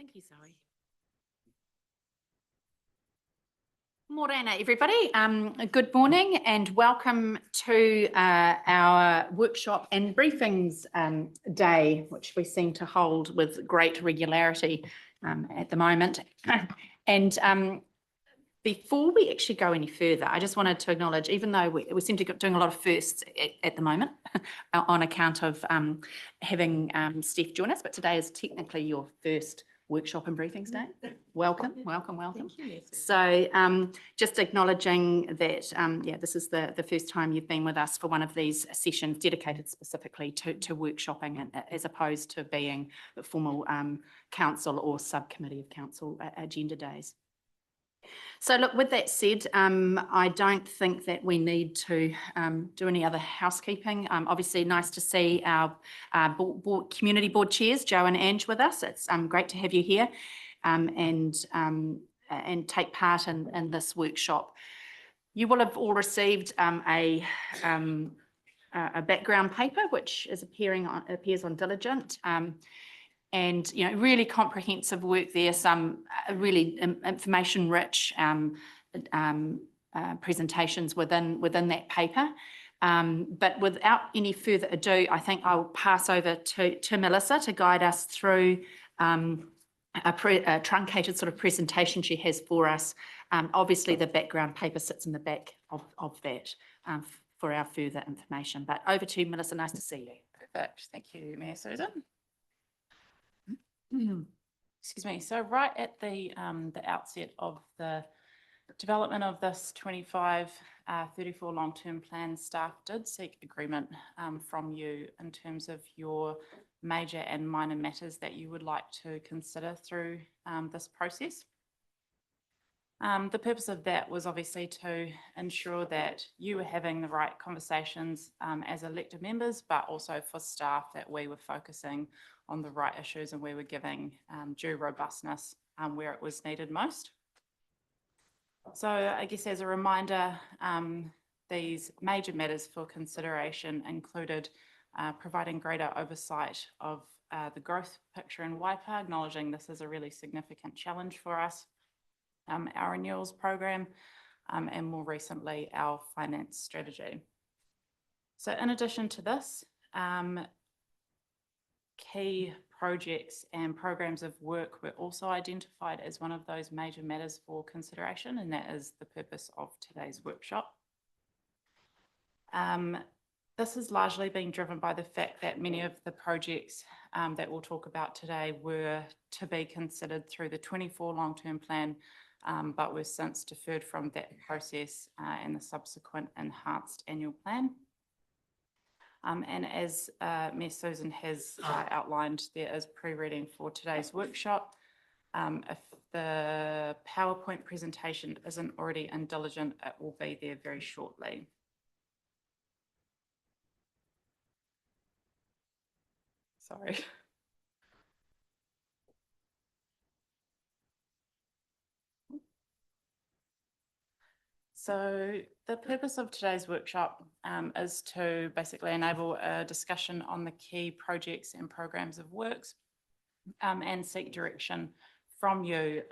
Thank you, Zoe. Morena, everybody. Good morning and welcome to our workshop and briefings day, which we seem to hold with great regularity at the moment. And before we actually go any further, I just wanted to acknowledge, even though we seem to be doing a lot of firsts at the moment on account of having Steph join us, but today is technically your first workshop and briefings day. Welcome, welcome, welcome. Thank you. So just acknowledging that, this is the first time you've been with us for one of these sessions dedicated specifically to workshopping, as opposed to being the formal council or subcommittee of council agenda days. So look, with that said, I don't think that we need to do any other housekeeping. Obviously, nice to see our community board chairs, Joe and Ange, with us. It's great to have you here and take part in this workshop. You will have all received a background paper, which is appears on Diligent. And really comprehensive work there, some really information-rich presentations within that paper. But without any further ado, I think I'll pass over to Melissa to guide us through a truncated sort of presentation she has for us. Obviously, the background paper sits in the back of that for our further information. But over to you, Melissa. Nice to see you. Perfect. Thank you, Mayor Susan. Excuse me. So right at the outset of the development of this 25-34 long-term plan, staff did seek agreement from you in terms of your major and minor matters that you would like to consider through this process. The purpose of that was obviously to ensure that you were having the right conversations as elected members, but also for staff that we were focusing on the right issues and we were giving due robustness where it was needed most. So I guess as a reminder, these major matters for consideration included providing greater oversight of the growth picture in Waipa, acknowledging this is a really significant challenge for us, our renewals program, and more recently, our finance strategy. So in addition to this, key projects and programs of work were also identified as one of those major matters for consideration, and that is the purpose of today's workshop. This has largely been driven by the fact that many of the projects that we'll talk about today were to be considered through the 24 long-term plan, but were since deferred from that process and the subsequent enhanced annual plan. And as Ms. Susan has outlined, there is pre-reading for today's workshop. If the PowerPoint presentation isn't already in Diligent, it will be there very shortly. Sorry. So the purpose of today's workshop is to basically enable a discussion on the key projects and programs of works and seek direction from you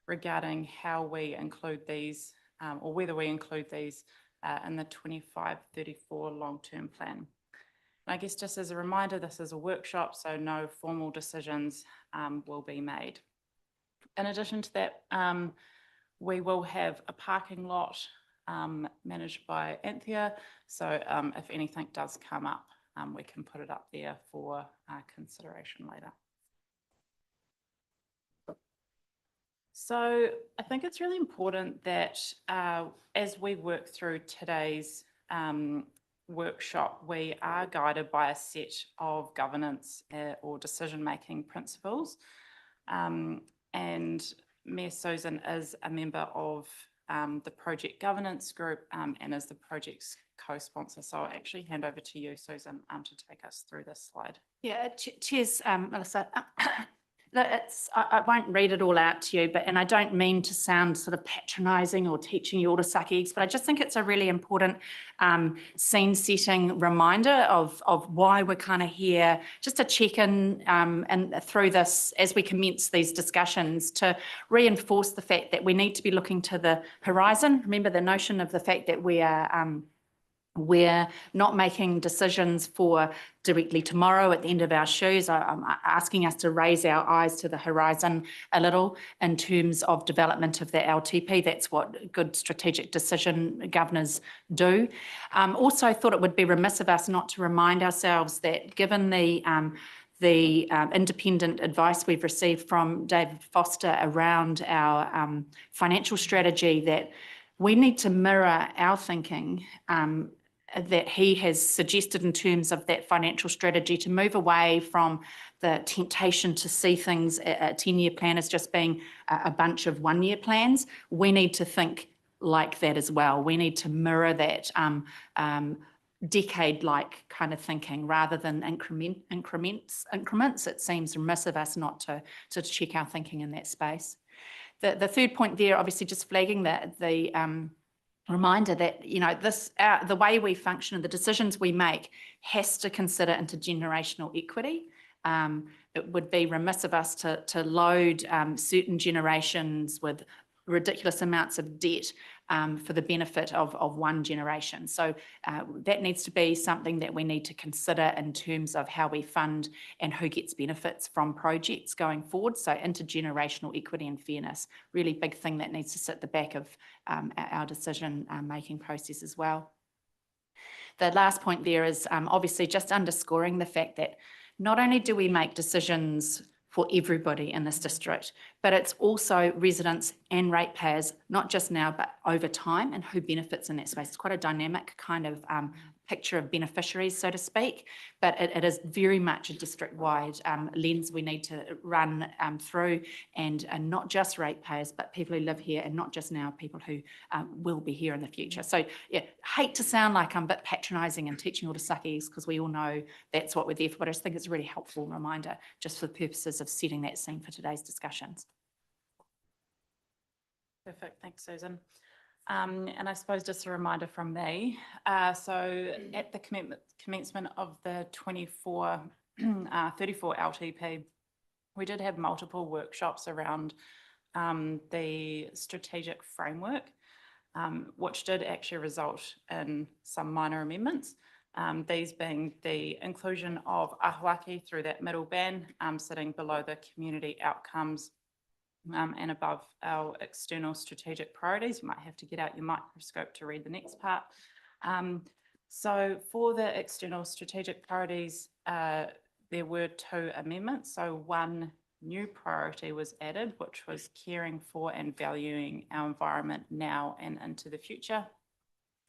regarding how we include these or whether we include these in the 25-34 long-term plan. And I guess just as a reminder, this is a workshop, so no formal decisions will be made. In addition to that, we will have a parking lot managed by Anthea. So if anything does come up, we can put it up there for consideration later. So I think it's really important that as we work through today's workshop, we are guided by a set of governance or decision-making principles. And Mayor Susan is a member of the project governance group and is the project's co-sponsor. So I'll actually hand over to you, Susan, to take us through this slide. Yeah, cheers, Melissa. I won't read it all out to you, and I don't mean to sound sort of patronising or teaching you all to suck eggs, but I just think it's a really important scene setting reminder of why we're kind of here, just to check in and through this as we commence these discussions to reinforce the fact that we need to be looking to the horizon. Remember the notion of the fact that we're not making decisions for directly tomorrow at the end of our shoes. I'm asking us to raise our eyes to the horizon a little in terms of development of the LTP. That's what good strategic decision governors do. Also thought it would be remiss of us not to remind ourselves that given the independent advice we've received from David Foster around our financial strategy, that we need to mirror our thinking that he has suggested in terms of that financial strategy, to move away from the temptation to see things, a 10-year plan as just being a bunch of one-year plans. We need to think like that as well. We need to mirror that decade-like kind of thinking rather than increments. It seems remiss of us not to check our thinking in that space. The third point there, obviously just flagging that the reminder that, you know, this the way we function and the decisions we make has to consider intergenerational equity. It would be remiss of us to load certain generations with ridiculous amounts of debt for the benefit of one generation. So that needs to be something that we need to consider in terms of how we fund and who gets benefits from projects going forward. So intergenerational equity and fairness, really big thing that needs to sit at the back of our decision making process as well. The last point there is obviously just underscoring the fact that not only do we make decisions for everybody in this district, but it's also residents and ratepayers, not just now, but over time, and who benefits in that space. It's quite a dynamic kind of picture of beneficiaries, so to speak, but it is very much a district-wide lens we need to run through, and not just ratepayers, but people who live here, and not just now, people who will be here in the future. So yeah, hate to sound like I'm a bit patronising and teaching all to suck eggs, because we all know that's what we're there for, but I just think it's a really helpful reminder just for the purposes of setting that scene for today's discussions. Perfect, thanks, Susan. And I suppose just a reminder from me, so at the commencement of the 34 LTP, we did have multiple workshops around the strategic framework, which did actually result in some minor amendments, these being the inclusion of Ahuaki through that middle band, sitting below the community outcomes and above our external strategic priorities. You might have to get out your microscope to read the next part. So for the external strategic priorities, there were 2 amendments. So one new priority was added, which was caring for and valuing our environment now and into the future.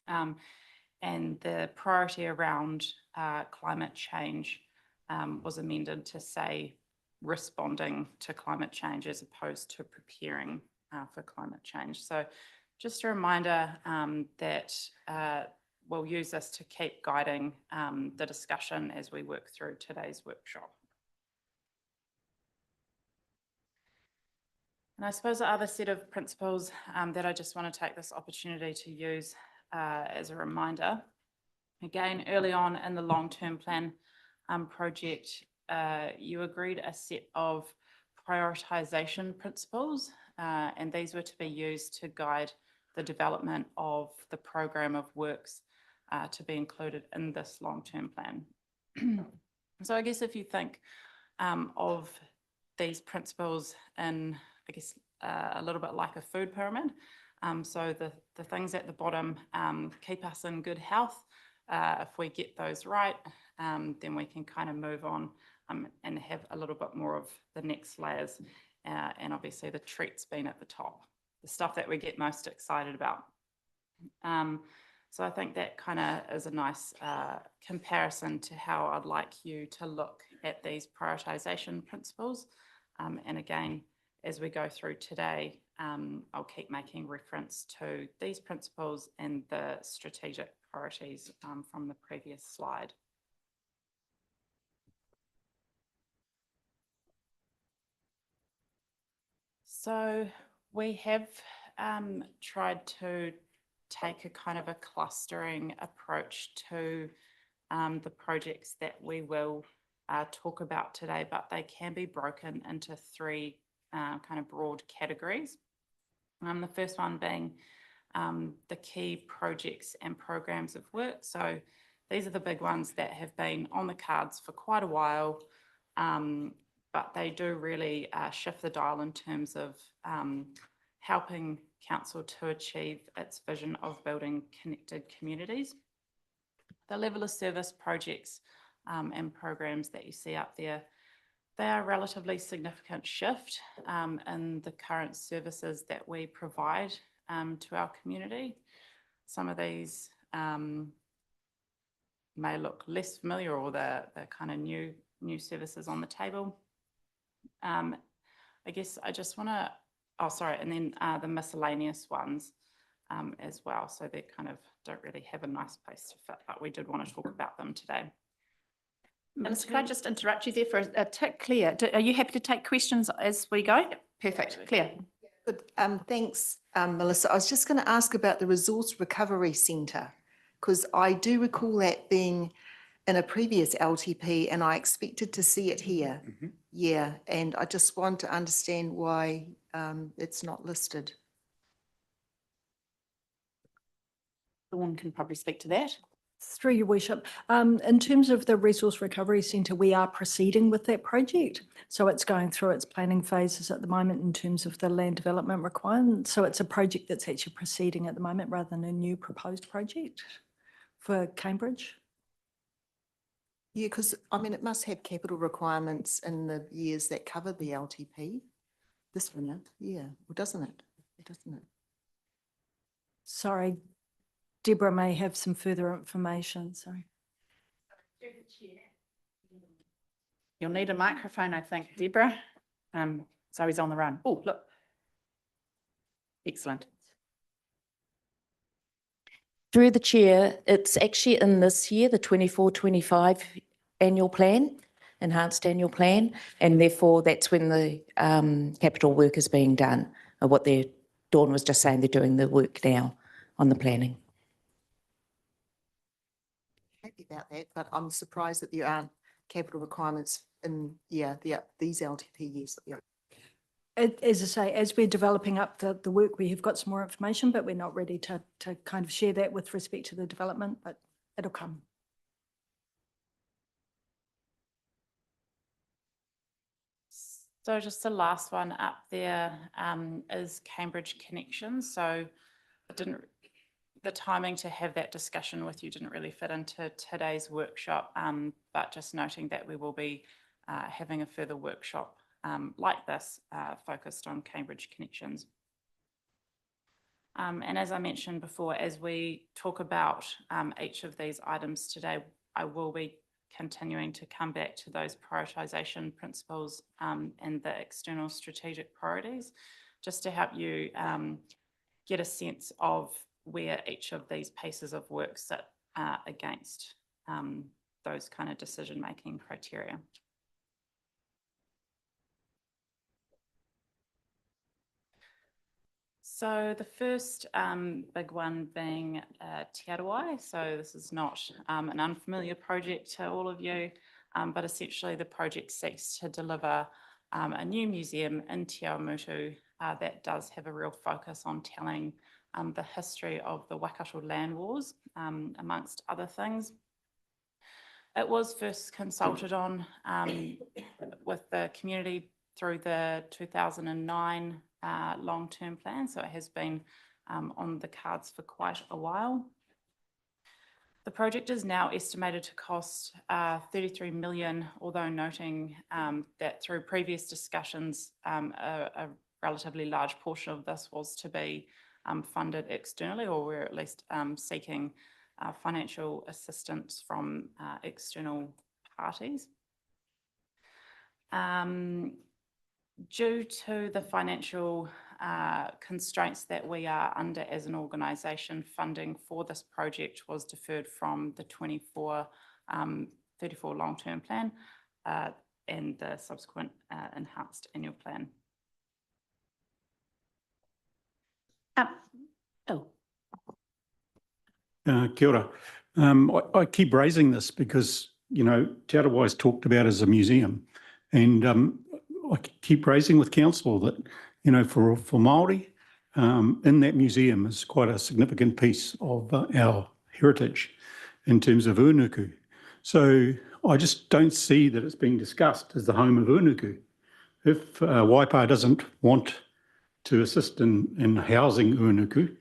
And the priority around climate change was amended to say responding to climate change as opposed to preparing for climate change. So just a reminder that we'll use this to keep guiding the discussion as we work through today's workshop. And I suppose the other set of principles that I just want to take this opportunity to use as a reminder, again, early on in the long-term plan project, you agreed a set of prioritisation principles, and these were to be used to guide the development of the program of works to be included in this long-term plan. So I guess if you think of these principles in, I guess, a little bit like a food pyramid, so the things at the bottom keep us in good health. If we get those right, then we can kind of move on and have a little bit more of the next layers, and obviously the treats being at the top, the stuff that we get most excited about. So I think that kind of is a nice comparison to how I'd like you to look at these prioritisation principles. And again, as we go through today, I'll keep making reference to these principles and the strategic priorities from the previous slide. So we have tried to take a kind of a clustering approach to the projects that we will talk about today, but they can be broken into three kind of broad categories. The first one being the key projects and programs of work. So these are the big ones that have been on the cards for quite a while, but they do really shift the dial in terms of helping council to achieve its vision of building connected communities. The level of service projects and programs that you see up there, they are a relatively significant shift in the current services that we provide to our community. Some of these may look less familiar, or the kind of new services on the table. I guess I just want to, and then the miscellaneous ones as well. So they kind of don't really have a nice place to fit, but we did want to talk about them today. Melissa, could I just interrupt you there for a tick? Claire, are you happy to take questions as we go? Yep. Perfect. Claire. Good. Thanks, Melissa. I was just going to ask about the Resource Recovery Centre, because I do recall that being in a previous LTP and I expected to see it here. Mm-hmm. Yeah, and I just want to understand why it's not listed. Dawn can probably speak to that. Through your worship, in terms of the Resource Recovery Centre, we are proceeding with that project. So it's going through its planning phases at the moment in terms of the land development requirements. So it's a project that's actually proceeding at the moment rather than a new proposed project for Cambridge. Yeah, because I mean, it must have capital requirements in the years that cover the LTP. This one, yeah, well, doesn't it? Doesn't it? Sorry, Deborah may have some further information, sorry. You'll need a microphone, I think, Deborah. Zoe's on the run. Oh, look. Excellent. Through the chair, it's actually in this year, the 24-25 annual plan, enhanced annual plan, and therefore that's when the capital work is being done. Dawn was just saying they're doing the work now on the planning. Happy about that, but I'm surprised that there aren't capital requirements in these LTP years. Yeah. As I say, as we're developing up the work, we have got some more information, but we're not ready to kind of share that with respect to the development, but it'll come. So just the last one up there is Cambridge Connections. So the timing to have that discussion with you didn't really fit into today's workshop, but just noting that we will be having a further workshop like this focused on Cambridge Connections. And as I mentioned before, as we talk about each of these items today, I will be continuing to come back to those prioritisation principles and the external strategic priorities, just to help you get a sense of where each of these pieces of work sit against those kind of decision-making criteria. So the first big one being Te Arawai. So this is not an unfamiliar project to all of you, but essentially the project seeks to deliver a new museum in Te Awamutu that does have a real focus on telling the history of the Waikato land wars, amongst other things. It was first consulted on with the community through the 2009 long-term plan, so it has been on the cards for quite a while. The project is now estimated to cost 33 million, although noting that through previous discussions, a relatively large portion of this was to be funded externally, or we're at least seeking financial assistance from external parties. Due to the financial constraints that we are under as an organisation, funding for this project was deferred from the 24-34 long-term plan and the subsequent enhanced annual plan. Oh, Kia ora. I keep raising this because, you know, Te Arawa is talked about as a museum, and I keep raising with council that, you know, for Māori, in that museum is quite a significant piece of our heritage in terms of unuku. So I just don't see that it's being discussed as the home of unuku. If Waipa doesn't want to assist in housing unuku,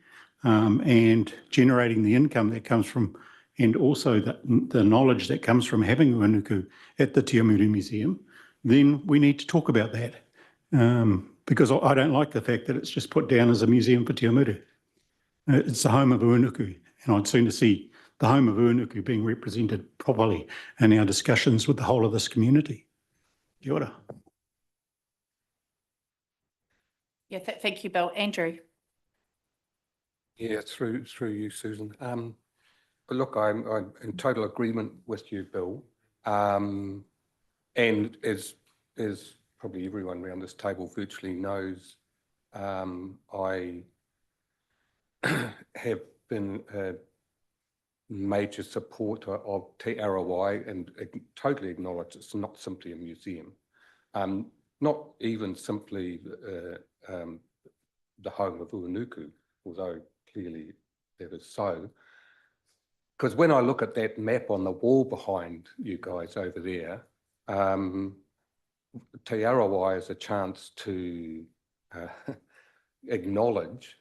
and generating the income that comes from, and also the knowledge that comes from having unuku at the Te Amuru Museum, then we need to talk about that. Because I don't like the fact that it's just put down as a museum for Te Amuru. It's the home of unuku, and I'd sooner see the home of unuku being represented properly in our discussions with the whole of this community. Kia ora. yeah, thank you, Bill. Andrew? Yeah, through you, Susan. Look, I'm in total agreement with you, Bill. And as probably everyone around this table virtually knows, I have been a major supporter of Te Arawai and totally acknowledge it's not simply a museum. Not even simply the home of Uanuku, although clearly that is so. Because when I look at that map on the wall behind you guys over there, Te Arawai is a chance to acknowledge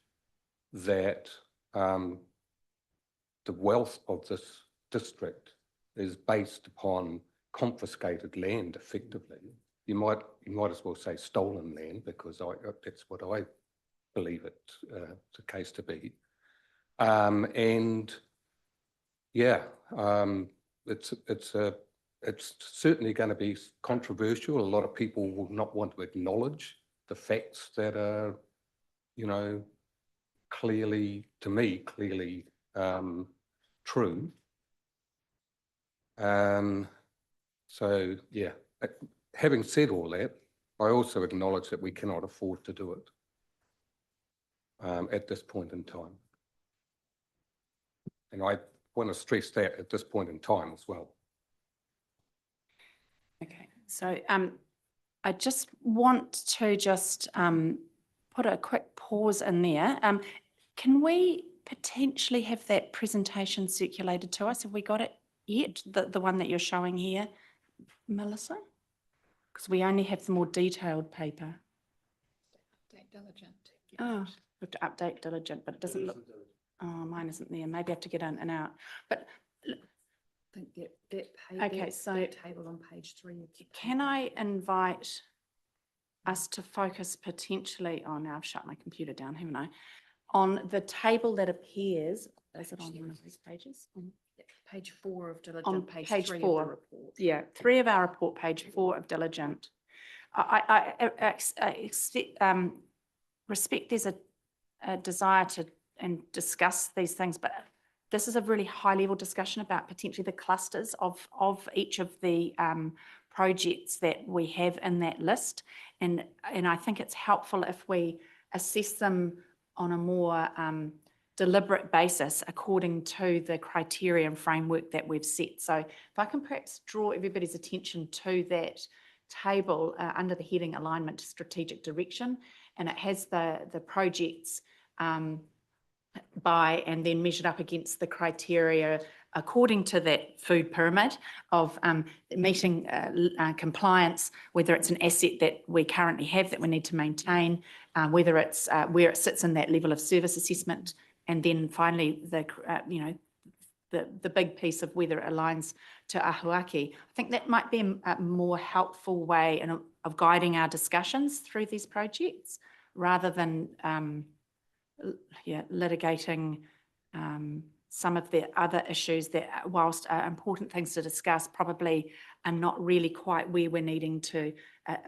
that the wealth of this district is based upon confiscated land, effectively. You might as well say stolen land, because that's what I believe it's the case to be. And yeah, it's certainly going to be controversial. A lot of people will not want to acknowledge the facts that are, you know, clearly, to me, clearly true. So yeah, having said all that, I also acknowledge that we cannot afford to do it at this point in time. And I want to stress that at this point in time as well. Okay, so I just want to put a quick pause in there. Can we potentially have that presentation circulated to us? Have we got it yet? The one that you're showing here, Melissa? Because we only have the more detailed paper. Update diligent. Oh, we have to update diligent, but it doesn't look. Oh, mine isn't there. Maybe I have to get in and out. But I think that okay, so that table on page 3. can I invite us to focus potentially on, now I've shut my computer down, haven't I? On the table that appears, is it on one of these pages? Page 4 of diligent, On page page 3 4. of the report. Yeah, 3 of our report, page 4 of diligent. I respect there's a desire to discuss these things, but this is a really high level discussion about potentially the clusters of each of the projects that we have in that list. And I think it's helpful if we assess them on a more deliberate basis according to the criteria and framework that we've set. So if I can perhaps draw everybody's attention to that table under the heading Alignment to Strategic Direction, and it has the projects by and then measured up against the criteria according to that food pyramid of meeting compliance, whether it's an asset that we currently have that we need to maintain, whether it's where it sits in that level of service assessment, and then finally the big piece of whether it aligns to ahuaki. I think that might be a more helpful way of guiding our discussions through these projects, rather than litigating some of the other issues that, whilst are important things to discuss, probably are not really quite where we're needing to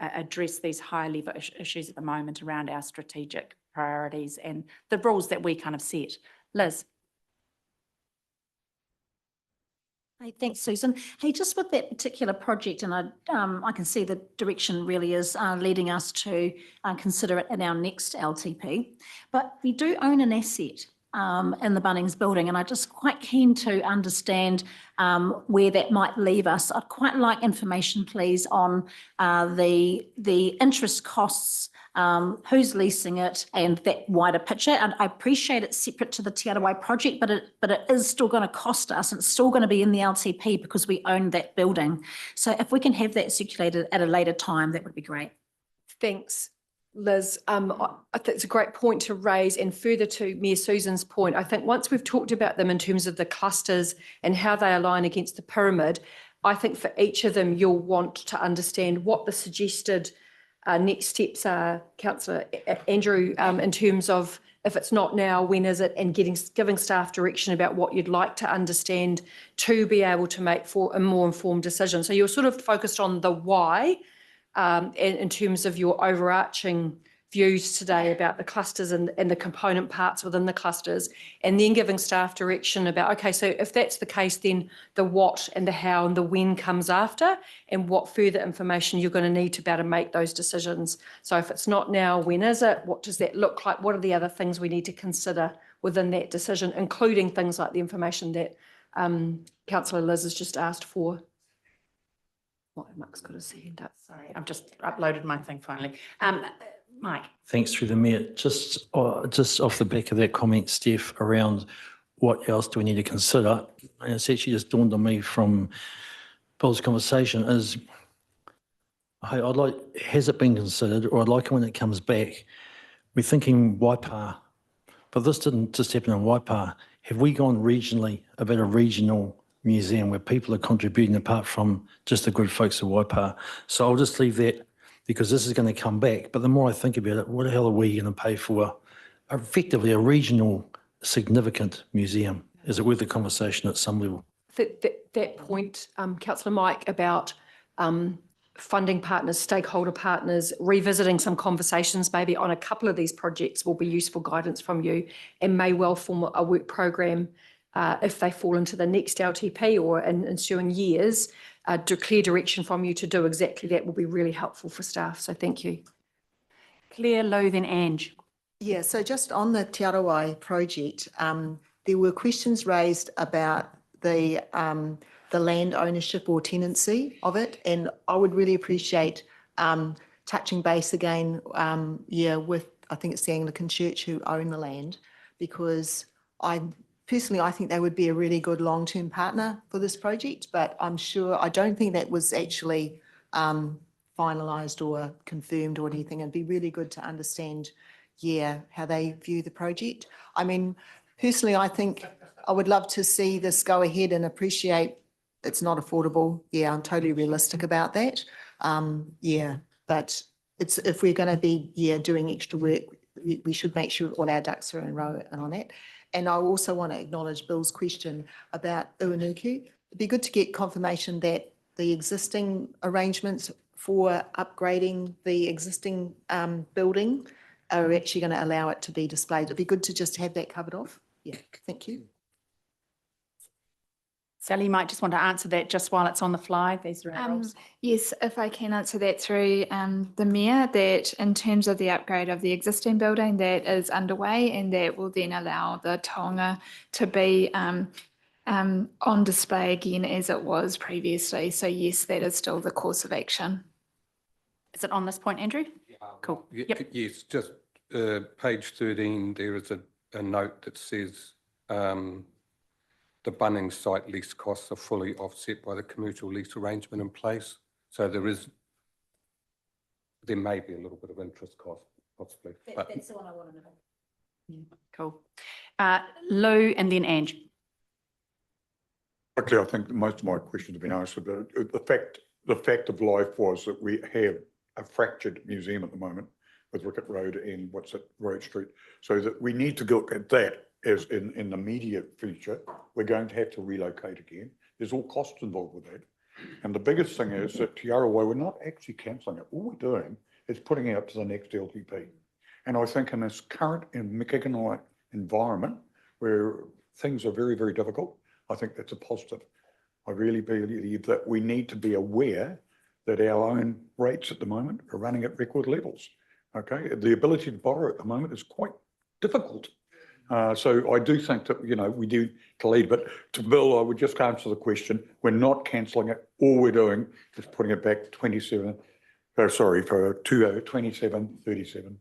address these high level issues at the moment around our strategic priorities and the rules that we kind of set. Liz? Hey, thanks, Susan. Hey, just with that particular project, and I can see the direction really is leading us to consider it in our next LTP. But we do own an asset in the Bunnings building, and I'm just quite keen to understand where that might leave us. I'd quite like information, please, on the interest costs, who's leasing it, and that wider picture. And I appreciate it's separate to the Te Arawai project, but it is still going to cost us, and it's still going to be in the LTP because we own that building. So if we can have that circulated at a later time, that would be great. Thanks, Liz. I think it's a great point to raise, and further to Mayor Susan's point, I think once we've talked about them in terms of the clusters and how they align against the pyramid, I think for each of them, you'll want to understand what the suggested next steps are, Councillor Andrew, in terms of if it's not now, when is it, and giving staff direction about what you'd like to understand to be able to make for a more informed decision. So you're sort of focused on the why in terms of your overarching views today about the clusters and the component parts within the clusters, and then giving staff direction about, okay, so if that's the case, then the what and the how and the when comes after, and what further information you're going to need to be able to make those decisions. So if it's not now, when is it? What does that look like? What are the other things we need to consider within that decision, including things like the information that Councillor Liz has just asked for? Mark's got his hand up. Sorry, I've just uploaded my thing finally. Mike. Thanks through the Mayor. Just off the back of that comment, Steph, around what else do we need to consider, and it's actually just dawned on me from Bill's conversation is, hey, I'd like, has it been considered, or I'd like it when it comes back, we're thinking Waipa, but this didn't just happen in Waipa. Have we gone regionally about a regional museum where people are contributing apart from just the good folks of Waipa? So I'll just leave that, because this is going to come back. But the more I think about it, what the hell are we going to pay for effectively a regional significant museum? Is it worth the conversation at some level? That point, Councillor Mike, about funding partners, stakeholder partners, revisiting some conversations maybe on a couple of these projects will be useful guidance from you, and may well form a work program if they fall into the next LTP or in ensuing years. Clear direction from you to do exactly that will be really helpful for staff. So thank you. Claire, Lou, then Ange. Yeah, so just on the Te Arawai project, there were questions raised about the land ownership or tenancy of it, and I would really appreciate touching base again, with, I think it's the Anglican Church who own the land, because personally, I think they would be a really good long-term partner for this project, but I don't think that was actually finalised or confirmed or anything. It'd be really good to understand, how they view the project. I mean, personally, I think I would love to see this go ahead, and appreciate it's not affordable. Yeah, I'm totally realistic about that. But if we're going to be, doing extra work, we should make sure all our ducks are in a row on that. And I also want to acknowledge Bill's question about Uanuku. It'd be good to get confirmation that the existing arrangements for upgrading the existing building are actually going to allow it to be displayed. It'd be good to just have that covered off. Yeah, thank you. Sally, you might just want to answer that just while it's on the fly. These are our roles. Yes, if I can answer that through the Mayor, that in terms of the upgrade of the existing building, that is underway, and that will then allow the taonga to be on display again as it was previously. So yes, that is still the course of action. Is it on this point, Andrew? Cool. Yep. Yes, just page 13, there is a note that says the Bunnings site lease costs are fully offset by the commercial lease arrangement in place. So there may be a little bit of interest cost, possibly. That's the one I want to know. Cool. Lou, and then Ange. Quickly, I think most of my questions have been answered, but the fact of life was that we have a fractured museum at the moment with Rickett Road and Road Street. So that we need to look at that as in the immediate future. We're going to have to relocate again. There's all costs involved with that. And the biggest thing is that Te Arawai, we're not actually cancelling it. All we're doing is putting it out to the next LTP. And I think in this current economic environment where things are very, very difficult, I think that's a positive. I really believe that we need to be aware that our own rates at the moment are running at record levels. Okay, the ability to borrow at the moment is quite difficult. So I do think that, we do to lead, but to Bill, I would just answer the question. We're not cancelling it. All we're doing is putting it back 27, for 27-37.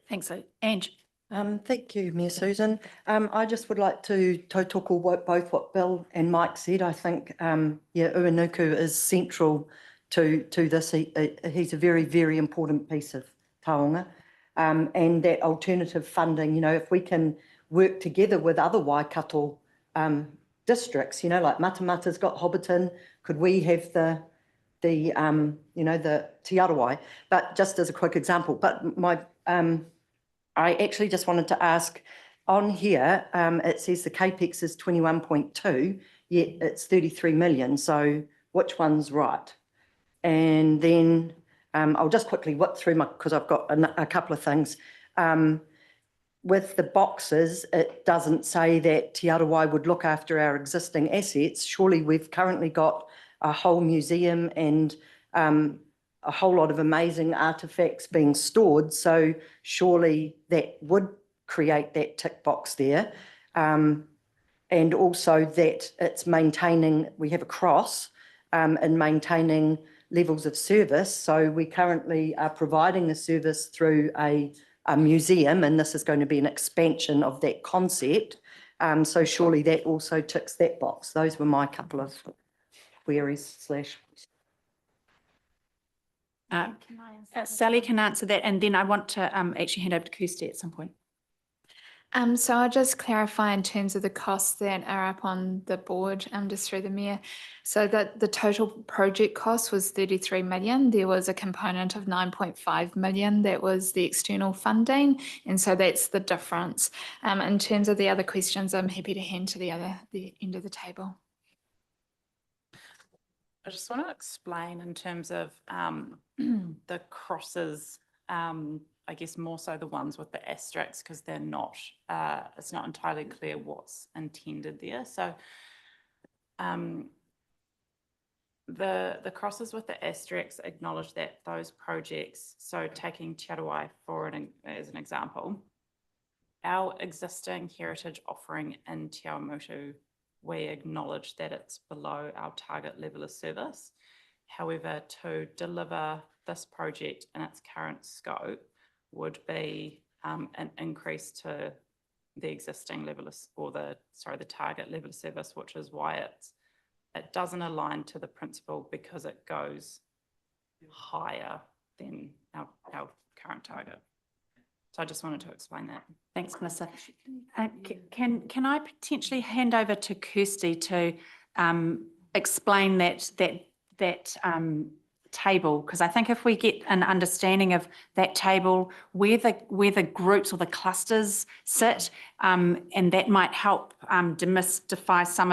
Thanks, Ange. Thank you, Mayor Susan. I just would like to tautoko both what Bill and Mike said. I think, Uanuku is central to this. He's a very, very important piece of taonga. And that alternative funding, if we can work together with other Waikato districts, like Matamata's got Hobbiton, could we have the Te Arawai? But just as a quick example, I actually just wanted to ask, on here, it says the CAPEX is 21.2, yet it's 33 million. So which one's right? And then I'll just quickly whip through because I've got a couple of things. With the boxes, it doesn't say that Te Arawai would look after our existing assets. Surely we've currently got a whole museum and a whole lot of amazing artefacts being stored. So surely that would create that tick box there. And also that it's maintaining, we have a cross in maintaining levels of service. So we currently are providing the service through a museum, and this is going to be an expansion of that concept. So surely that also ticks that box. Those were my couple of queries / Sally can answer that, and then I want to actually hand over to Kirsty at some point. So I'll just clarify in terms of the costs that are up on the board, just through the mayor. So that the total project cost was 33 million. There was a component of 9.5 million that was the external funding, and so that's the difference. In terms of the other questions, I'm happy to hand to the end of the table. I just want to explain in terms of the crosses, I guess more so the ones with the asterisks, because they're not, it's not entirely clear what's intended there. So the crosses with the asterisks acknowledge that those projects, so taking Te Arawai as an example, our existing heritage offering in Te Awamutu, we acknowledge that it's below our target level of service. However, to deliver this project in its current scope would be an increase to the existing level of, the target level of service, which is why it doesn't align to the principle, because it goes higher than our current target. So I just wanted to explain that. Thanks, Melissa. Can I potentially hand over to Kirsty to explain that table? Because I think if we get an understanding of that table, where the groups or the clusters sit, and that might help demystify some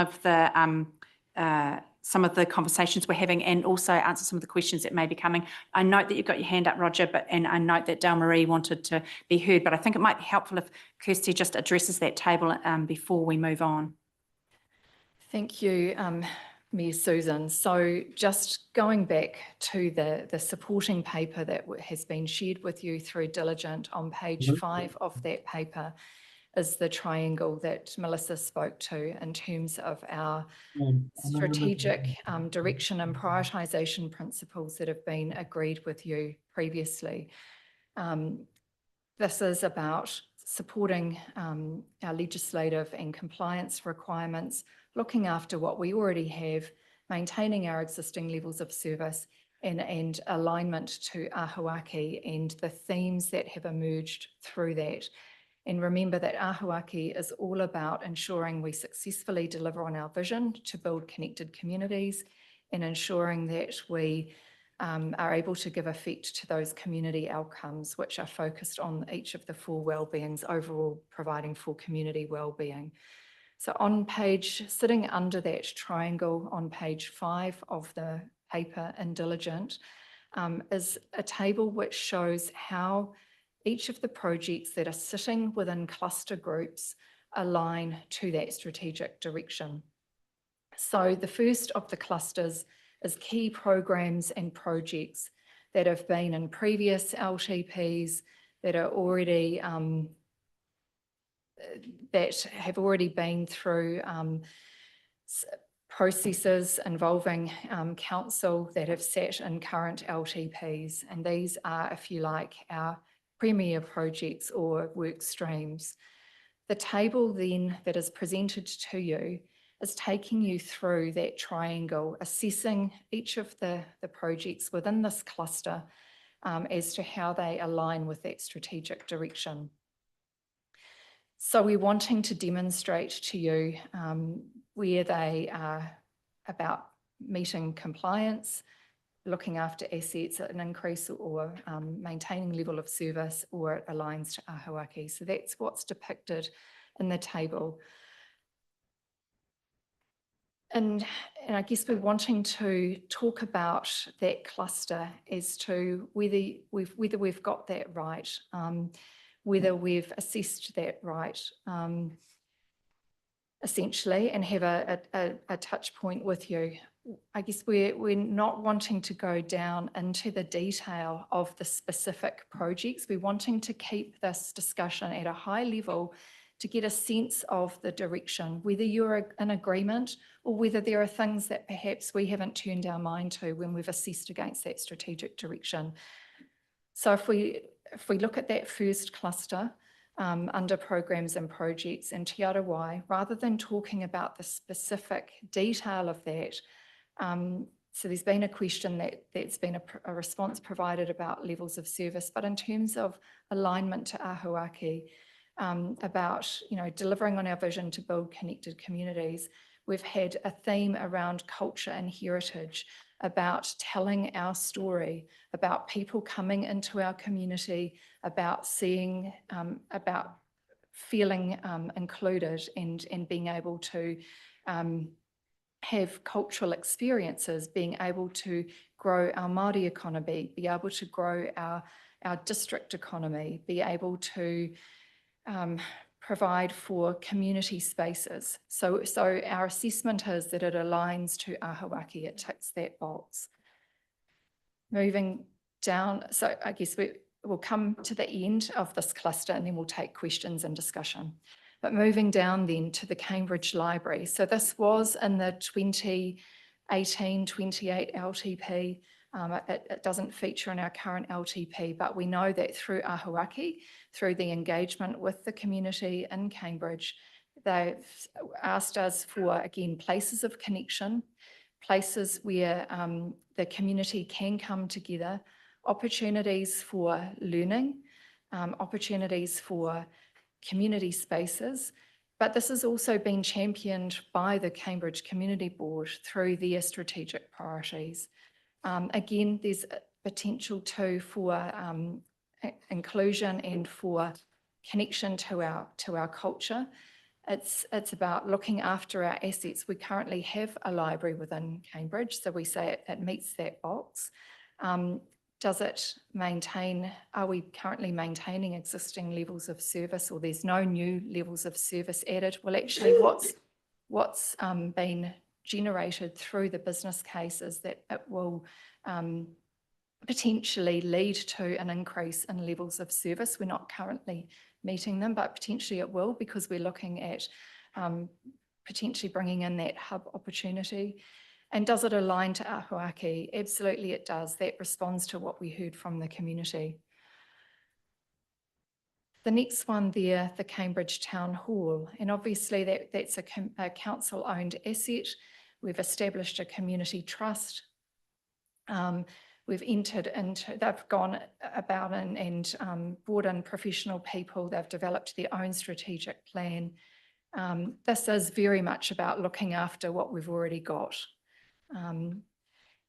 of the conversations we're having, and also answer some of the questions that may be coming. I note that you've got your hand up, Roger, and I note that Del Marie wanted to be heard, but I think it might be helpful if Kirsty just addresses that table before we move on. Thank you, Mayor Susan. So just going back to the supporting paper that has been shared with you through Diligent, on page 5 of that paper is the triangle that Melissa spoke to in terms of our strategic direction and prioritisation principles that have been agreed with you previously. This is about supporting our legislative and compliance requirements, looking after what we already have, maintaining our existing levels of service, and alignment to Ahuaki and the themes that have emerged through that. And remember that Ahuaki is all about ensuring we successfully deliver on our vision to build connected communities, and ensuring that we are able to give effect to those community outcomes which are focused on each of the 4 wellbeings, overall providing for community wellbeing. So on sitting under that triangle on page 5 of the paper in Diligent is a table which shows how each of the projects that are sitting within cluster groups align to that strategic direction. So the first of the clusters is key programs and projects that have been in previous LTPs that are already that have already been through processes involving council that have sat in current LTPs. And these are, if you like, our premier projects or work streams. The table then that is presented to you is taking you through that triangle, assessing each of the projects within this cluster as to how they align with that strategic direction. So we're wanting to demonstrate to you where they are about meeting compliance, looking after assets at an increase or maintaining level of service, or it aligns to Ahuaki. So that's what's depicted in the table. And I guess we're wanting to talk about that cluster as to whether we've got that right, whether we've assessed that right, essentially, and have a touch point with you. I guess we're not wanting to go down into the detail of the specific projects. We're wanting to keep this discussion at a high level to get a sense of the direction, whether you're in agreement or whether there are things that perhaps we haven't turned our mind to when we've assessed against that strategic direction. So if we look at that first cluster under programs and projects in Te Arawai, rather than talking about the specific detail of that, so there's been a question that's been a response provided about levels of service, but in terms of alignment to Ahuaki, about delivering on our vision to build connected communities, we've had a theme around culture and heritage, about telling our story, about people coming into our community, about seeing, about feeling included and being able to have cultural experiences, being able to grow our Māori economy, be able to grow our district economy, be able to provide for community spaces. So our assessment is that it aligns to Ahuaki, it ticks that box. Moving down, so I guess we'll come to the end of this cluster and then we'll take questions and discussion. But moving down then to the Cambridge Library. So this was in the 2018-28 LTP. It doesn't feature in our current LTP, but we know that through Ahuaki, through the engagement with the community in Cambridge, they've asked us for, again, places of connection, places where the community can come together, opportunities for learning, opportunities for community spaces. But this has also been championed by the Cambridge Community Board through their strategic priorities. Again, there's potential too for inclusion and for connection to our culture. It's about looking after our assets. We currently have a library within Cambridge, so we say it meets that box. Does it maintain, are we currently maintaining existing levels of service, or there's no new levels of service added? Well, actually what's been generated through the business case is that it will potentially lead to an increase in levels of service. We're not currently meeting them, but potentially it will, because we're looking at potentially bringing in that hub opportunity. And does it align to Ahuaki? Absolutely it does. That responds to what we heard from the community. The next one there, the Cambridge Town Hall, and obviously that's a council-owned asset. We've established a community trust. We've entered into, they've gone about and brought in professional people. They've developed their own strategic plan. This is very much about looking after what we've already got, and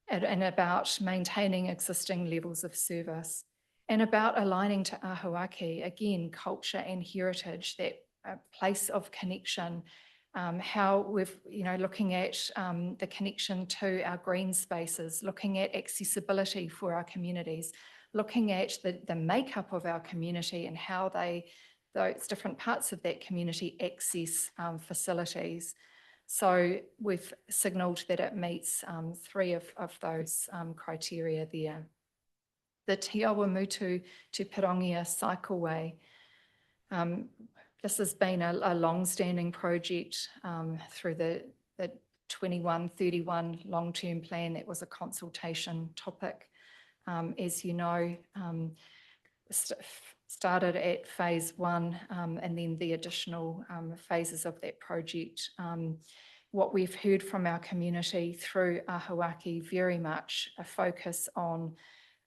about maintaining existing levels of service, and about aligning to Ahuaki, again, culture and heritage, that place of connection. How we've, looking at the connection to our green spaces, looking at accessibility for our communities, looking at the makeup of our community and how those different parts of that community access facilities. So we've signalled that it meets three of those criteria there. The Te Awa Mutu to Pirongia Cycleway. This has been a long-standing project through the 21-31 long-term plan. That was a consultation topic. As you know, started at phase 1 and then the additional phases of that project. What we've heard from our community through Ahuaki, very much a focus on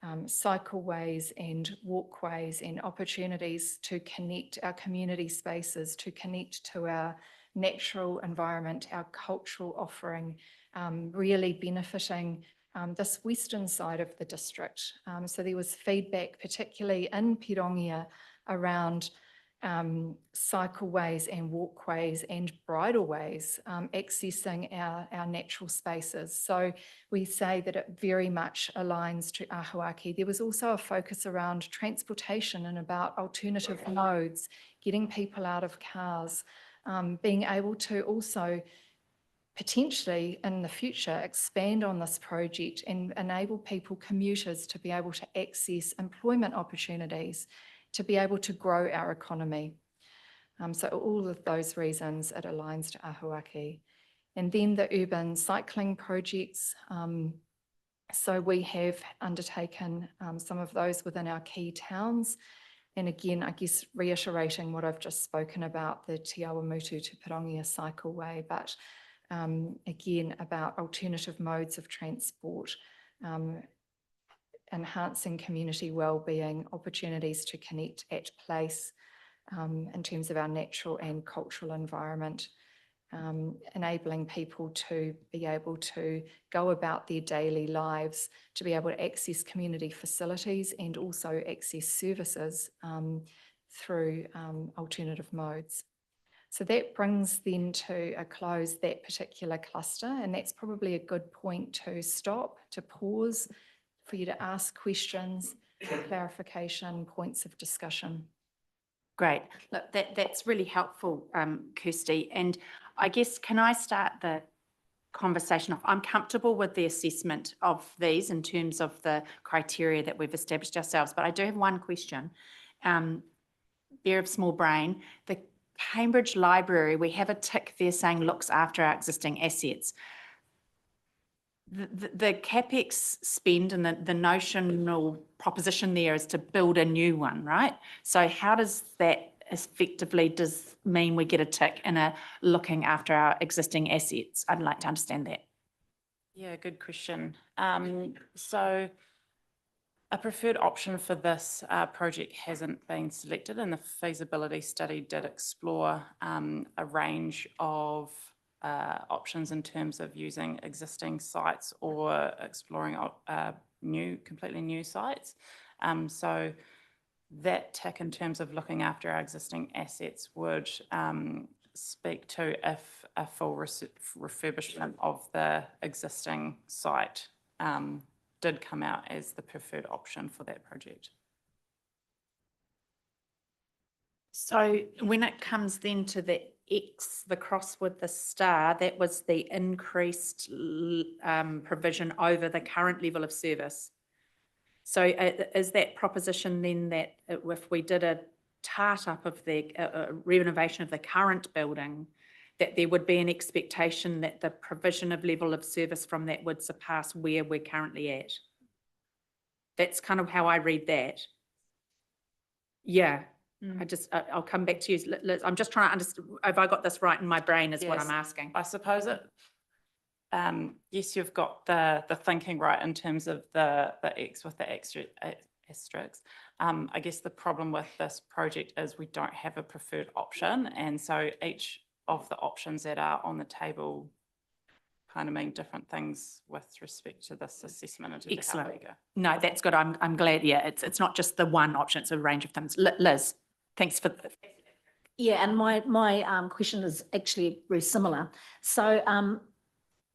cycleways and walkways and opportunities to connect our community spaces, to connect to our natural environment, our cultural offering, really benefiting this western side of the district. So there was feedback, particularly in Pirongia, around cycleways and walkways and bridleways accessing our natural spaces. So we say that it very much aligns to Ahuaki. There was also a focus around transportation and about alternative modes, getting people out of cars, being able to also potentially in the future expand on this project and enable people, commuters, to be able to access employment opportunities, to be able to grow our economy. So all of those reasons it aligns to Ahuaki. And then the urban cycling projects. So we have undertaken some of those within our key towns. And again, I guess reiterating what I've just spoken about, the Te Awa Mutu to Pirongia Cycleway, but again, about alternative modes of transport, enhancing community well-being, opportunities to connect at place in terms of our natural and cultural environment, enabling people to be able to go about their daily lives, to be able to access community facilities and also access services through alternative modes. So that brings then to a close that particular cluster, and that's probably a good point to stop, to pause, for you to ask questions, clarification, points of discussion. Great. Look, that's really helpful, Kirsty. And I guess, can I start the conversation off? I'm comfortable with the assessment of these in terms of the criteria that we've established ourselves, but I do have one question. Bear of small brain. The Cambridge Library, we have a tick there saying looks after our existing assets. The CapEx spend and the notional proposition there is to build a new one, right? So how does that effectively mean we get a tick in a looking after our existing assets? I'd like to understand that. Yeah, good question. So a preferred option for this project hasn't been selected, and the feasibility study did explore a range of options in terms of using existing sites or exploring completely new sites. So that tick in terms of looking after our existing assets would speak to if a full refurbishment of the existing site did come out as the preferred option for that project. So when it comes then to the X, the cross with the star, that was the increased provision over the current level of service. So is that proposition then that if we did a tart up of the renovation of the current building, that there would be an expectation that the provision of level of service from that would surpass where we're currently at? That's kind of how I read that. Yeah. I'll come back to you, Liz. I'm just trying to understand if I got this right in my brain is what I'm asking. I suppose it, yes, you've got the thinking right in terms of the X with the extra asterisks. I guess the problem with this project is we don't have a preferred option, and so each of the options that are on the table kind of mean different things with respect to this assessment. Excellent. No, that's good. I'm glad. Yeah, it's not just the one option; it's a range of things. Liz, thanks for. Yeah, and my question is actually very similar. So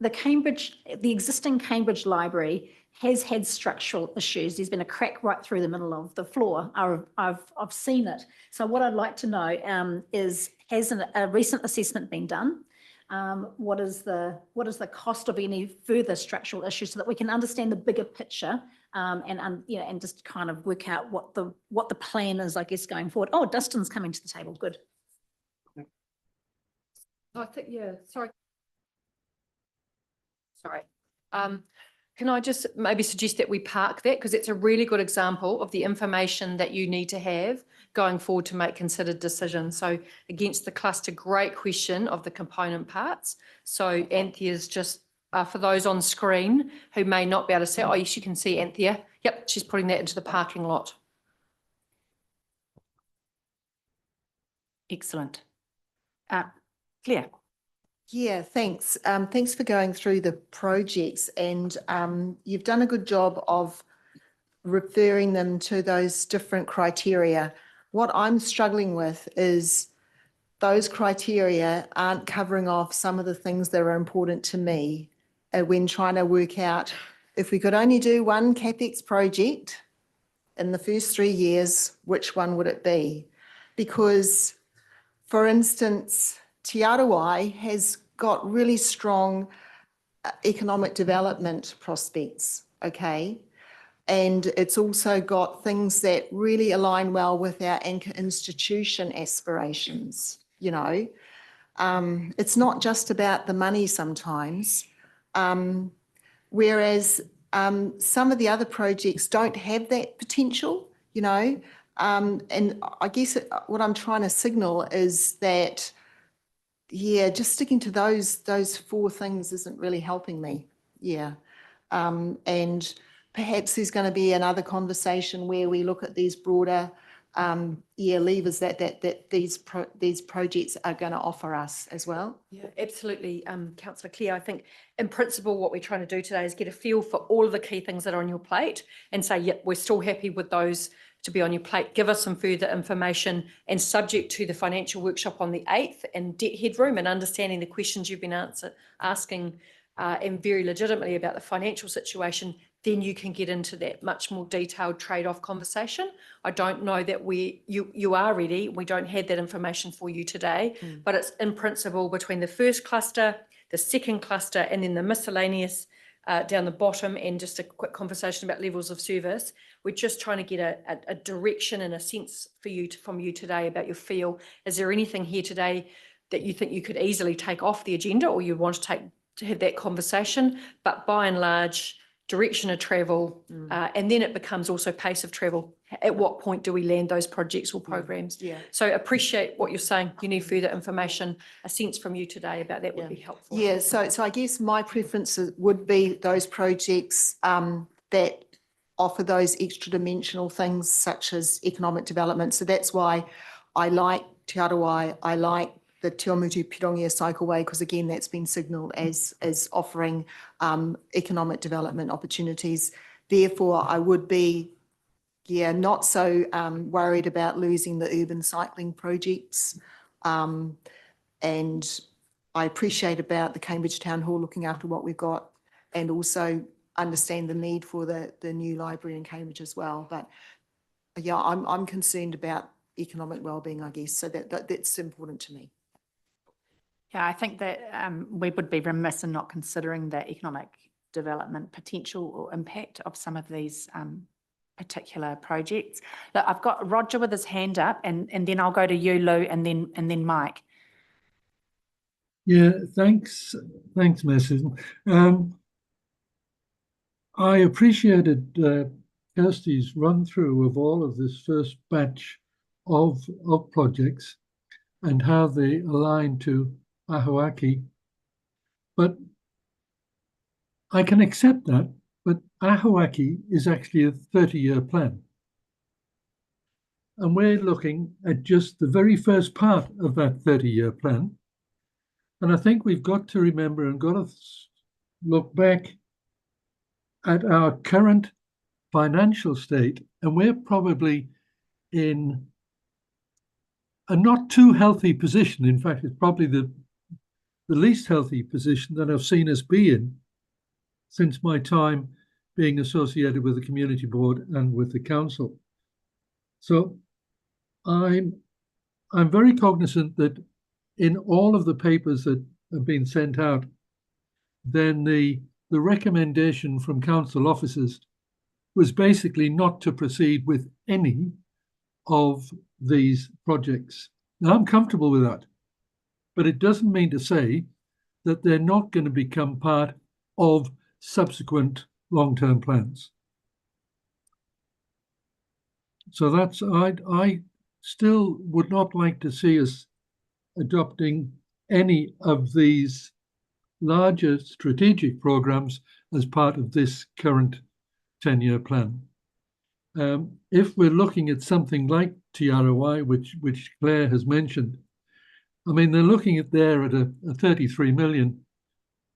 the existing Cambridge Library has had structural issues. There's been a crack right through the middle of the floor. I've seen it. So what I'd like to know is, has a recent assessment been done What is the cost of any further structural issues so that we can understand the bigger picture and just kind of work out what the plan is, I guess, going forward. Oh, Dustin's coming to the table. Good. I think, yeah, sorry. Sorry. Can I just maybe suggest that we park that, because it's a really good example of the information that you need to have going forward to make considered decisions. So against the cluster, great question of the component parts. So Anthea's just, for those on screen who may not be able to see, oh yes, you can see Anthea. Yep, she's putting that into the parking lot. Excellent. Claire. Yeah, thanks. Thanks for going through the projects, and you've done a good job of referring them to those different criteria. What I'm struggling with is those criteria aren't covering off some of the things that are important to me when trying to work out if we could only do one CapEx project in the first 3 years, which one would it be? Because, for instance, Te Arawai has got really strong economic development prospects, okay? And it's also got things that really align well with our anchor institution aspirations, you know. It's not just about the money sometimes, whereas some of the other projects don't have that potential, you know. And I guess what I'm trying to signal is that, yeah, just sticking to those 4 things isn't really helping me. Yeah. And perhaps there's going to be another conversation where we look at these broader levers that these projects are going to offer us as well. Yeah, absolutely, Councillor Clare. I think in principle, what we're trying to do today is get a feel for all of the key things that are on your plate and say, yep, we're still happy with those to be on your plate. Give us some further information, and subject to the financial workshop on the 8th and debt headroom and understanding the questions you've been asking and very legitimately about the financial situation, then you can get into that much more detailed trade-off conversation. I don't know that you are ready. We don't have that information for you today, but it's in principle between the first cluster, the second cluster, and then the miscellaneous down the bottom, and just a quick conversation about levels of service. We're just trying to get a direction and a sense from you today about your feel. Is there anything here today that you think you could easily take off the agenda, or you want to have that conversation? But by and large, direction of travel, and then it becomes also pace of travel. At what point do we land those projects or programs? Yeah. So appreciate what you're saying. You need further information. A sense from you today about that would be helpful. Yeah, so I guess my preference would be those projects that offer those extra dimensional things such as economic development. So that's why I like Te Arawai, I like the Te Awamutu Pirongia Cycleway, because again, that's been signalled as offering economic development opportunities. Therefore, I would be, not so worried about losing the urban cycling projects. And I appreciate about the Cambridge Town Hall looking after what we've got, and also understand the need for the new library in Cambridge as well. But yeah, I'm concerned about economic wellbeing, I guess. So that's important to me. Yeah, I think that we would be remiss in not considering the economic development potential or impact of some of these particular projects. Look, I've got Roger with his hand up, and then I'll go to you, Lou, and then Mike. Yeah, thanks, Mayor Susan. I appreciated Kirsty's run through of all of this first batch of projects and how they align to Ahuaki. But I can accept that, but Ahuaki is actually a 30-year plan. And we're looking at just the very first part of that 30-year plan. And I think we've got to remember and got to look back at our current financial state, and we're probably in a not too healthy position. In fact, it's probably the least healthy position that I've seen us be in since my time being associated with the community board and with the council. So I'm very cognizant that in all of the papers that have been sent out, then the recommendation from council officers was basically not to proceed with any of these projects. Now, I'm comfortable with that, but it doesn't mean to say that they're not going to become part of subsequent long-term plans. So that's, I still would not like to see us adopting any of these larger strategic programs as part of this current 10-year plan. If we're looking at something like TROI, which Claire has mentioned, I mean, they're looking at there at a 33 million.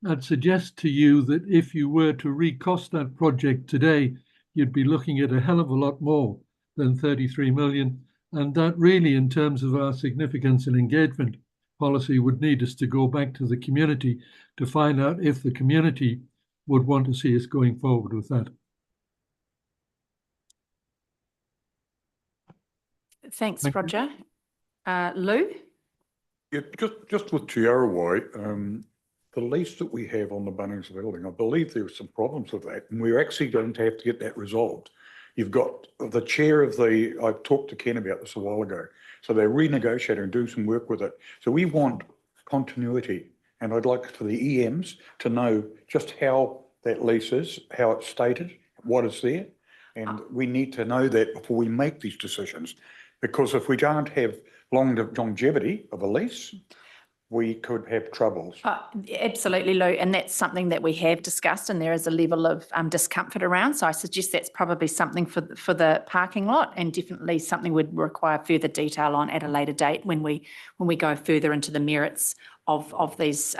I'd suggest to you that if you were to recost that project today, you'd be looking at a hell of a lot more than 33 million. And that really, in terms of our significance and engagement policy, would need us to go back to the community to find out if the community would want to see us going forward with that. Thanks, Thank you. Roger. Lou? Yeah, just with TROI, the lease that we have on the Bunnings building, I believe there were some problems with that, and we're actually going to have to get that resolved. You've got the chair of the, I talked to Ken about this a while ago, so they're renegotiating and doing some work with it. So we want continuity, and I'd like for the EMs to know just how that lease is, how it's stated, what is there, and we need to know that before we make these decisions, because if we don't have longevity of a lease, we could have troubles. Absolutely, Lou, and that's something that we have discussed, and there is a level of discomfort around. So I suggest that's probably something for the parking lot, and definitely something would require further detail on at a later date when we go further into the merits of these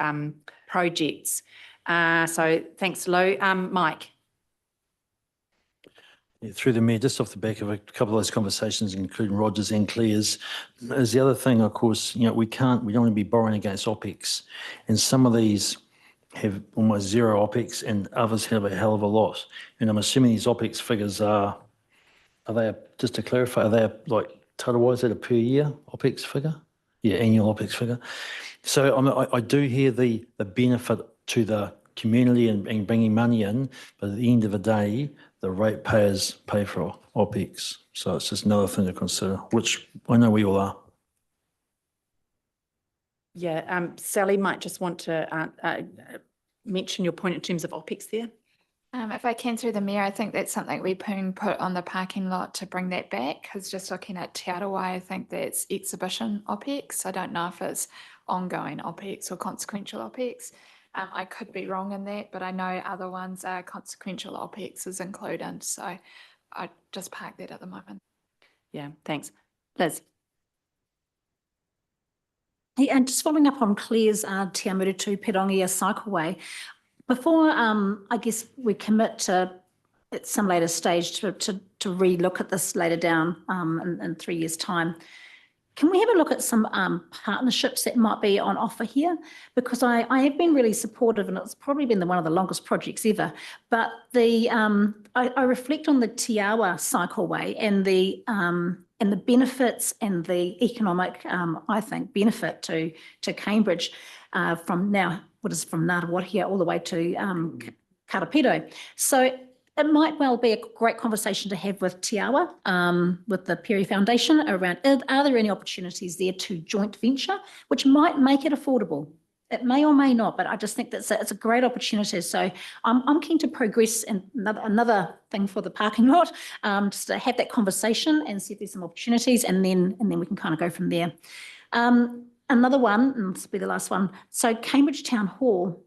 projects. So thanks, Lou. Mike. Yeah, through the Mayor, just off the back of a couple of those conversations, including Roger's and Claire's, is the other thing, of course, we don't want to be borrowing against OPEX. And some of these have almost zero OPEX and others have a hell of a lot. And I'm assuming these OPEX figures are they, just to clarify, are they like total-wise, is that a per year OPEX figure? Yeah, annual OPEX figure. So I do hear the benefit to the community and bringing money in, but at the end of the day, the ratepayers pay for OPEX. So it's just another thing to consider, which I know we all are. Yeah, Sally might just want to mention your point in terms of OPEX there. If I can through the Mayor, I think that's something we can put on the parking lot to bring that back, because just looking at Te Arawai, I think that's exhibition OPEX. I don't know if it's ongoing OPEX or consequential OPEX. I could be wrong in that, but I know other ones are consequential OPEX is included. So I just park that at the moment. Yeah, thanks. Liz. Hey, and just following up on Claire's Te Amurutu Pirongia cycleway, before I guess we commit to at some later stage to re-look at this later down in 3 years' time, can we have a look at some partnerships that might be on offer here? Because I have been really supportive, and it's probably been one of the longest projects ever. But I reflect on the Te Awa cycleway and the benefits and the economic, I think, benefit to Cambridge from Ngārawatihia all the way to Karapiro. So it might well be a great conversation to have with Te Awa, with the Perry Foundation around, are there any opportunities there to joint venture, which might make it affordable? It may or may not, but I just think it's a great opportunity. So I'm keen to progress, and another thing for the parking lot, just to have that conversation and see if there's some opportunities, and then we can kind of go from there. Another one, and this will be the last one. So Cambridge Town Hall,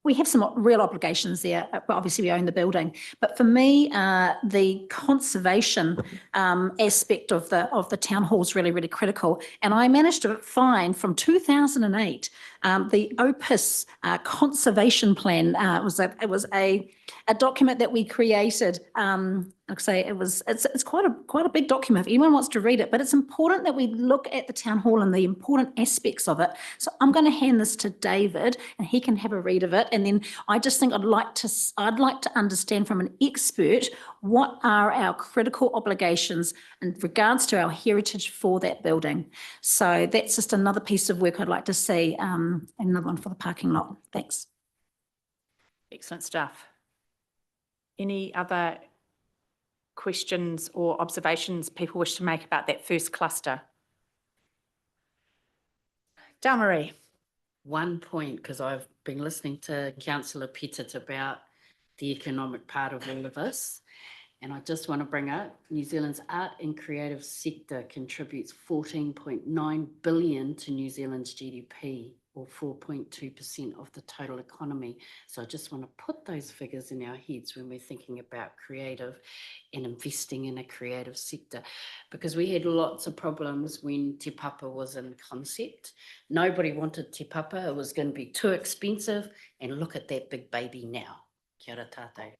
we have some real obligations there. Obviously, we own the building, but for me, the conservation aspect of the town hall is really, really critical. And I managed to find from 2008 The Opus Conservation Plan it was a document that we created. Like I say, it's quite a big document if anyone wants to read it, but it's important that we look at the town hall and the important aspects of it. So I'm going to hand this to David and he can have a read of it. And then I just think I'd like to understand from an expert what are our critical obligations in regards to our heritage for that building. So that's just another piece of work I'd like to see, and another one for the parking lot. Thanks. Excellent stuff. Any other questions or observations people wish to make about that first cluster? Damarie. One point, because I've been listening to Councillor Pettit about the economic part of all of this, and I just want to bring up New Zealand's art and creative sector contributes 14.9 billion to New Zealand's GDP, or 4.2% of the total economy. So I just want to put those figures in our heads when we're thinking about creative and investing in a creative sector, because we had lots of problems when Te Papa was in concept. Nobody wanted Te Papa. It was going to be too expensive, and look at that big baby now. Kia ora tātou.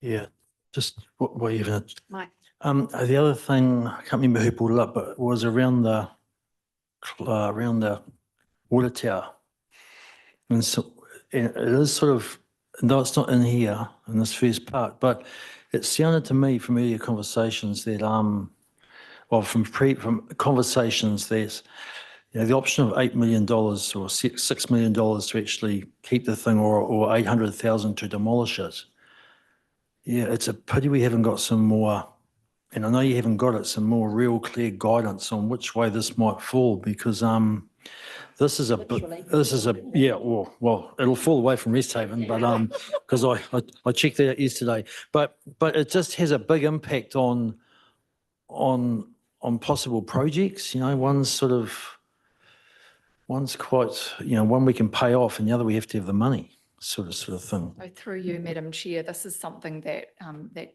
Yeah, just what you've Mike. the other thing, I can't remember who brought it up, but it was around the water tower. And so it is sort of, though it's not in here in this first part, but it sounded to me from earlier conversations that well, from conversations, there's the option of $8 million or $6 million to actually keep the thing, or 800,000 to demolish it. Yeah, it's a pity we haven't got some more, and I know you haven't got it, some more real clear guidance on which way this might fall, because this is yeah, well, it'll fall away from Rest Haven, but because I checked that out yesterday, but it just has a big impact on possible projects. One's quite, one we can pay off, and the other we have to have the money, sort of thing. So through you, Madam Chair, this is something that that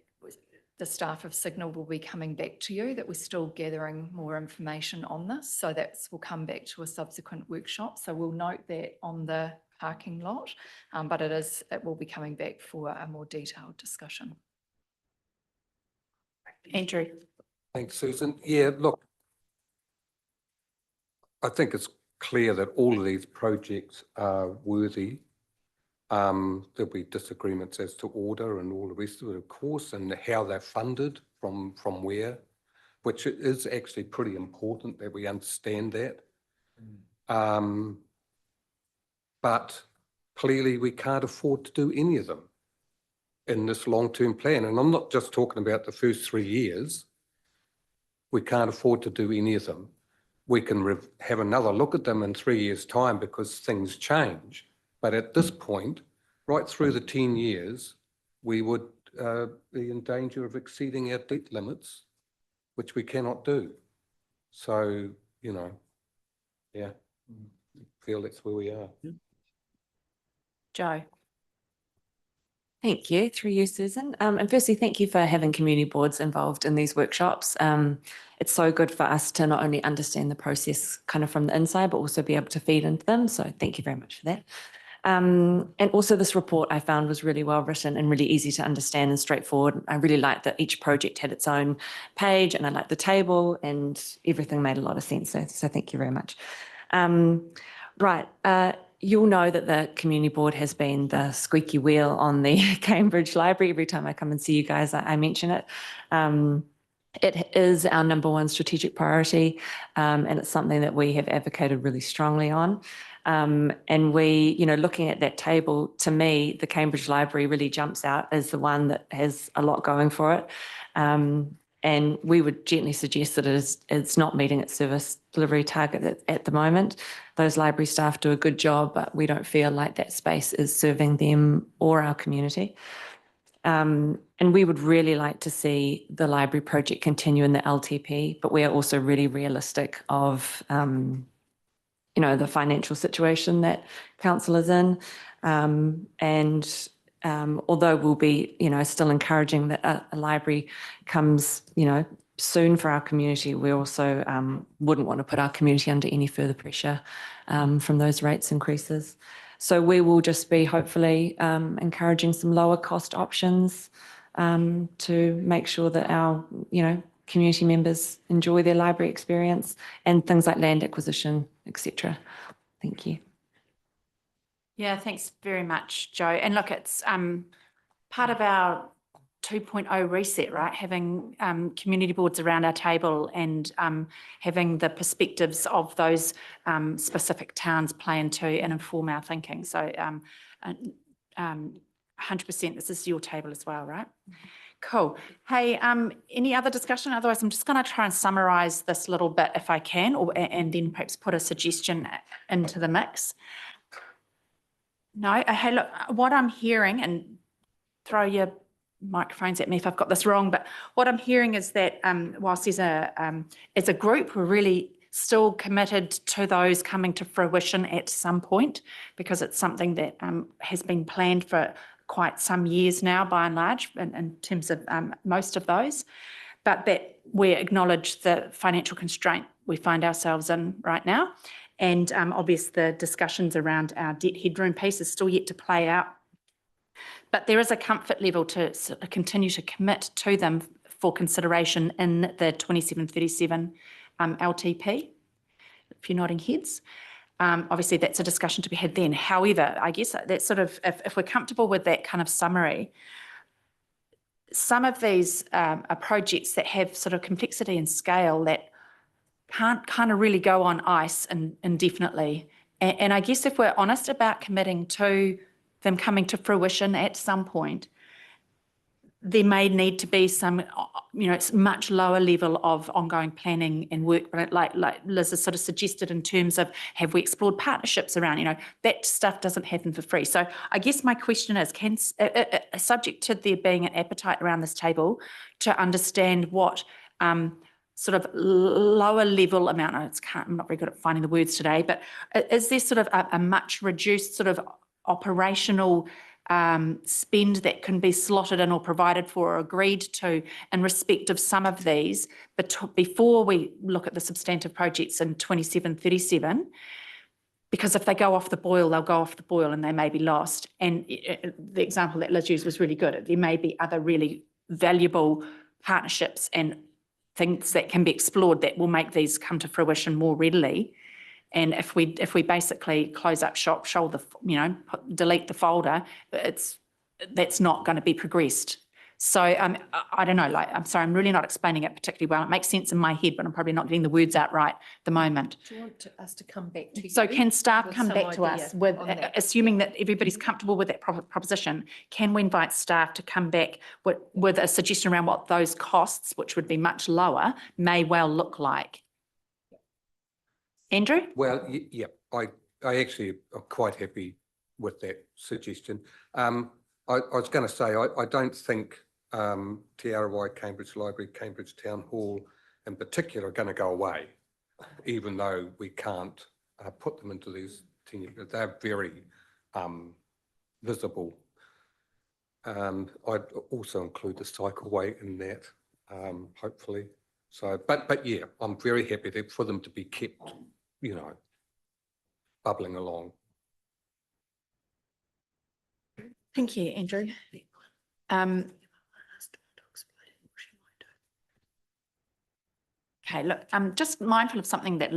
the staff have signalled will be coming back to you, that we're still gathering more information on this. So that will come back to a subsequent workshop. So we'll note that on the parking lot, but it will be coming back for a more detailed discussion. Andrew. Thanks, Susan. Yeah, look, I think it's clear that all of these projects are worthy. There'll be disagreements as to order and all the rest of it, of course, and how they're funded from where, which is actually pretty important that we understand that. But clearly we can't afford to do any of them in this long-term plan. And I'm not just talking about the first 3 years. We can't afford to do any of them. We can have another look at them in 3 years' time because things change. But at this point, right through the 10 years, we would be in danger of exceeding our debt limits, which we cannot do. So, yeah, I feel that's where we are. Joe. Thank you, through you, Susan. And firstly, thank you for having community boards involved in these workshops. It's so good for us to not only understand the process kind of from the inside, but also be able to feed into them. So thank you very much for that. And also this report I found was really well written and really easy to understand and straightforward. I really liked that each project had its own page, and I liked the table, and everything made a lot of sense. So thank you very much. You'll know that the community board has been the squeaky wheel on the Cambridge Library. Every time I come and see you guys, I mention it. It is our #1 strategic priority, and it's something that we have advocated really strongly on. And we, looking at that table, to me, the Cambridge Library really jumps out as the one that has a lot going for it. And we would gently suggest that it's not meeting its service delivery target at the moment. Those library staff do a good job, but we don't feel like that space is serving them or our community. And we would really like to see the library project continue in the LTP, but we are also really realistic of, the financial situation that council is in. Although we'll be, still encouraging that a library comes, soon for our community. We also wouldn't want to put our community under any further pressure from those rates increases. So we will just be hopefully encouraging some lower cost options to make sure that our, community members enjoy their library experience, and things like land acquisition, etc. Thank you. Yeah, thanks very much, Jo. And look, it's part of our 2.0 reset, right? Having community boards around our table and having the perspectives of those specific towns play into and inform our thinking. So 100%, this is your table as well, right? Cool. Hey, any other discussion? Otherwise, I'm just going to try and summarize this little bit if I can, and then perhaps put a suggestion into the mix. No, hey, look, what I'm hearing, and throw your microphones at me if I've got this wrong, but what I'm hearing is that whilst as a group, we're really still committed to those coming to fruition at some point, because it's something that has been planned for quite some years now, by and large, in terms of most of those, but that we acknowledge the financial constraint we find ourselves in right now. And obviously the discussions around our debt headroom piece is still yet to play out. But there is a comfort level to continue to commit to them for consideration in the 27-37 LTP, if you're nodding heads. Obviously, that's a discussion to be had then. However, I guess that's sort of, if we're comfortable with that kind of summary, some of these are projects that have sort of complexity and scale that can't kind of really go on ice indefinitely. And I guess if we're honest about committing to them coming to fruition at some point, there may need to be some, it's much lower level of ongoing planning and work, like Liz has sort of suggested in terms of, have we explored partnerships around, that stuff doesn't happen for free. So I guess my question is, subject to there being an appetite around this table to understand what sort of lower level amount, I'm not very good at finding the words today, but is there sort of a much reduced sort of operational spend that can be slotted in or provided for or agreed to in respect of some of these, but before we look at the substantive projects in 27-37, because if they go off the boil, they'll go off the boil and they may be lost. And the example that Liz used was really good. There may be other really valuable partnerships and things that can be explored that will make these come to fruition more readily. And if we basically close up shop, delete the folder, that's not going to be progressed. So I don't know, I'm sorry, I'm really not explaining it particularly well. It makes sense in my head, but I'm probably not getting the words out right at the moment. Do you want us to come back to you? So can staff with come some back to us idea with, on that? assuming that everybody's comfortable with that proposition, can we invite staff to come back with a suggestion around what those costs, which would be much lower, may well look like? Andrew? Well, yeah, I actually am quite happy with that suggestion. I was going to say, I don't think Te Arawai, Cambridge Library, Cambridge Town Hall in particular are going to go away, even though we can't put them into these 10-year, they're very visible. I'd also include the cycleway in that, hopefully. So, but yeah, I'm very happy for them to be kept, bubbling along. Thank you, Andrew. Okay, look, I'm just mindful of something that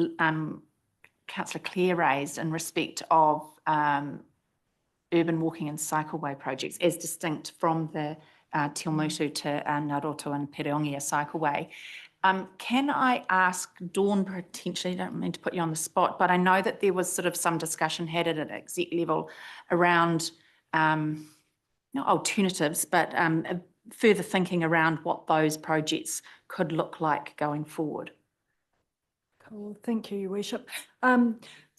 Councillor Clare raised in respect of urban walking and cycleway projects as distinct from the Te Mutu to Naroto and Pereongia cycleway. Can I ask Dawn potentially, I don't mean to put you on the spot, but I know that there was sort of some discussion had at an exec level around not alternatives, but further thinking around what those projects could look like going forward. Cool. Thank you, Your Worship.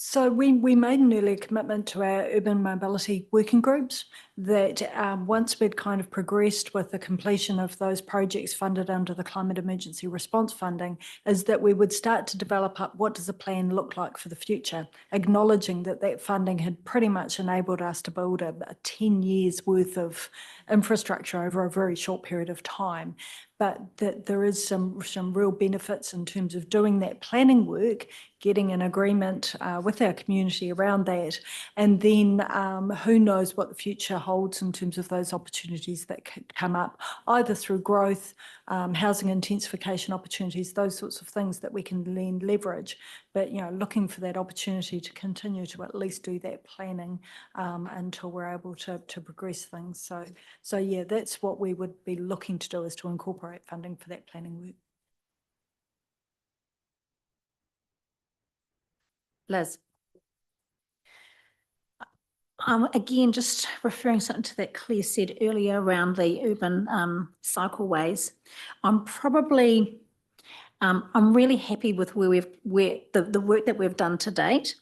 So we made an earlier commitment to our urban mobility working groups that once we'd kind of progressed with the completion of those projects funded under the Climate Emergency Response Funding, is that we would start to develop up what does a plan look like for the future, acknowledging that that funding had pretty much enabled us to build a 10 years worth of infrastructure over a very short period of time. but that there is some real benefits in terms of doing that planning work, getting an agreement with our community around that, and then who knows what the future holds in terms of those opportunities that could come up, either through growth, housing intensification opportunities, those sorts of things that we can then leverage. But, you know, looking for that opportunity to continue to at least do that planning until we're able to progress things. So yeah, that's what we would be looking to do, is to incorporate funding for that planning work. Liz. Again, just referring something to that Claire said earlier around the urban cycleways, I'm really happy with where the work that we've done to date.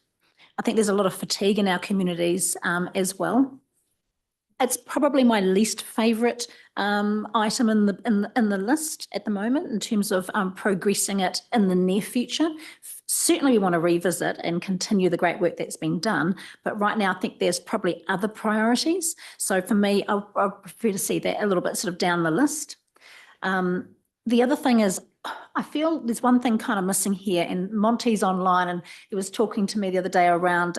I think there's a lot of fatigue in our communities as well. It's probably my least favourite item in the list at the moment in terms of progressing it in the near future. Certainly we want to revisit and continue the great work that's been done, but right now I think there's probably other priorities. So for me, I prefer to see that a little bit sort of down the list. The other thing is, I feel there's one thing kind of missing here, and Monty's online and he was talking to me the other day around,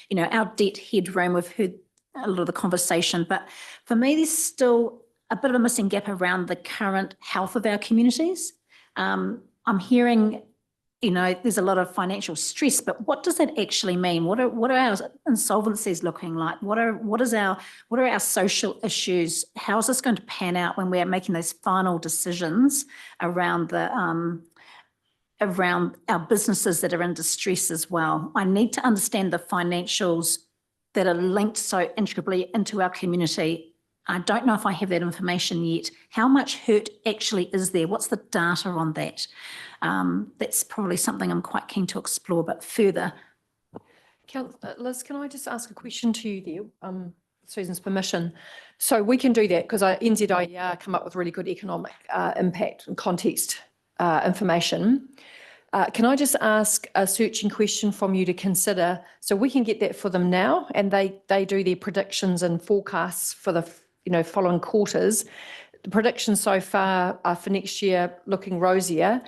you know, our debt headroom. We've heard a lot of the conversation, but for me, there's still a bit of a missing gap around the current health of our communities. I'm hearing, you know, there's a lot of financial stress, but what does that actually mean? What are our insolvencies looking like? What are our social issues? How is this going to pan out when we're making those final decisions around around our businesses that are in distress as well? I need to understand the financials that are linked so intricately into our community. I don't know if I have that information yet. How much hurt actually is there? What's the data on that? That's probably something I'm quite keen to explore a bit further. Liz, can I just ask a question to you there? Susan's permission. So we can do that because NZIER come up with really good economic impact and context information. Can I just ask a searching question from you to consider? So we can get that for them now, and they do their predictions and forecasts for the following quarters. The predictions so far are for next year looking rosier.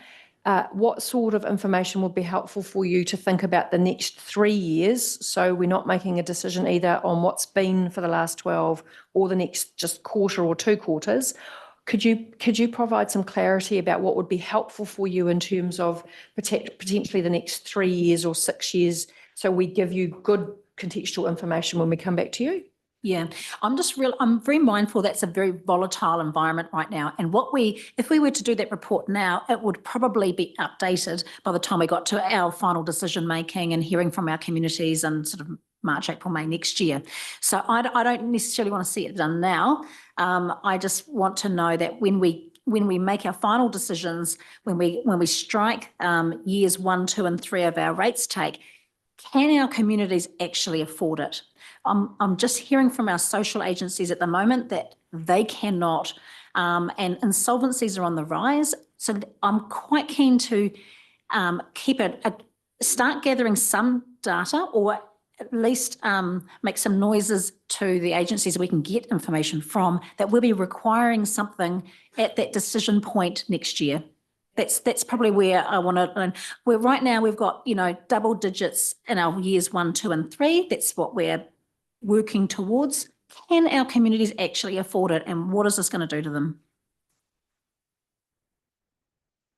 What sort of information would be helpful for you to think about the next 3 years? So we're not making a decision either on what's been for the last 12 or the next just quarter or 2 quarters. Could you provide some clarity about what would be helpful for you in terms of potentially the next 3 years or 6 years, so we give you good contextual information when we come back to you? Yeah, I'm very mindful that's a very volatile environment right now. And if we were to do that report now, it would probably be updated by the time we got to our final decision making and hearing from our communities and sort of March, April, May next year. So I don't necessarily want to see it done now. I just want to know that when we make our final decisions, when we strike years 1, 2, and 3 of our rates take, can our communities actually afford it? I'm just hearing from our social agencies at the moment that they cannot, and insolvencies are on the rise. So I'm quite keen to start gathering some data, or at least make some noises to the agencies we can get information from, that we'll be requiring something at that decision point next year. That's probably where I want to, and right now we've got, double digits in our years 1, 2, and 3. That's what we're working towards. Can our communities actually afford it, and what is this going to do to them?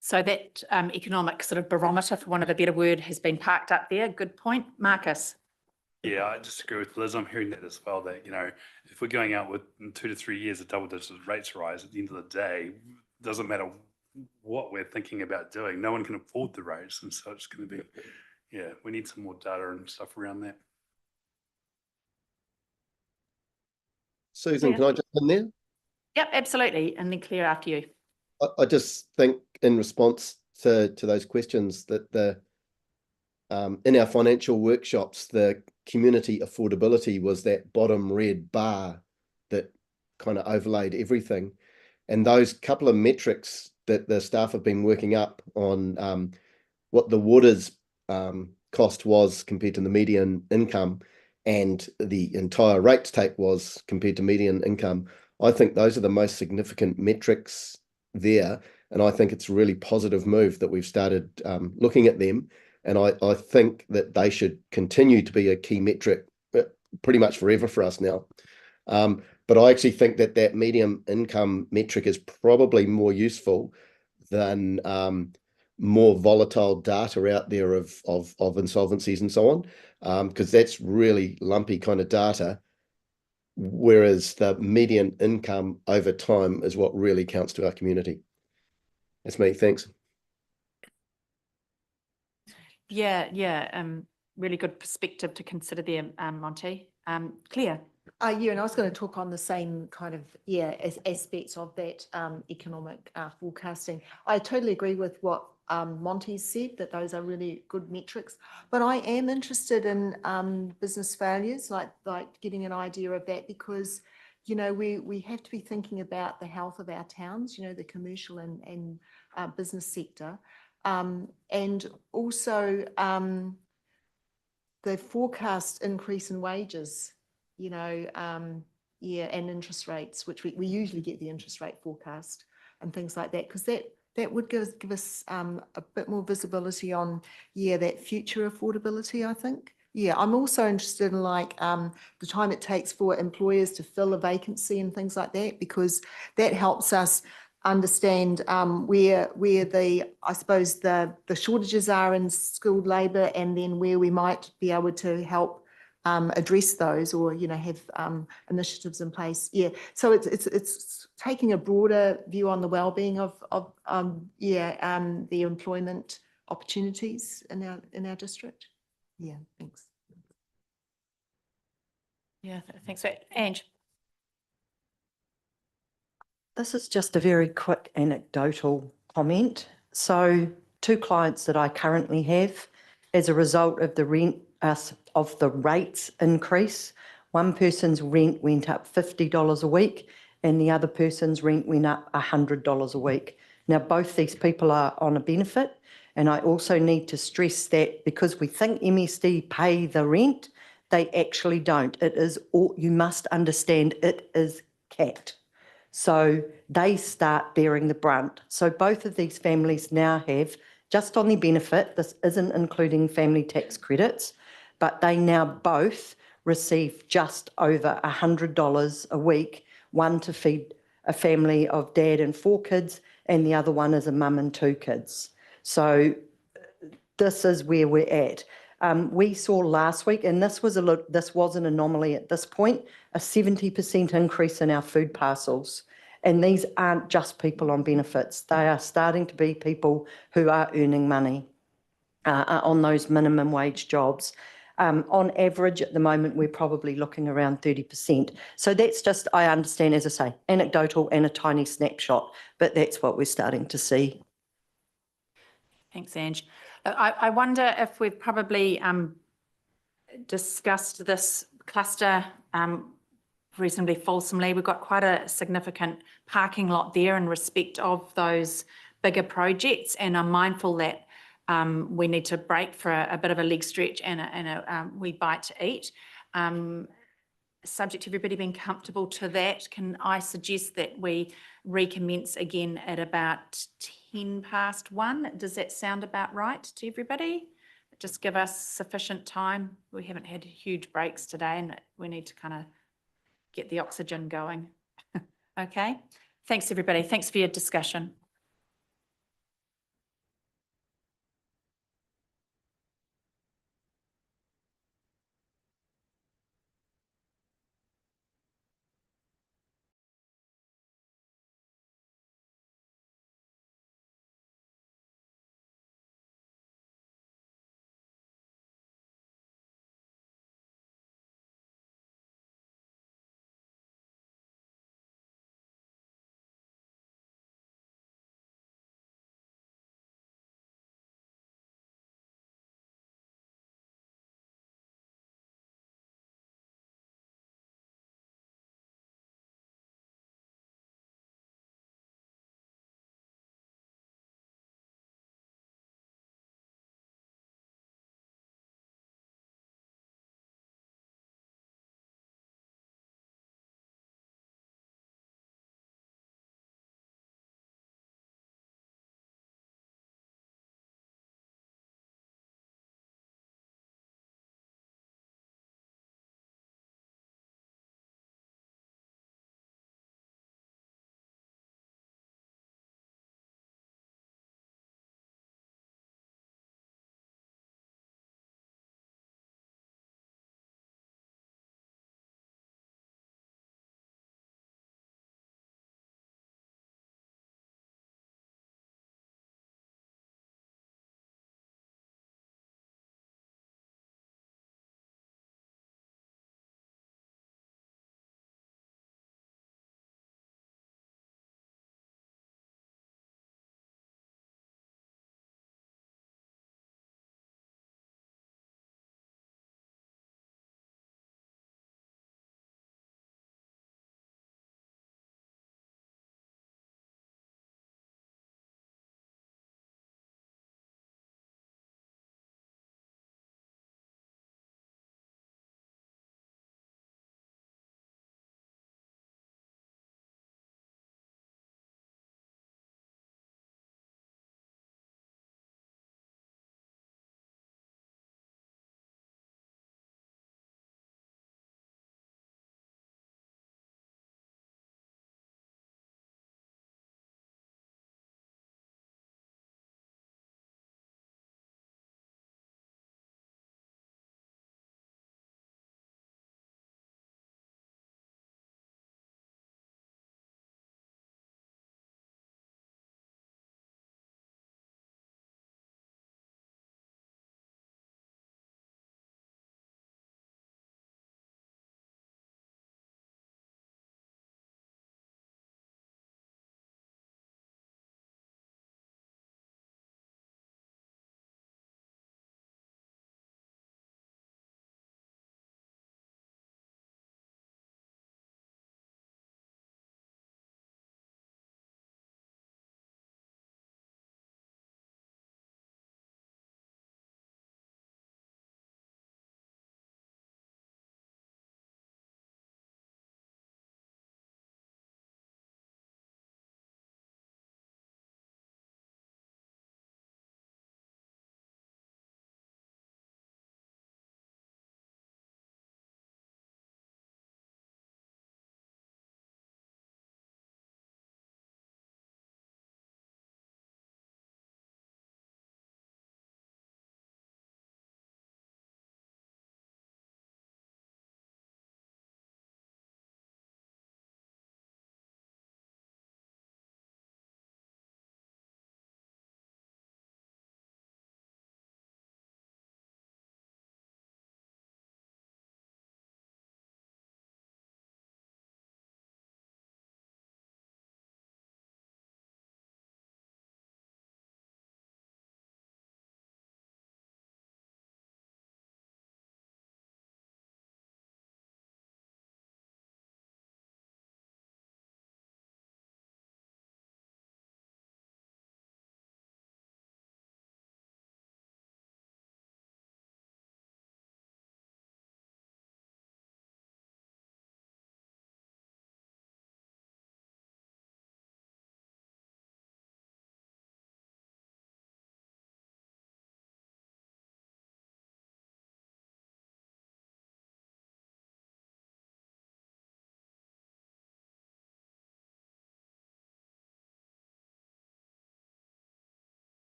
So that economic sort of barometer, for want of a better word, has been parked up there. Good point. Marcus. Yeah, I just agree with Liz. I'm hearing that as well, that, if we're going out with in 2 to 3 years a double-digit rates rise, at the end of the day, it doesn't matter what we're thinking about doing. No one can afford the rates. And so it's going to be, we need some more data and stuff around that. Susan, can I jump in there? Yep, absolutely. And then Claire, after you. I just think in response to those questions that in our financial workshops, the community affordability was that bottom red bar that kind of overlaid everything. And those couple of metrics that the staff have been working up on what the water's cost was compared to the median income and the entire rates take was compared to median income, I think those are the most significant metrics there. And I think it's a really positive move that we've started looking at them. And I think that they should continue to be a key metric pretty much forever for us now. But I actually think that that medium income metric is probably more useful than more volatile data out there of insolvencies and so on, because that's really lumpy kind of data. Whereas the median income over time is what really counts to our community. That's me. Thanks. Yeah, really good perspective to consider there, Monty. Claire. Yeah, and I was going to talk on the same kind of, aspects of that economic forecasting. I totally agree with what Monty said, that those are really good metrics. But I am interested in business failures, like getting an idea of that, because, you know, we have to be thinking about the health of our towns, you know, the commercial and business sector. And also the forecast increase in wages, you know, and interest rates, which we usually get the interest rate forecast and things like that, because that would give us a bit more visibility on, that future affordability, I think. Yeah, I'm also interested in like the time it takes for employers to fill a vacancy and things like that, because that helps us understand where the, I suppose, the shortages are in skilled labour, and then where we might be able to help address those, or, you know, have initiatives in place. Yeah, so it's taking a broader view on the well-being of the employment opportunities in our district. Yeah, thanks. Yeah, thanks. Ange. This is just a very quick anecdotal comment. So 2 clients that I currently have, as a result of the rates increase, one person's rent went up $50 a week and the other person's rent went up $100 a week. Now, both these people are on a benefit, and I also need to stress that because we think MSD pay the rent, they actually don't. It is, you must understand, it is capped. So they start bearing the brunt. So both of these families now have, just on their benefit, this isn't including family tax credits, but they now both receive just over $100 a week, one to feed a family of dad and 4 kids, and the other one is a mum and 2 kids. So this is where we're at. We saw last week, and this was an anomaly at this point, a 70% increase in our food parcels. And these aren't just people on benefits. They are starting to be people who are earning money on those minimum wage jobs. On average, at the moment, we're probably looking around 30%. So that's just, I understand, as I say, anecdotal and a tiny snapshot, but that's what we're starting to see. Thanks, Ange. I wonder if we've probably discussed this cluster reasonably fulsomely. We've got quite a significant parking lot there in respect of those bigger projects, and I'm mindful that we need to break for a bit of a leg stretch and a wee bite to eat. Subject to everybody being comfortable to that, can I suggest that we recommence again at about 1:10? Does that sound about right to everybody? Just give us sufficient time. We haven't had huge breaks today, and we need to kind of get the oxygen going. Okay. Thanks, everybody. Thanks for your discussion.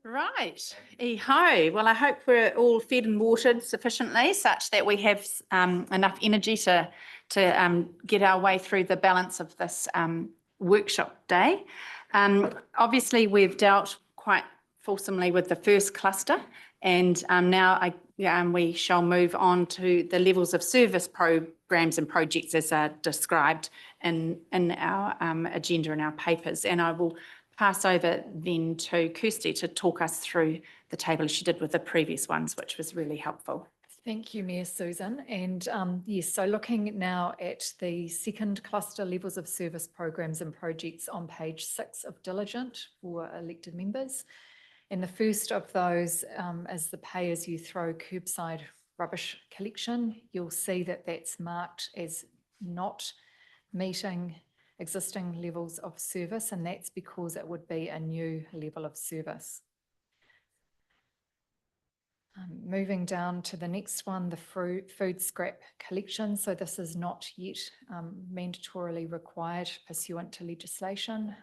Right, ho. Well, I hope we're all fed and watered sufficiently such that we have enough energy to get our way through the balance of this workshop day. Obviously, we've dealt quite fulsomely with the first cluster, and now we shall move on to the levels of service programs and projects as are described in our agenda and our papers. And I will pass over then to Kirsty to talk us through the table as she did with the previous ones, which was really helpful. Thank you, Mayor Susan. And yes, so looking now at the second cluster, levels of service programs and projects on page 6 of Diligent for elected members. And the first of those is the pay as you throw curbside rubbish collection. You'll see that that's marked as not meeting existing levels of service, and that's because it would be a new level of service. Moving down to the next one, the food scrap collection. So this is not yet mandatorily required pursuant to legislation.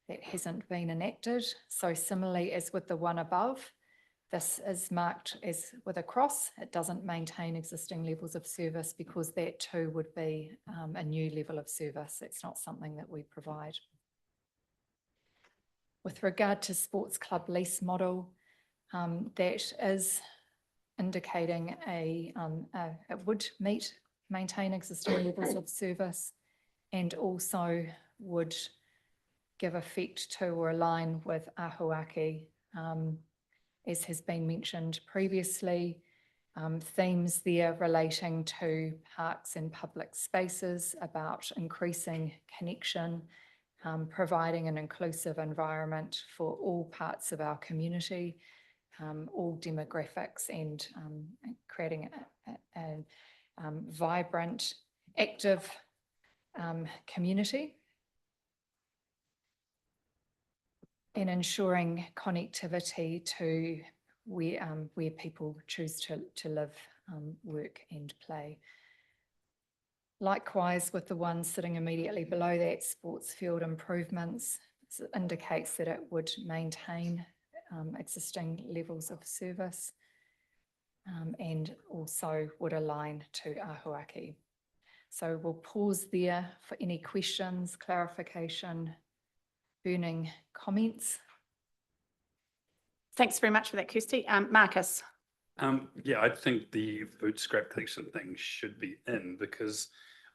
That hasn't been enacted. So similarly as with the one above, this is marked as with a cross. It doesn't maintain existing levels of service because that too would be a new level of service. It's not something that we provide. With regard to sports club lease model, that is indicating it would maintain existing levels of service and also would give effect to or align with Ahuaki. As has been mentioned previously, themes there relating to parks and public spaces about increasing connection, providing an inclusive environment for all parts of our community, all demographics, and creating a vibrant, active community. And ensuring connectivity to where people choose to live, work and play. Likewise, with the one sitting immediately below that, sports field improvements, it indicates that it would maintain existing levels of service and also would align to Ahuaki. So we'll pause there for any questions, clarification, burning comments. Thanks very much for that, Kirsty. Marcus. Yeah, I think the food scrap collection thing should be in because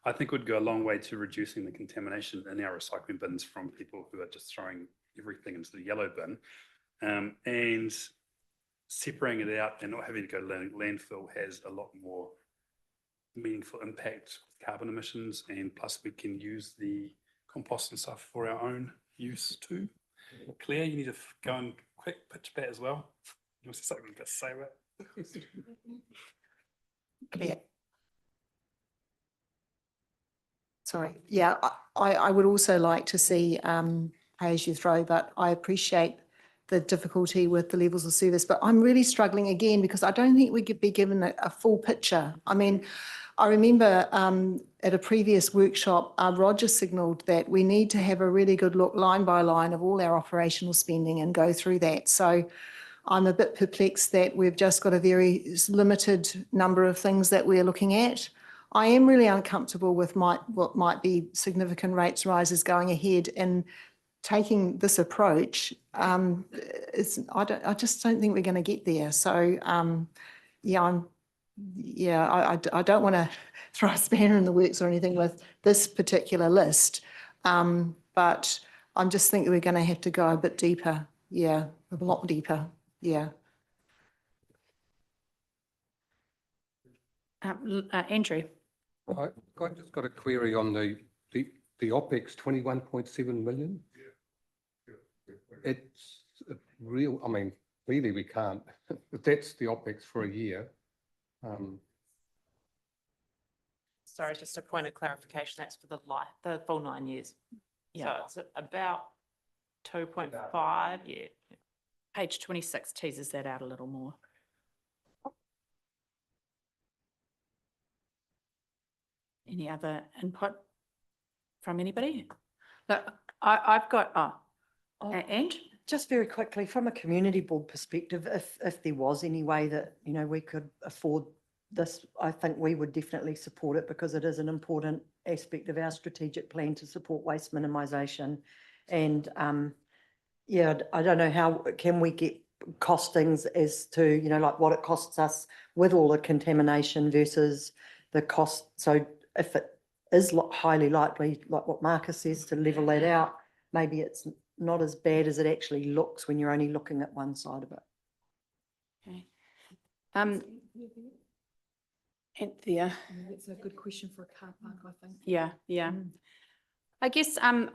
I think it would go a long way to reducing the contamination in our recycling bins from people who are just throwing everything into the yellow bin. And separating it out and not having to go to landfill has a lot more meaningful impact with carbon emissions, and plus we can use the compost and stuff for our own use too. Claire, you need to go and quick pitch that as well. You want to say something to say that? Claire. Sorry, yeah, I would also like to see pay as you throw, but I appreciate the difficulty with the levels of service, but I'm really struggling again because I don't think we could be given a full picture. I mean, I remember at a previous workshop, Roger signalled that we need to have a really good look line by line of all our operational spending and go through that. So I'm a bit perplexed that we've just got a very limited number of things that we're looking at. I am really uncomfortable with what might be significant rates rises going ahead, and taking this approach, I just don't think we're going to get there. So I don't want to throw a spanner in the works or anything with this particular list, but I'm just thinking we're going to have to go a bit deeper. Yeah, a lot deeper. Yeah. Andrew. I just got a query on the OPEX 21.7 million. It's real, I mean, really we can't, if that's the OPEX for a year. Sorry, just a point of clarification, that's for the full 9 years. Yeah. So it's about 2.5, yeah. Page 26 teases that out a little more. Any other input from anybody? Look, I've got, and Just very quickly, from a community board perspective, if there was any way that, you know, we could afford this, I think we would definitely support it because it is an important aspect of our strategic plan to support waste minimisation. And yeah, I don't know how can we get costings as to, you know, like what it costs us with all the contamination versus the cost. So if it is highly likely, like what Marcus says, to level that out, maybe it's not as bad as it actually looks when you're only looking at one side of it. Okay. Anthea. That's a good question for a car park, I think. Yeah. I guess I'm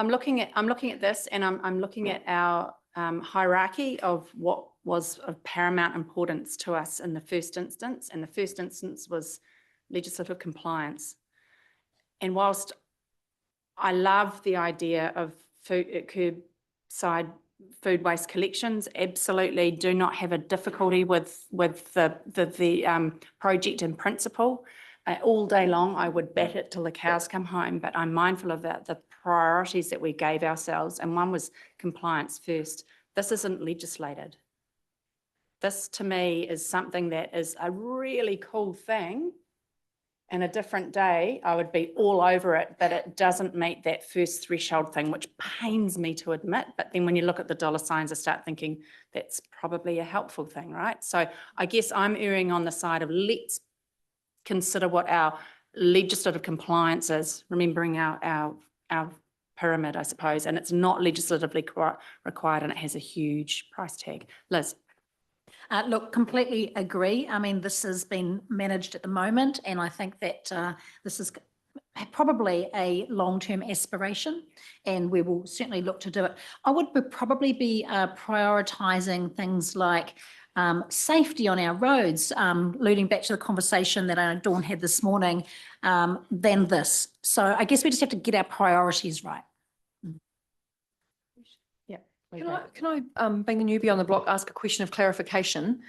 looking at this, and I'm looking at our hierarchy of what was of paramount importance to us in the first instance, and the first instance was legislative compliance. And whilst I love the idea of curbside food waste collections, absolutely do not have a difficulty with the project in principle. All day long, I would bat it till the cows come home, but I'm mindful of the priorities that we gave ourselves, and one was compliance first. This isn't legislated. This, to me, is something that is a really cool thing. And a different day, I would be all over it, but it doesn't meet that first threshold thing, which pains me to admit. But then when you look at the dollar signs, I start thinking that's probably a helpful thing, right? So I guess I'm erring on the side of let's consider what our legislative compliance is, remembering our pyramid, I suppose, and it's not legislatively required, and it has a huge price tag. Liz. Look, completely agree. I mean, this has been managed at the moment, and I think that this is probably a long-term aspiration, and we will certainly look to do it. I would probably be prioritising things like safety on our roads, alluding back to the conversation that Dawn had this morning, than this. So I guess we just have to get our priorities right. Can I, being a newbie on the block, ask a question of clarification?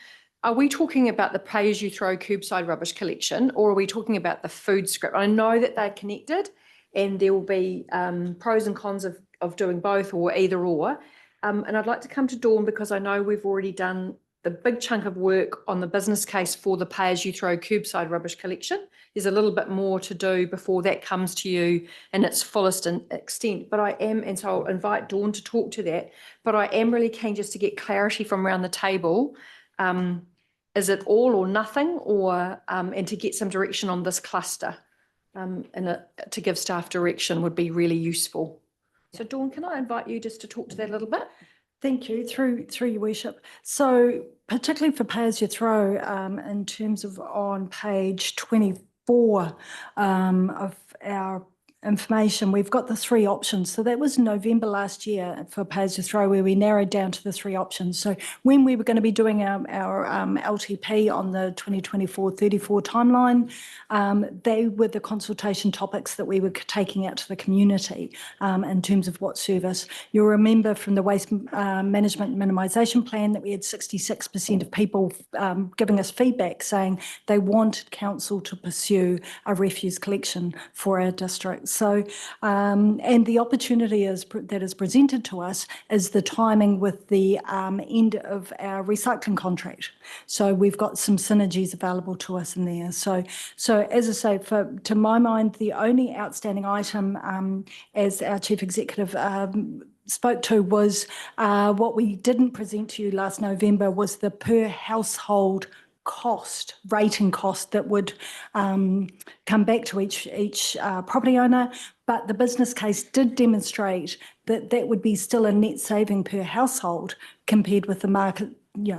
Are we talking about the pay-as-you-throw curbside rubbish collection, or are we talking about the food script? I know that they're connected, and there will be pros and cons of doing both or either or. And I'd like to come to Dawn because I know we've already done the big chunk of work on the business case for the pay-as-you-throw curbside rubbish collection. There's a little bit more to do before that comes to you in its fullest extent. But I am, and so I'll invite Dawn to talk to that, but I am really keen just to get clarity from around the table. Is it all or nothing, or and to get some direction on this cluster, and to give staff direction would be really useful. So Dawn, can I invite you just to talk to that a little bit? Thank you, through your worship. So particularly for pay as you throw, in terms of on page 24 of our information, we've got the three options. So that was November last year for pay as you throw, where we narrowed down to the three options. So when we were going to be doing our LTP on the 2024-34 timeline, they were the consultation topics that we were taking out to the community in terms of what service. You'll remember from the waste management minimisation plan that we had 66% of people giving us feedback saying they wanted council to pursue a refuse collection for our district. So, and the opportunity that is presented to us is the timing with the end of our recycling contract. So we've got some synergies available to us in there. So as I say, to my mind, the only outstanding item, as our Chief Executive spoke to, was what we didn't present to you last November was the per household rating cost that would come back to each property owner, but the business case did demonstrate that that would be still a net saving per household compared with the market,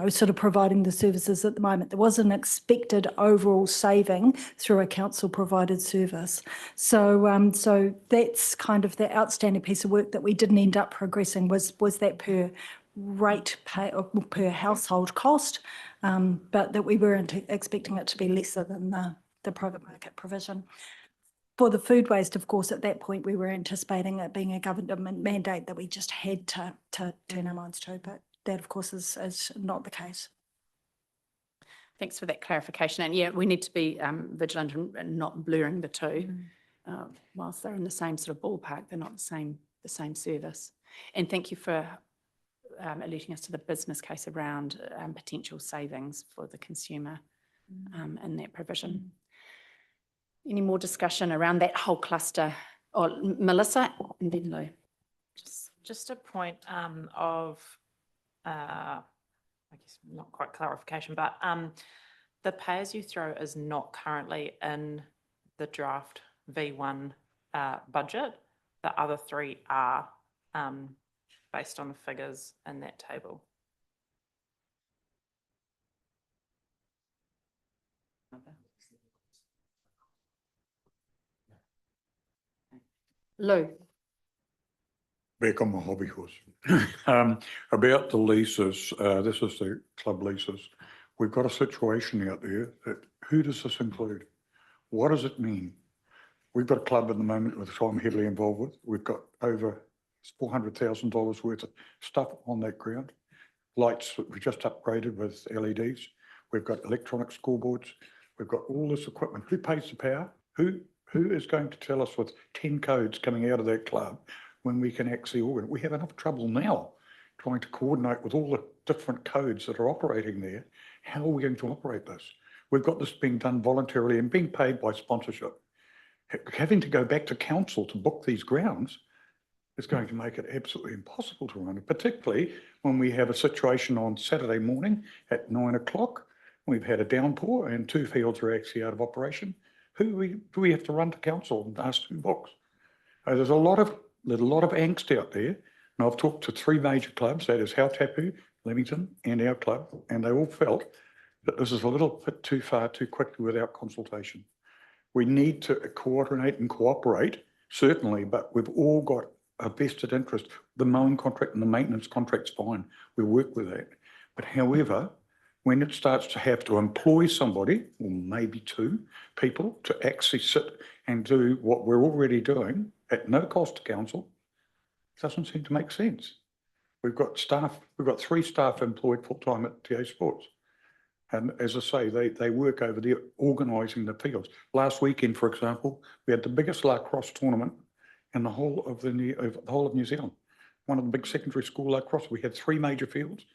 sort of providing the services at the moment. There was an expected overall saving through a council provided service. So that's kind of the outstanding piece of work that we didn't end up progressing was that per rate pay or per household cost, but that we weren't expecting it to be lesser than the private market provision. For the food waste, of course, at that point, we were anticipating it being a government mandate that we just had to turn our minds to, but that, of course, is not the case. Thanks for that clarification. And yeah, we need to be vigilant and not blurring the two. Whilst they're in the same sort of ballpark, they're not the same service. And thank you for alerting us to the business case around potential savings for the consumer in that provision. Any more discussion around that whole cluster? Oh, Melissa and then Lou. Just a point of, I guess not quite clarification, but the pay as you throw is not currently in the draft V1 budget. The other three are based on the figures in that table. Lou. Back on my hobby horse. About the leases, this is the club leases. We've got a situation out there that, who does this include? What does it mean? We've got a club at the moment which I'm heavily involved with. We've got over $400,000 worth of stuff on that ground. Lights that we just upgraded with LEDs. We've got electronic scoreboards. We've got all this equipment. Who pays the power? Who is going to tell us with 10 codes coming out of that club when we can actually organise? We have enough trouble now trying to coordinate with all the different codes that are operating there. How are we going to operate this? We've got this being done voluntarily and being paid by sponsorship. Having to go back to council to book these grounds is going to make it absolutely impossible to run, particularly when we have a situation on Saturday morning at 9 o'clock. We've had a downpour and 2 fields are actually out of operation. Do we have to run to council and ask who books? There's a lot of angst out there. And I've talked to 3 major clubs, that is Hautapu, Leamington and our club, and they all felt that this is a little bit too far too quickly without consultation. We need to coordinate and cooperate, certainly, but we've all got a vested interest. The mowing contract and the maintenance contract's fine. We work with that. But however, when it starts to have to employ somebody, or maybe 2 people, to actually sit and do what we're already doing at no cost to council, it doesn't seem to make sense. We've got 3 staff employed full-time at TA Sports. And as I say, they work over there organising the fields. Last weekend, for example, we had the biggest lacrosse tournament in the whole of New Zealand. One of the big secondary school lacrosse. We had 3 major fields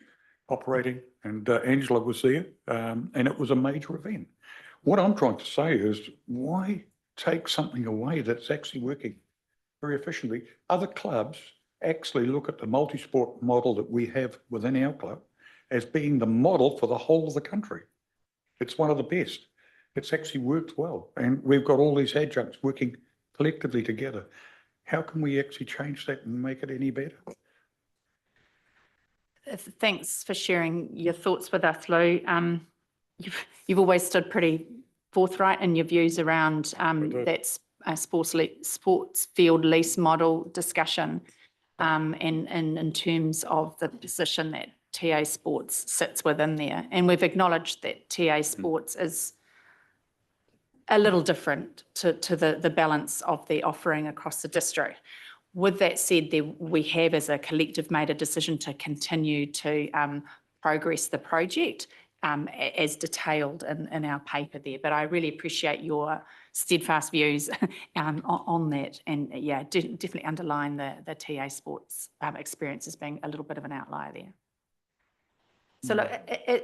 operating, and Angela was there, and it was a major event. What I'm trying to say is, why take something away that's actually working very efficiently? Other clubs actually look at the multi-sport model that we have within our club as being the model for the whole of the country. It's one of the best. It's actually worked well. And we've got all these adjuncts working collectively together. How can we actually change that and make it any better? Thanks for sharing your thoughts with us, Lou. You've always stood pretty forthright in your views around that sports field lease model discussion, and in terms of the position that TA Sports sits within there. And we've acknowledged that TA Sports is a little different to the balance of the offering across the district. With that said, we have as a collective made a decision to continue to progress the project as detailed in our paper there. But I really appreciate your steadfast views on that, and yeah, definitely underline the TA Sports experience as being a little bit of an outlier there. So look,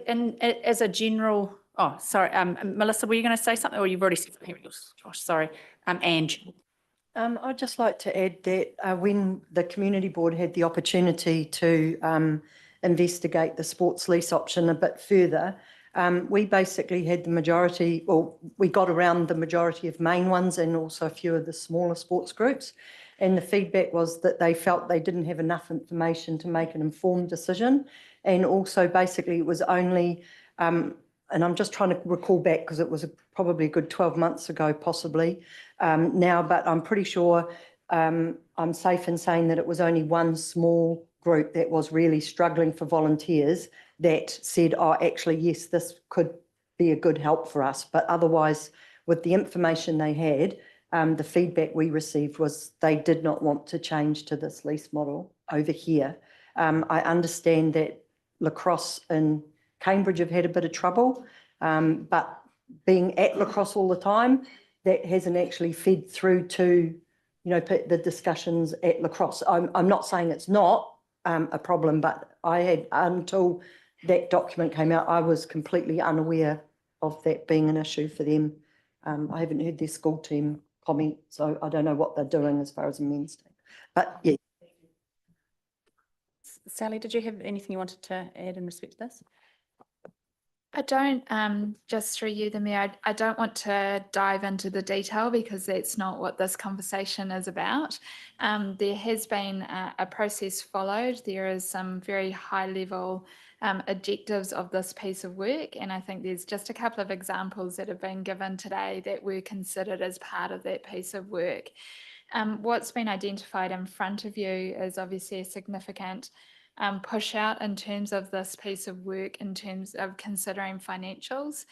and as a general, oh, sorry, Melissa, were you going to say something, or you've already said something? Gosh, sorry, Ange. I'd just like to add that when the community board had the opportunity to investigate the sports lease option a bit further, we basically had the majority, or we got around the majority of main ones and also a few of the smaller sports groups. And the feedback was that they felt they didn't have enough information to make an informed decision. And also basically it was only, and I'm just trying to recall back because it was probably a good 12 months ago possibly now, but I'm pretty sure I'm safe in saying that it was only one small group that was really struggling for volunteers that said, oh, actually, yes, this could be a good help for us. But otherwise, with the information they had, the feedback we received was they did not want to change to this lease model over here. I understand that lacrosse in Cambridge have had a bit of trouble, but being at lacrosse all the time, that hasn't actually fed through to the discussions at lacrosse. I'm not saying it's not a problem, but I had, until that document came out, I was completely unaware of that being an issue for them. I haven't heard their school team comment, so I don't know what they're doing as far as the men's team. But yeah. Sally, did you have anything you wanted to add in respect to this? I don't, just through you, the Mayor, I don't want to dive into the detail because that's not what this conversation is about. There has been a process followed. There is some very high level objectives of this piece of work. And I think there's just a couple of examples that have been given today that were considered as part of that piece of work. What's been identified in front of you is obviously a significant push out in terms of this piece of work, in terms of considering financials.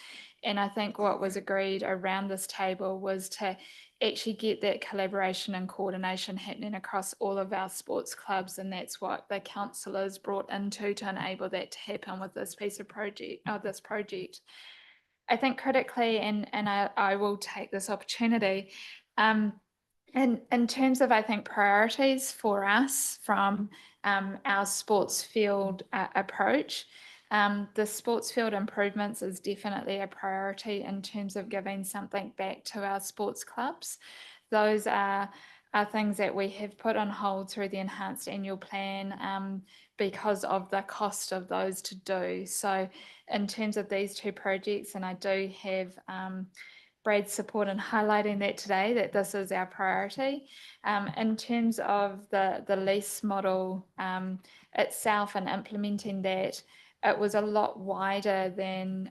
And I think what was agreed around this table was to actually get that collaboration and coordination happening across all of our sports clubs. And that's what the councillors brought into to enable that to happen with this piece of project, this project. I think critically, and I will take this opportunity, in terms of, I think, priorities for us from our sports field approach, the sports field improvements is definitely a priority in terms of giving something back to our sports clubs. Those are things that we have put on hold through the enhanced annual plan because of the cost of those to do. So in terms of these two projects, and I do have Brad's support in highlighting that today, that this is our priority. In terms of the lease model itself and implementing that, it was a lot wider than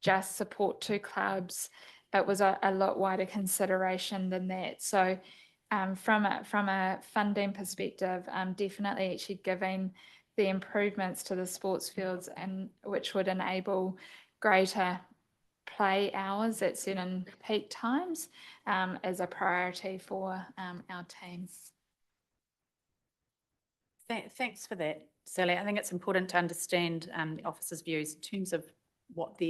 just support to clubs. It was a lot wider consideration than that. So from a funding perspective, definitely actually giving the improvements to the sports fields, and which would enable greater play hours at certain peak times as a priority for our teams. Thanks for that, Sally. I think it's important to understand the officers' views in terms of what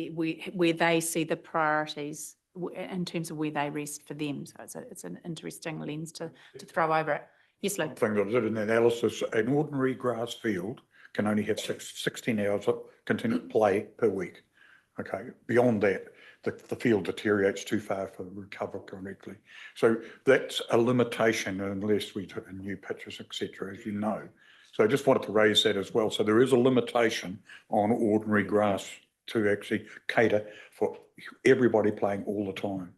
where they see the priorities in terms of where they rest for them. So it's an interesting lens to throw over it. Yes, Luke. Thing that I did an analysis, an ordinary grass field can only have 16 hours of continuous play per week. Okay, beyond that, the field deteriorates too far for recover correctly. So that's a limitation unless we do new pitches, etc., as you know. So I just wanted to raise that as well. So there is a limitation on ordinary grass to actually cater for everybody playing all the time.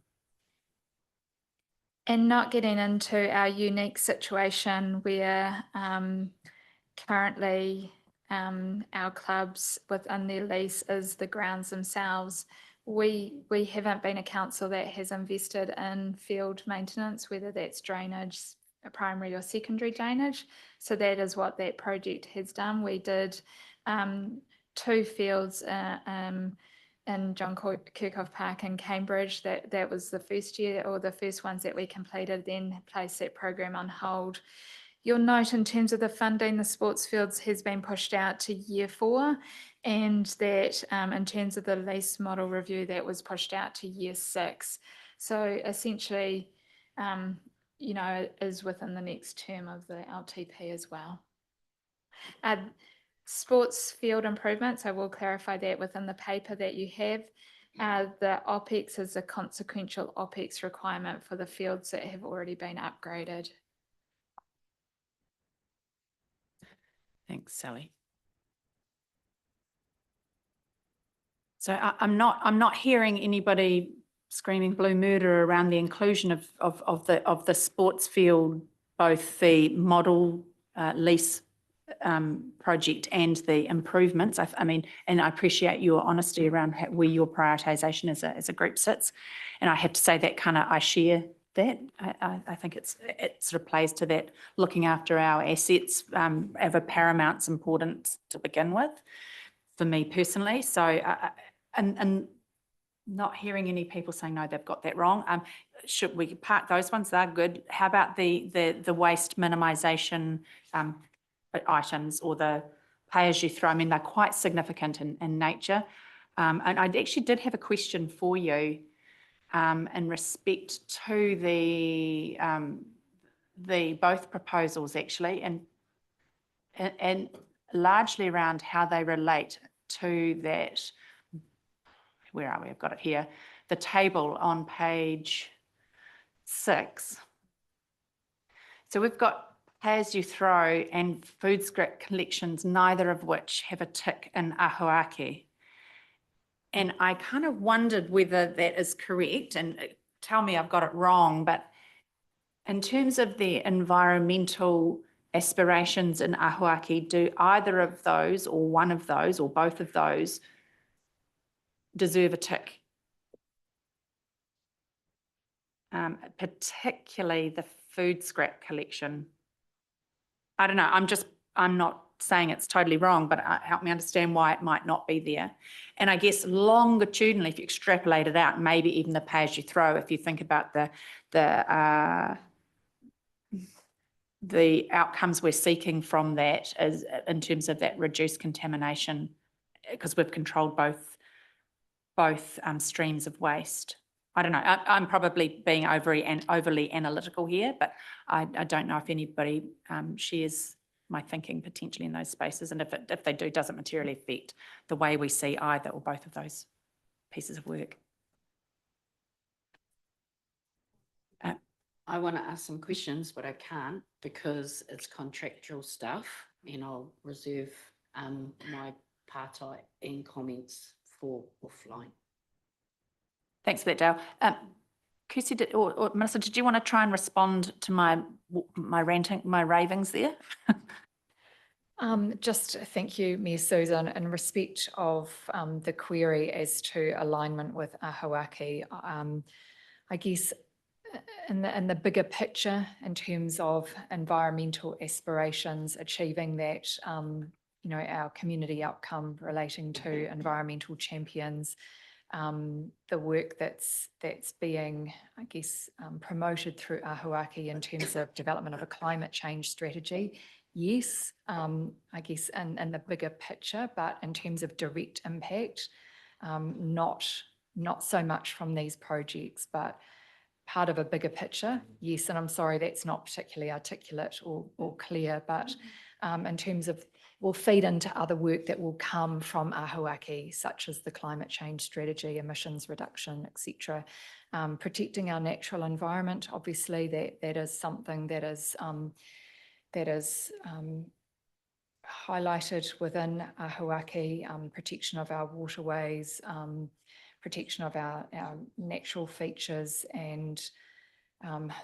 And not getting into our unique situation where currently our clubs within their lease is the grounds themselves. We haven't been a council that has invested in field maintenance, whether that's drainage, primary or secondary drainage. So that is what that project has done. We did 2 fields in John Kirkhoff Park in Cambridge. That was the first year, or the first ones that we completed, then placed that program on hold. You'll note in terms of the funding, the sports fields has been pushed out to year 4, and that in terms of the lease model review, that was pushed out to year 6. So essentially, you know, is within the next term of the LTP as well. Sports field improvements, I will clarify that within the paper that you have. The OPEX is a consequential OPEX requirement for the fields that have already been upgraded. Thanks, Sally. So I'm not hearing anybody screaming blue murder around the inclusion of the sports field, both the model lease project and the improvements. I mean, and I appreciate your honesty around where your prioritisation as a group sits. And I have to say that kind of I share that. I think it sort of plays to that looking after our assets of a paramount importance to begin with, for me personally. So and not hearing any people saying no, they've got that wrong. Should we park those ones? They're good. How about the waste minimisation items, or the pay as you throw? I mean, they're quite significant in nature. And I actually did have a question for you in respect to the both proposals actually, and largely around how they relate to that. Where are we? I've got it here. The table on page 6. So we've got pay as you throw and food scrap collections, neither of which have a tick in Ahuaki. And I kind of wondered whether that is correct, and tell me I've got it wrong, but in terms of the environmental aspirations in Ahuaki, do either of those or one of those or both of those deserve a tick? Particularly the food scrap collection. I don't know, I'm not saying it's totally wrong, but help me understand why it might not be there. And I guess longitudinally, if you extrapolate it out, maybe even the pay as you throw, if you think about the outcomes we're seeking from that is in terms of that reduced contamination, because we've controlled both streams of waste. I don't know, I'm probably being overly analytical here, but I don't know if anybody shares my thinking potentially in those spaces, and if they do, doesn't materially affect the way we see either or both of those pieces of work. I want to ask some questions, but I can't because it's contractual stuff, and I'll reserve my partai and comments for offline. Thanks for that, Dale. Kirsty or Melissa, did you want to try and respond to my ranting, my ravings there? Just thank you, Mayor Susan. In respect of the query as to alignment with Ahuaki, I guess in the bigger picture, in terms of environmental aspirations, achieving that, our community outcome relating to environmental champions, the work that's being, I guess, promoted through Ahuaki in terms of development of a climate change strategy. Yes, I guess in the bigger picture, but in terms of direct impact, not so much from these projects, but part of a bigger picture, yes. And I'm sorry, that's not particularly articulate or clear, but in terms of, will feed into other work that will come from Ahuaki, such as the climate change strategy, emissions reduction, etc. Protecting our natural environment, obviously, that is something that is highlighted within Ahuaki, protection of our waterways, protection of our natural features, and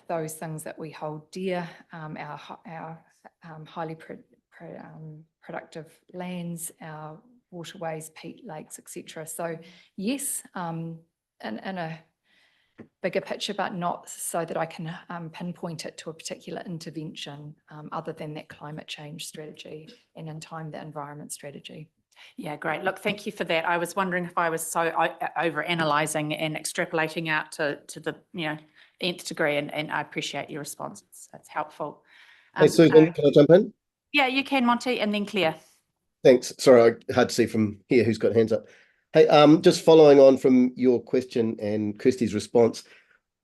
those things that we hold dear, our highly productive lands, our waterways, peat lakes, etc. So yes, in a bigger picture, but not so that I can pinpoint it to a particular intervention other than that climate change strategy and in time the environment strategy. Yeah, great. Look, thank you for that. I was wondering if I was so over-analysing and extrapolating out to the nth degree, and I appreciate your response. It's helpful. Hey, Susan, can I jump in? Yeah, you can, Monty, and then Claire. Thanks. Sorry, I had to see from here who's got hands up. Hey, just following on from your question and Kirsty's response,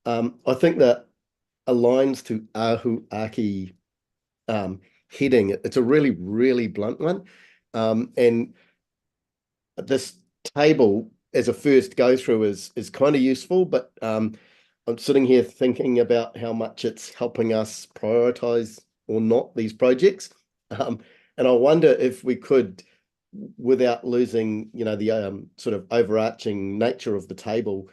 I think that aligns to Ahuaki heading. It's a really, really blunt one. And this table as a first go through is kind of useful, but I'm sitting here thinking about how much it's helping us prioritize or not these projects. And I wonder if we could, without losing, the sort of overarching nature of the table,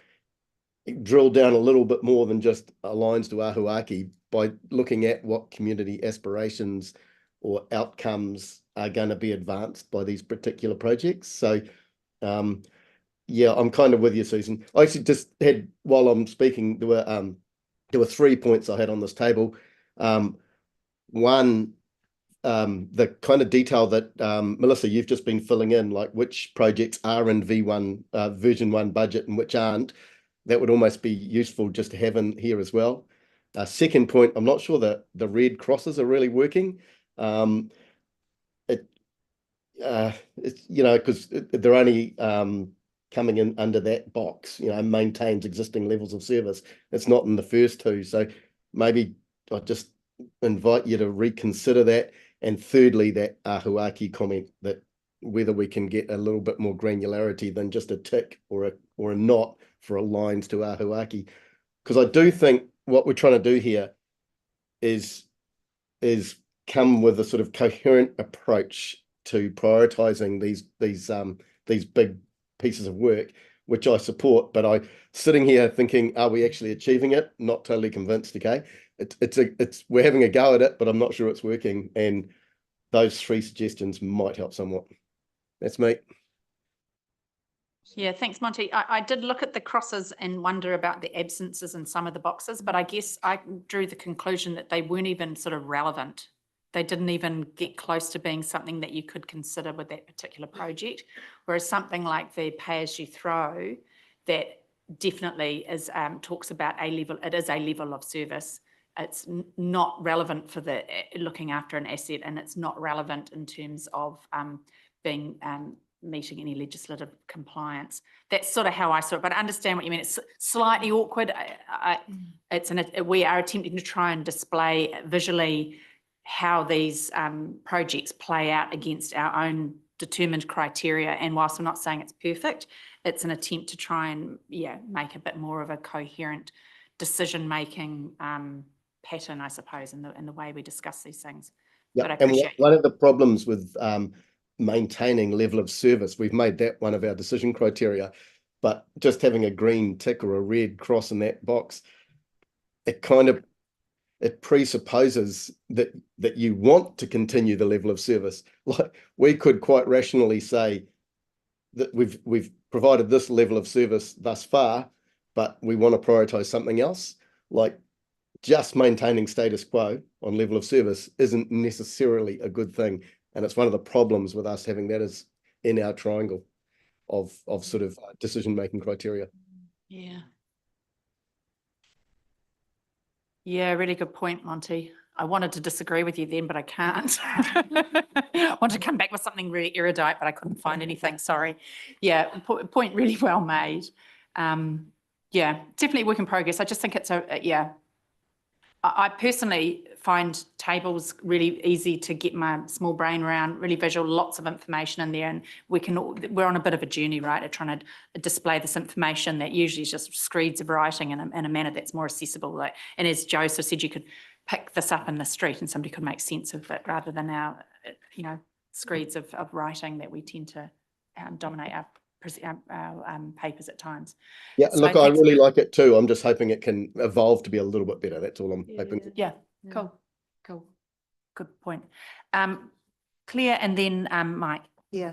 drill down a little bit more than just aligns to Ahuaki by looking at what community aspirations or outcomes are going to be advanced by these particular projects. So, yeah, I'm kind of with you, Susan. I actually just had, while I'm speaking, there were 3 points I had on this table. One, the kind of detail that Melissa, you've just been filling in, like which projects are in V1 version 1 budget and which aren't. That would almost be useful just to have in here as well. Second point, I'm not sure that the red crosses are really working. It's, because they're only coming in under that box, maintains existing levels of service. It's not in the first two. So maybe I just invite you to reconsider that. And thirdly, that Ahuaki comment, that whether we can get a little bit more granularity than just a tick or a not for aligned to Ahuaki. Because I do think what we're trying to do here is come with a sort of coherent approach to prioritizing these big pieces of work, which I support. But I sitting here thinking, are we actually achieving it? Not totally convinced. Okay, we're having a go at it, but I'm not sure it's working. And those 3 suggestions might help somewhat. That's me. Yeah, thanks, Monty. I did look at the crosses and wonder about the absences in some of the boxes, but I guess I drew the conclusion that they weren't even sort of relevant. They didn't even get close to being something that you could consider with that particular project. Whereas something like the pay as you throw, that definitely is talks about it is a level of service. It's not relevant for the looking after an asset, and it's not relevant in terms of being meeting any legislative compliance. That's sort of how I saw it, but I understand what you mean. It's slightly awkward. We are attempting to try and display visually how these projects play out against our own determined criteria. And whilst I'm not saying it's perfect, it's an attempt to try and make a bit more of a coherent decision-making pattern, I suppose, in the way we discuss these things. Yeah, but I and appreciate one of the problems with maintaining level of service, we've made that one of our decision criteria, but just having a green tick or a red cross in that box, it presupposes that you want to continue the level of service. Like, we could quite rationally say that we've provided this level of service thus far, but we want to prioritize something else. Like, just maintaining status quo on level of service isn't necessarily a good thing. And it's one of the problems with us having that as in our triangle of sort of decision-making criteria. Yeah. Yeah, really good point, Monty. I wanted to disagree with you then, but I can't. I want to come back with something really erudite, but I couldn't find anything. Sorry. Yeah, point really well made. Yeah, definitely work in progress. I just think it's I personally find tables really easy to get my small brain around, really visual, lots of information in there. And we're on a bit of a journey, right, at trying to display this information that usually is just screeds of writing in a manner that's more accessible. And as Joe sort of said, you could pick this up in the street and somebody could make sense of it rather than our, screeds of writing that we tend to dominate our papers at times. Yeah, So look, I really like it too. I'm just hoping it can evolve to be a little bit better. That's all I'm hoping. Yeah, cool. Good point. Claire and then Mike. Yeah.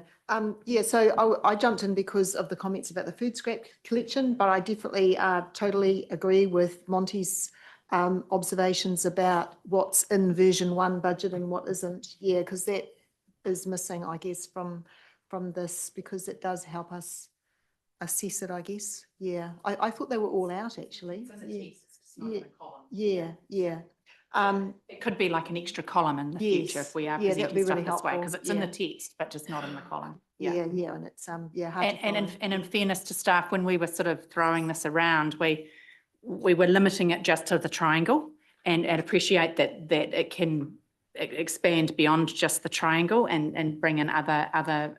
So I jumped in because of the comments about the food scrap collection, but I definitely totally agree with Monty's observations about what's in version 1 budget and what isn't. Yeah, because that is missing, I guess, from this, because it does help us assess it, I guess. Yeah, I thought they were all out actually. Yeah. It could be like an extra column in the future if we are presenting stuff this way, because it's in the text but just not in the column. Yeah, and it's hard to and in fairness to staff, when we were sort of throwing this around, we were limiting it just to the triangle, and appreciate that it can expand beyond just the triangle and bring in other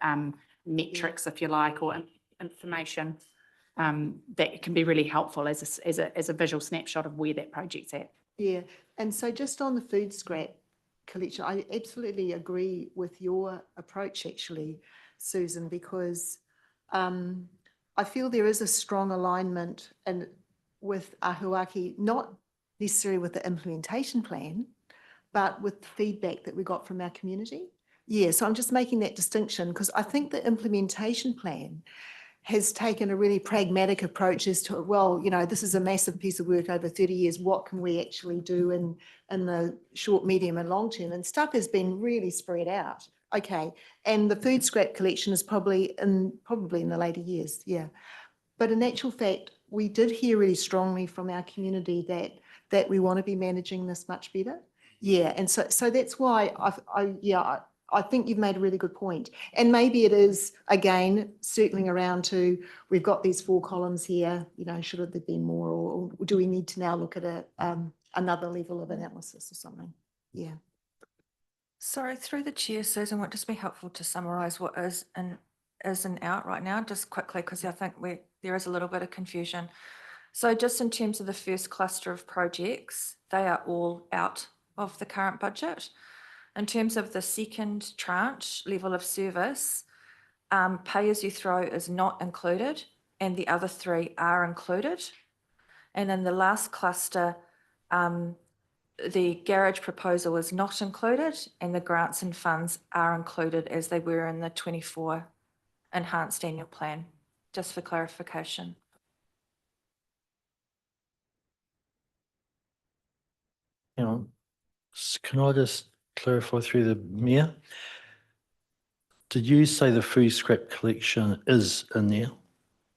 metrics, if you like, or information that can be really helpful as a visual snapshot of where that project's at. Yeah, and so just on the food scrap collection, I absolutely agree with your approach actually, Susan, because I feel there is a strong alignment with Ahuaki, not necessarily with the implementation plan, but with the feedback that we got from our community. Yeah, so I'm just making that distinction because I think the implementation plan has taken a really pragmatic approach as to, well, this is a massive piece of work over 30 years. What can we actually do in the short, medium and long term? And stuff has been really spread out. Okay. And the food scrap collection is probably in the later years. Yeah. But in actual fact, we did hear really strongly from our community that we want to be managing this much better. Yeah. And so that's why I think you've made a really good point. And maybe it is, again, circling around to, we've got these 4 columns here, should there be more, or do we need to now look at another level of analysis or something. Yeah. Sorry, through the chair, Susan, would it just be helpful to summarise what is and out right now, just quickly, because I think there is a little bit of confusion. So just in terms of the first cluster of projects, they are all out of the current budget. In terms of the second tranche, level of service, pay as you throw is not included, and the other three are included. And in the last cluster, the garage proposal is not included, and the grants and funds are included as they were in the 24 enhanced annual plan, just for clarification. Hang on. Can I just clarify through the mayor? Did you say the food scrap collection is in there?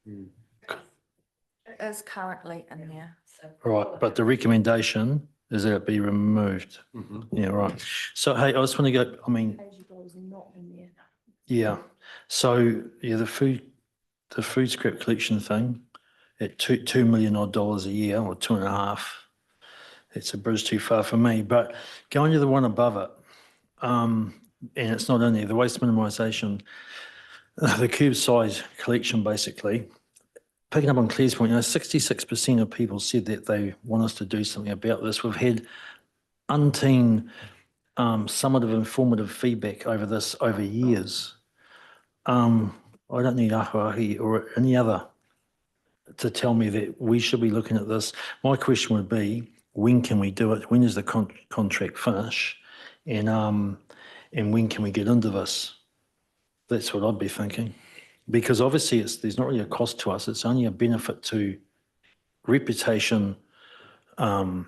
It is currently in there. Right, but the recommendation is that it be removed. Yeah, right. So, hey, I just want to go, I mean, yeah. So, yeah, the food scrap collection thing at $2 million odd a year, or 2.5, it's a bridge too far for me. But going to the one above it, and it's not in there, the waste minimisation, the curbside collection, basically, picking up on Claire's point, 66% of people said that they want us to do something about this. We've had umpteen summative informative feedback over this over years. I don't need Ahuahi or any other to tell me that we should be looking at this. My question would be, when can we do it? When does the contract finish? And when can we get into this? That's what I'd be thinking. Because obviously there's not really a cost to us. It's only a benefit to reputation. It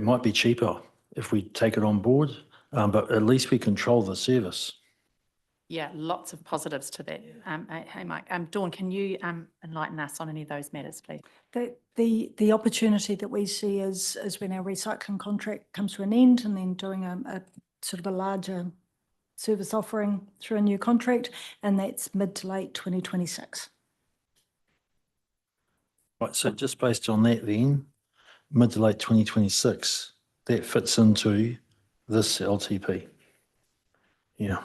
might be cheaper if we take it on board, but at least we control the service. Yeah, lots of positives to that. Hey, Mike. Dawn, can you enlighten us on any of those matters, please? The opportunity that we see is when our recycling contract comes to an end, and then doing a sort of a larger service offering through a new contract, and that's mid to late 2026. Right, so just based on that then, mid to late 2026, that fits into this LTP. Yeah.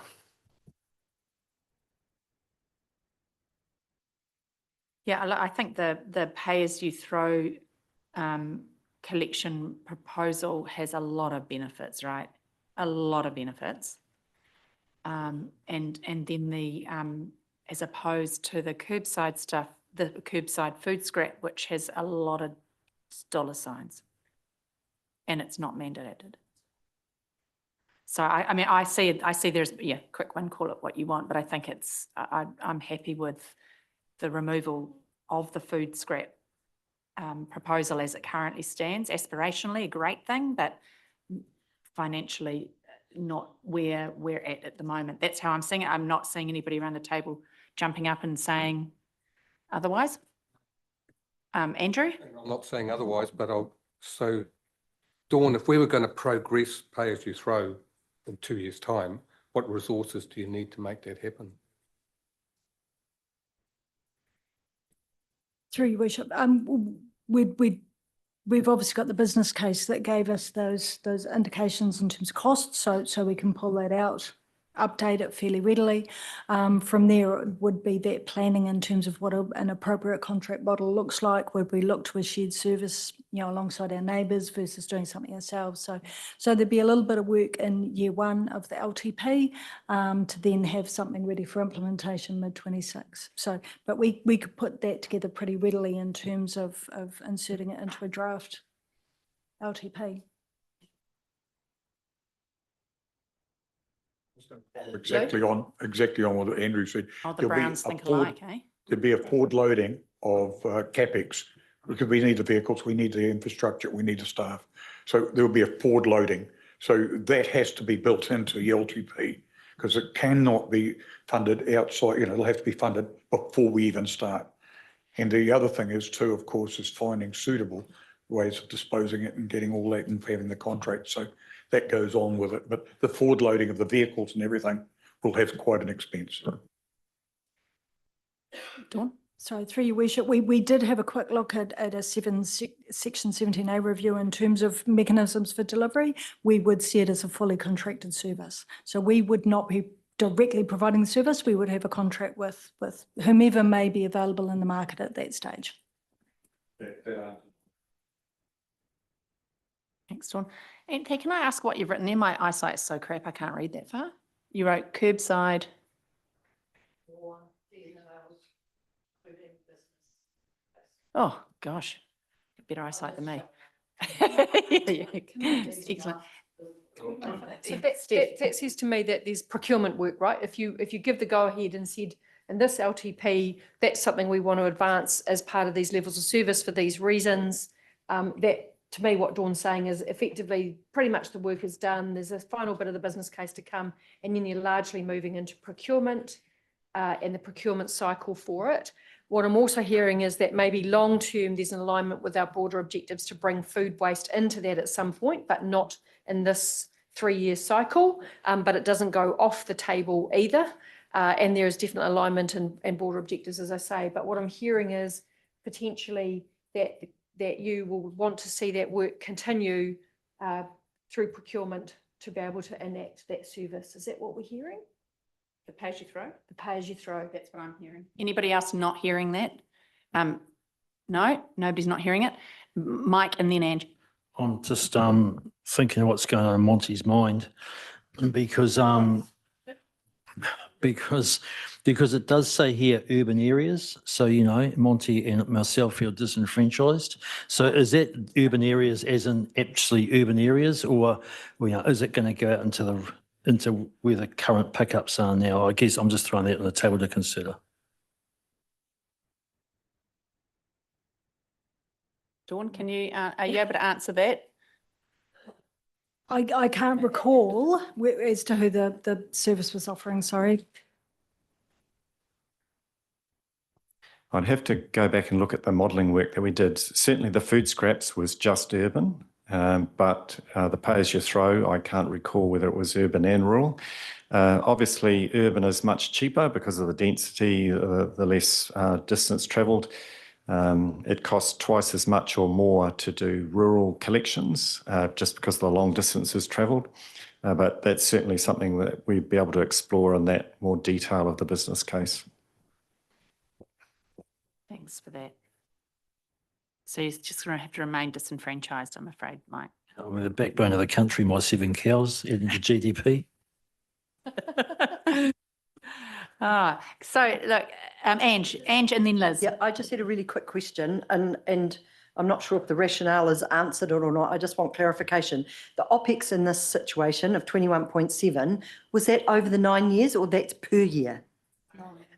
Yeah, I think the pay-as-you-throw collection proposal has a lot of benefits, right? A lot of benefits. And then the as opposed to the curbside stuff, the curbside food scrap, which has a lot of dollar signs, and it's not mandated. So I mean, I see there's, yeah, quick one, call it what you want, but I think it's, I'm happy with the removal of the food scrap proposal as it currently stands. Aspirationally, a great thing, but financially not where we're at the moment. That's how I'm seeing it. I'm not seeing anybody around the table jumping up and saying otherwise. Andrew? I'm not saying otherwise, but so Dawn, if we were going to progress pay as you throw in 2 years' time, what resources do you need to make that happen? Through your worship, we've obviously got the business case that gave us those indications in terms of costs, so we can pull that out, update it fairly readily. From there, it would be that planning in terms of what an appropriate contract model looks like. Would we look to a shared service, alongside our neighbours versus doing something ourselves? So there'd be a little bit of work in year one of the LTP to then have something ready for implementation mid-26. So, but we could put that together pretty readily in terms of inserting it into a draft LTP. Exactly on what Andrew said. Oh, the There'll be Browns a think forward- alike, eh? There'd be a forward loading of CapEx, because we need the vehicles, we need the infrastructure, we need the staff. So there'll be a forward loading. So that has to be built into the LTP, because it cannot be funded outside, it'll have to be funded before we even start. And the other thing is too, of course, is finding suitable ways of disposing it and getting all that and having the contract. So that goes on with it. But the forward loading of the vehicles and everything will have quite an expense. Dawn? So through your worship, we did have a quick look at a section 17A review in terms of mechanisms for delivery. We would see it as a fully contracted service. So we would not be directly providing the service. We would have a contract with whomever may be available in the market at that stage. Thanks, Dawn. And can I ask what you've written there? My eyesight is so crap, I can't read that far. You wrote curbside. Oh, gosh, better eyesight than me. Excellent. So that says to me that there's procurement work, right? If you give the go ahead and said, in this LTP, that's something we want to advance as part of these levels of service for these reasons, that to me, what Dawn's saying is effectively pretty much the work is done. There's a final bit of the business case to come, and then you're largely moving into procurement and the procurement cycle for it. What I'm also hearing is that maybe long-term, there's an alignment with our broader objectives to bring food waste into that at some point, but not in this 3-year cycle, but it doesn't go off the table either. And there is definite alignment and broader objectives, as I say. But what I'm hearing is potentially that you will want to see that work continue through procurement to be able to enact that service. Is that what we're hearing? The pay as you throw? The pay as you throw. That's what I'm hearing. Anybody else not hearing that? No, nobody's not hearing it. Mike and then Ange. I'm just thinking of what's going on in Monty's mind because it does say here urban areas. So, you know, Monty and myself feel disenfranchised. So is that urban areas as in actually urban areas, or you know, is it going to go out into where the current pickups are now? I guess I'm just throwing that on the table to consider. Dawn, are you able to answer that? I can't recall as to who the service was offering, sorry. I'd have to go back and look at the modelling work that we did. Certainly the food scraps was just urban, but the pay as you throw, I can't recall whether it was urban and rural. Obviously urban is much cheaper because of the density, the less distance travelled. It costs twice as much or more to do rural collections just because of the long distances travelled. But that's certainly something that we'd be able to explore in that more detail of the business case. Thanks for that. So you're just going to have to remain disenfranchised, I'm afraid, Mike. I'm the backbone of the country, my 7 cows in the GDP. So look, Ange and then Liz. Yeah, I just had a really quick question and I'm not sure if the rationale is answered or not. I just want clarification. The OPEX in this situation of 21.7, was that over the 9 years or that's per year?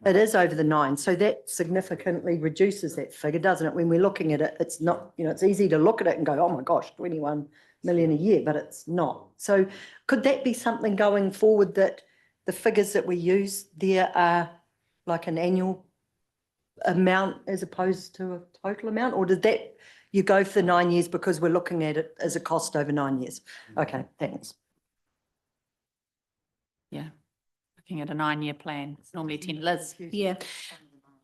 It is over the 9. So that significantly reduces that figure, doesn't it? When we're looking at it, it's not, you know, it's easy to look at it and go, oh my gosh, 21 million a year, but it's not. So could that be something going forward that the figures that we use there are like an annual amount as opposed to a total amount? Or did that, you go for the 9 years because we're looking at it as a cost over 9 years? Okay, thanks. Yeah. Looking at a 9-year plan, it's normally 10. Liz. Yeah.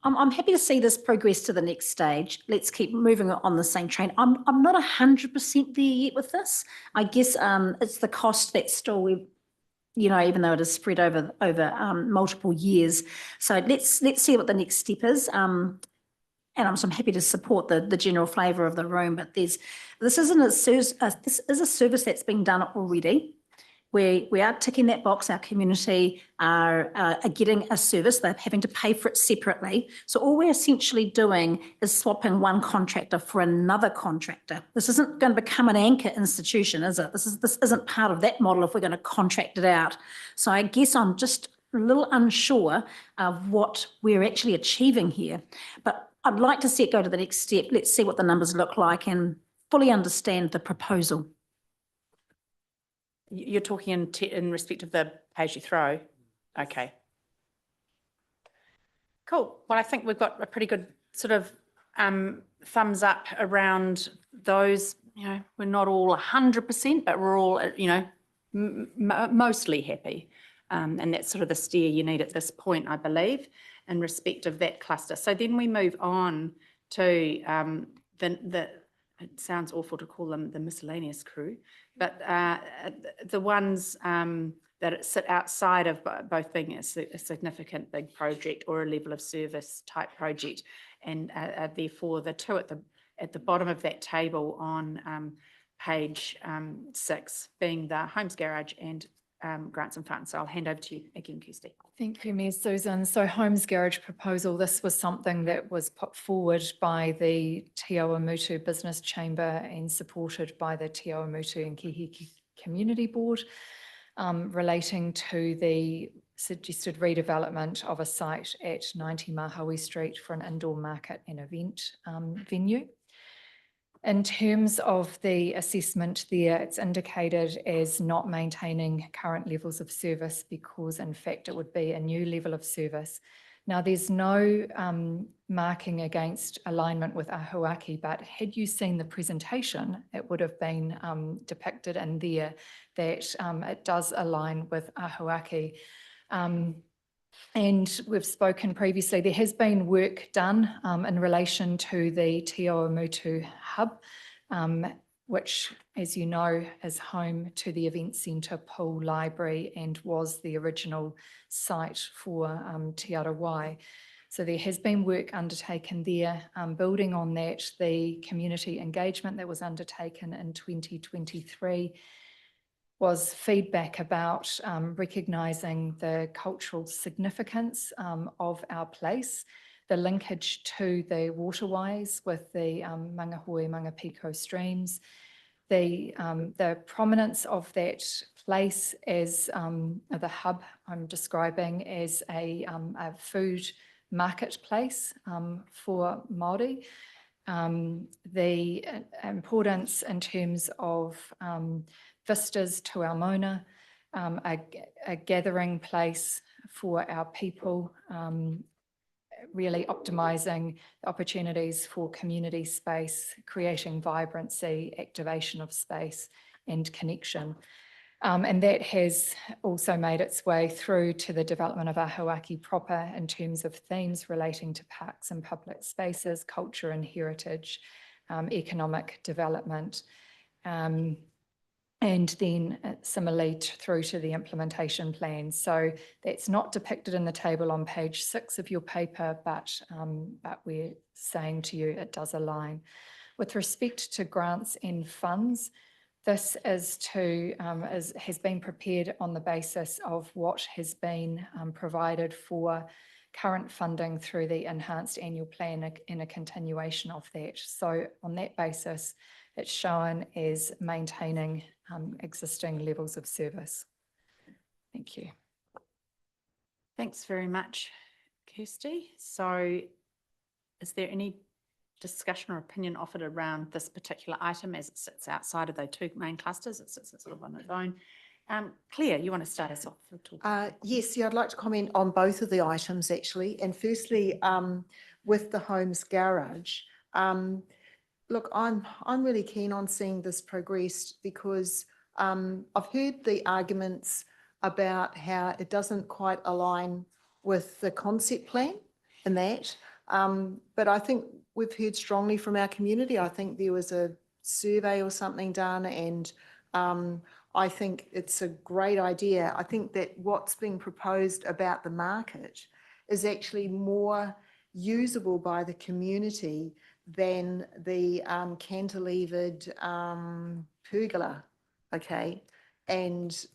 I'm happy to see this progress to the next stage. Let's keep moving on the same train. I'm not 100% there yet with this. I guess it's the cost that's still, you know, even though it is spread over multiple years. So let's see what the next step is. And I'm happy to support the general flavour of the room, but this is a service that's being done already. We are ticking that box. Our community are getting a service. They're having to pay for it separately. So all we're essentially doing is swapping one contractor for another contractor. This isn't going to become an anchor institution, is it? This isn't part of that model if we're going to contract it out. So I guess I'm just a little unsure of what we're actually achieving here. But I'd like to see it go to the next step. Let's see what the numbers look like and fully understand the proposal. You're talking in respect of the pay as you throw? Okay. Cool. Well, I think we've got a pretty good sort of thumbs up around those. You know, we're not all 100%, but we're all, you know, mostly happy. And that's sort of the steer you need at this point, I believe. in respect of that cluster. So then we move on to it sounds awful to call them the miscellaneous crew, but the ones that sit outside of both being a significant big project or a level of service type project, and therefore the two at the bottom of that table on page 6 being the Homes Garage and grants and funds. So I'll hand over to you again, Kirsty. Thank you, Ms. Susan. So Homes Garage proposal, this was something that was put forward by the Te Awamutu Business Chamber and supported by the Te Awamutu and Kihiki Community Board, relating to the suggested redevelopment of a site at 90 Mahawi Street for an indoor market and event venue. In terms of the assessment there, it's indicated as not maintaining current levels of service because in fact it would be a new level of service. Now there's no marking against alignment with Ahuaki, but had you seen the presentation, it would have been depicted in there that it does align with Ahuaki. And we've spoken previously, there has been work done in relation to the Te Awamutu Hub, which, as you know, is home to the event centre, pool, library, and was the original site for Te Arawai. So there has been work undertaken there. Building on that, the community engagement that was undertaken in 2023 was feedback about recognising the cultural significance of our place, the linkage to the waterways with the Mangahoe, Mangapiko streams, the prominence of that place as the hub I'm describing as a food marketplace for Māori, the importance in terms of vistas to our Mona, a gathering place for our people, really optimising opportunities for community space, creating vibrancy, activation of space and connection. And that has also made its way through to the development of Ahuaki proper in terms of themes relating to parks and public spaces, culture and heritage, economic development, and then similarly through to the implementation plan. So that's not depicted in the table on page 6 of your paper, but we're saying to you it does align. With respect to grants and funds, this has been prepared on the basis of what has been provided for current funding through the enhanced annual plan and a continuation of that. So on that basis, it's shown as maintaining existing levels of service. Thank you. Thanks very much, Kirsty. So is there any discussion or opinion offered around this particular item as it sits outside of those two main clusters? It sits sort of on its own. Claire, you want to start us off? Yes, I'd like to comment on both of the items actually. And firstly, with the Homes Garage, look, I'm really keen on seeing this progress because I've heard the arguments about how it doesn't quite align with the concept plan and that. But I think we've heard strongly from our community. I think there was a survey or something done, and I think it's a great idea. I think that what's being proposed about the market is actually more usable by the community than the cantilevered pergola, okay? And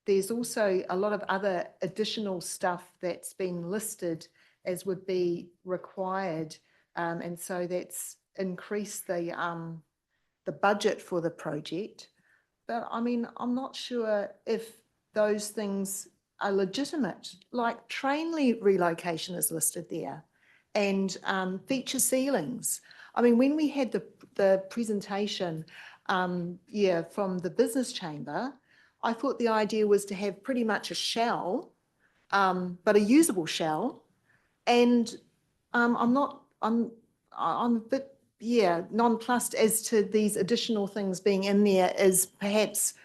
there's also a lot of other additional stuff that's been listed as would be required. And so that's increased the budget for the project. But I mean, I'm not sure if those things are legitimate, like train relocation is listed there and feature ceilings. I mean, when we had the presentation from the business chamber, I thought the idea was to have pretty much a shell, but a usable shell. And I'm a bit, nonplussed as to these additional things being in there as perhaps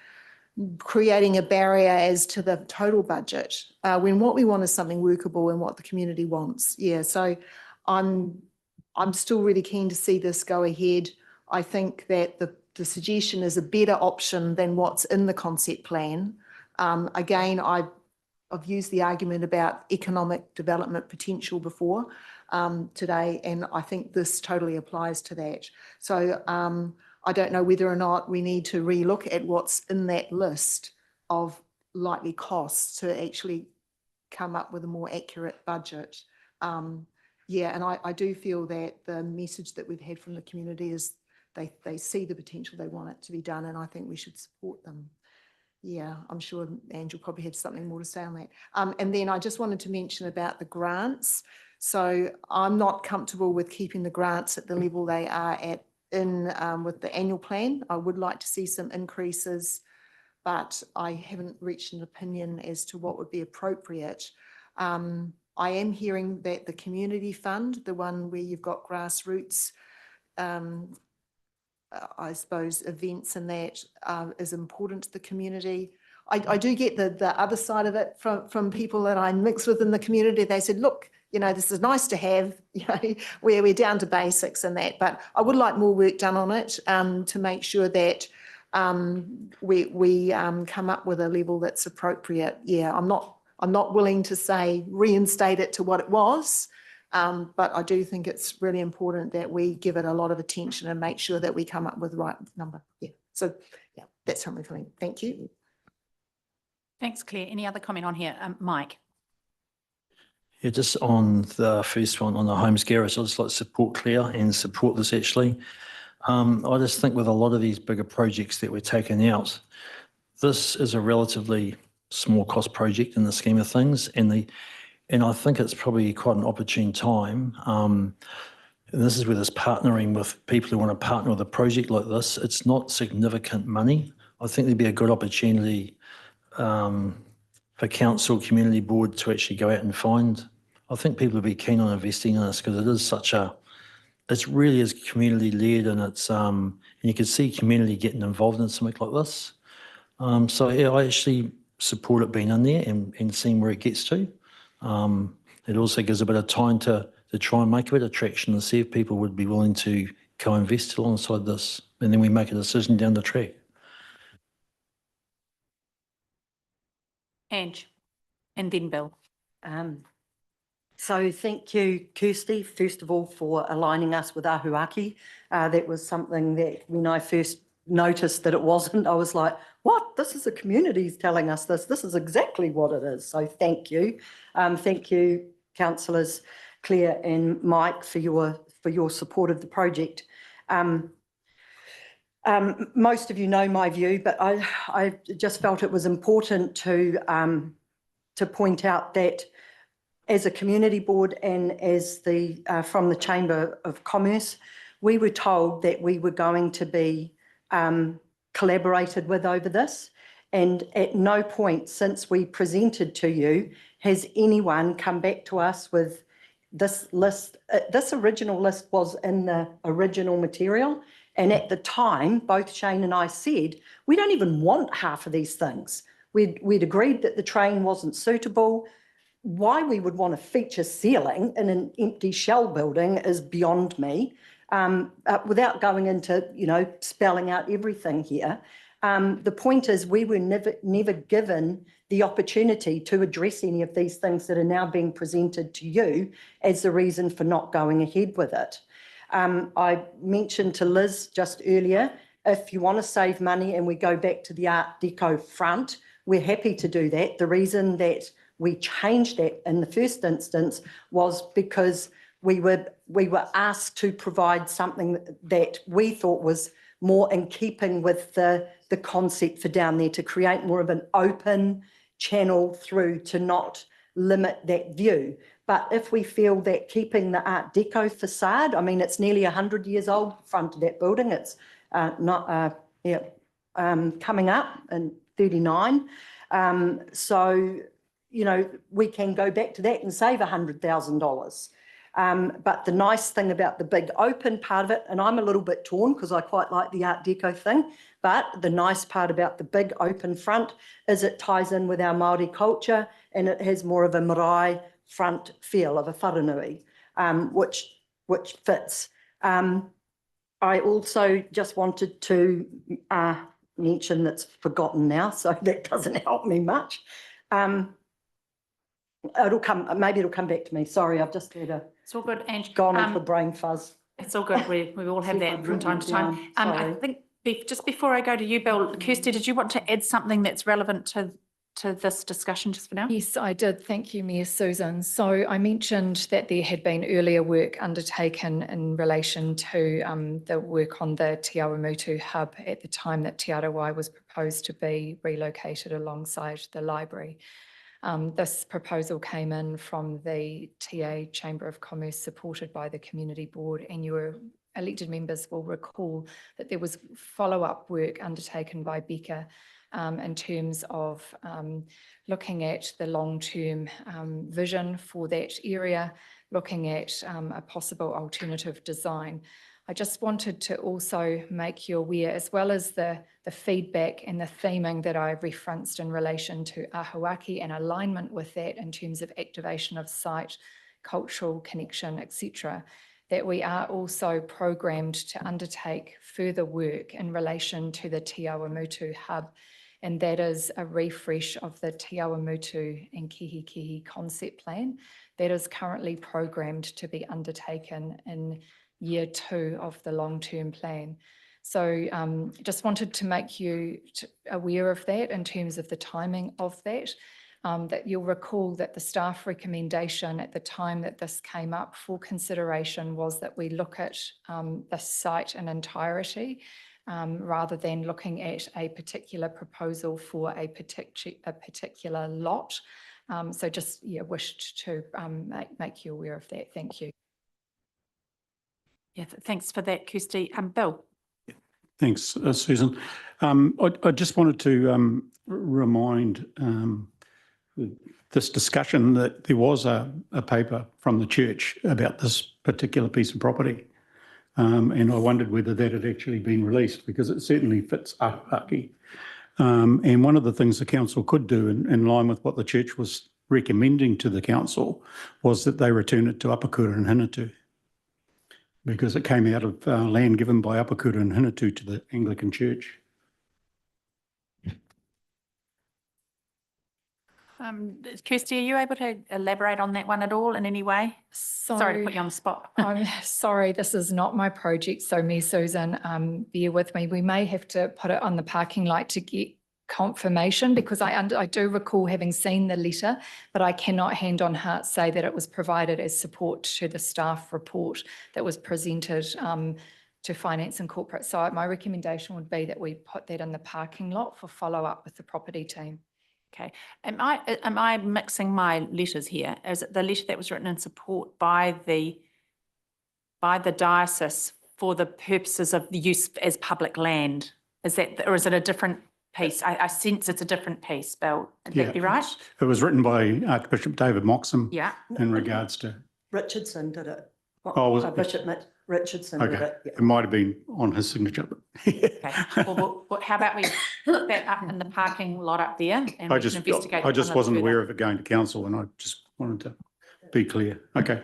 creating a barrier as to the total budget, when what we want is something workable and what the community wants. Yeah, so I'm still really keen to see this go ahead. I think that the suggestion is a better option than what's in the concept plan. Again, I've used the argument about economic development potential before today, and I think this totally applies to that. So I don't know whether or not we need to relook at what's in that list of likely costs to actually come up with a more accurate budget. Yeah, and I do feel that the message that we've had from the community is they see the potential, they want it to be done, and I think we should support them. Yeah, I'm sure Angel probably had something more to say on that. And then I just wanted to mention about the grants. So I'm not comfortable with keeping the grants at the level they are at with the annual plan. I would like to see some increases, but I haven't reached an opinion as to what would be appropriate. I am hearing that the community fund, the one where you've got grassroots, I suppose, events and that is important to the community. I do get the other side of it from people that I mix with in the community. They said, look, you know, this is nice to have, you know, where we're down to basics and that, but I would like more work done on it to make sure that we come up with a level that's appropriate. Yeah, I'm not willing to say reinstate it to what it was, but I do think it's really important that we give it a lot of attention and make sure that we come up with the right number. Yeah, so yeah, that's how I'm feeling. Thank you. Thanks, Claire. Any other comment on here? Mike? Yeah, just on the first one on the homes garage, I'd just like to support Claire and support this actually. I just think with a lot of these bigger projects that we're taking out, this is a relatively small cost project in the scheme of things, and I think it's probably quite an opportune time. And this is where there's partnering with people who want to partner with a project like this. It's not significant money. I think there'd be a good opportunity for council, community board to actually go out and find. I think people would be keen on investing in this because it is it really is community led, and it's and you can see community getting involved in something like this. So yeah, I actually support it being in there and seeing where it gets to. It also gives a bit of time to try and make a bit of traction and see if people would be willing to co-invest alongside this, and then we make a decision down the track. Ange, and then Bill. So thank you, Kirsty, first of all, for aligning us with Ahuaki. That was something that when I first noticed that it wasn't, I was like, what? This is the community's telling us this. This is exactly what it is. So thank you. Thank you, councillors Claire and Mike, for your support of the project. Most of you know my view, but I just felt it was important to point out that as a community board and as from the Chamber of Commerce, we were told that we were going to be collaborated with over this. And at no point since we presented to you has anyone come back to us with this list. This original list was in the original material. And at the time, both Shane and I said, we don't even want half of these things. We'd agreed that the train wasn't suitable. Why we would want a feature ceiling in an empty shell building is beyond me. Without going into, you know, spelling out everything here, the point is we were never given the opportunity to address any of these things that are now being presented to you as the reason for not going ahead with it. I mentioned to Liz just earlier, if you want to save money and we go back to the Art Deco front, we're happy to do that. The reason that we changed that in the first instance was because we were asked to provide something that we thought was more in keeping with the concept for down there, to create more of an open channel through, to not limit that view. But if we feel that keeping the Art Deco facade, I mean, it's nearly 100 years old, front of that building, it's coming up in 39. So, you know, we can go back to that and save $100,000. But the nice thing about the big open part of it, and I'm a little bit torn because I quite like the Art Deco thing, but the nice part about the big open front is it ties in with our Māori culture and it has more of a marae front feel of a wharenui, which fits. I also just wanted to mention that's forgotten now, so that doesn't help me much. Maybe it'll come back to me. Sorry, I've just had It's all good, Ange. gone into brain fuzz. It's all good. We all have that from time to time. I think just before I go to you, Bill, Kirsty, did you want to add something that's relevant to this discussion just for now? Yes, I did. Thank you, Mayor Susan. So I mentioned that there had been earlier work undertaken in relation to the work on the Te Awamutu hub at the time that Te Arawai was proposed to be relocated alongside the library. This proposal came in from the TA Chamber of Commerce supported by the Community Board, and your elected members will recall that there was follow-up work undertaken by Becca in terms of looking at the long-term vision for that area, looking at a possible alternative design. I just wanted to also make you aware, as well as the feedback and the theming that I referenced in relation to Ahuaki and alignment with that in terms of activation of site, cultural connection, etc., that we are also programmed to undertake further work in relation to the Te Awamutu hub, and that is a refresh of the Te Awamutu and Kihi concept plan that is currently programmed to be undertaken in year 2 of the long-term plan. So just wanted to make you aware of that in terms of the timing of that, that you'll recall that the staff recommendation at the time that this came up for consideration was that we look at the site in entirety rather than looking at a particular proposal for a particular lot. So just wished to make you aware of that. Thank you. Yeah, thanks for that, Kirsty. Bill. Thanks, Susan. I just wanted to remind this discussion that there was a paper from the church about this particular piece of property. And I wondered whether that had actually been released, because it certainly fits Ahuaki. And one of the things the council could do in line with what the church was recommending to the council was that they return it to Apakura and Hinatu, because it came out of land given by Apakura and Hinatu to the Anglican Church. Kirsty, are you able to elaborate on that one at all in any way? Sorry to put you on the spot. I'm sorry, this is not my project. So Mayor Susan, bear with me. We may have to put it on the parking lot to get confirmation, because I do recall having seen the letter, but I cannot hand on heart say that it was provided as support to the staff report that was presented to Finance and Corporate. So my recommendation would be that we put that in the parking lot for follow-up with the property team. Okay. Am I mixing my letters here? Is it the letter that was written in support by the diocese for the purposes of the use as public land? Is that, or is it a different piece? I sense it's a different piece, Bill. Would that be right? It was written by Archbishop David Moxham. Yeah. In regards to. Richardson did it. Oh, was it? Bishop Richardson did it. Yeah. It might have been on his signature. Okay. Well, how about we put that up in the parking lot up there, and we can investigate. I just wasn't further. aware of it going to council, and I just wanted to be clear. Okay.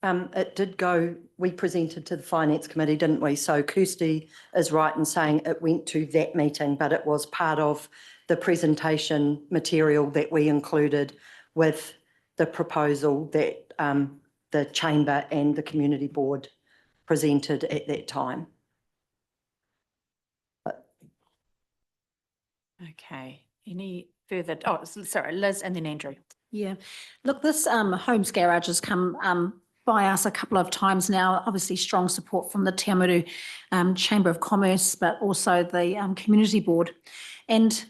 It did go, we presented to the Finance Committee, didn't we? So Kirsty is right in saying it went to that meeting, but it was part of the presentation material that we included with the proposal that the Chamber and the Community Board presented at that time. Okay. Any further? Oh, sorry, Liz and then Andrew. Yeah. Look, this Homes Garage has come by us a couple of times now. Obviously strong support from the Te Awamutu Chamber of Commerce, but also the Community Board. And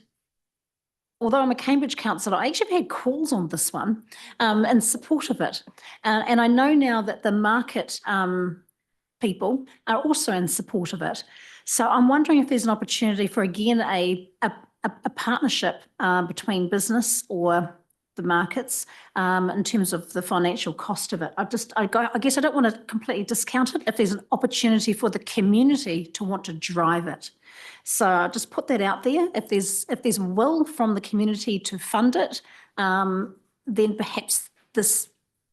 although I'm a Cambridge councillor, I actually have had calls on this one in support of it. And I know now that the market people are also in support of it. So I'm wondering if there's an opportunity for, again, a partnership between business or the markets in terms of the financial cost of it. I guess I don't want to completely discount it if there's an opportunity for the community to want to drive it. So I'll just put that out there. If there's will from the community to fund it, then perhaps this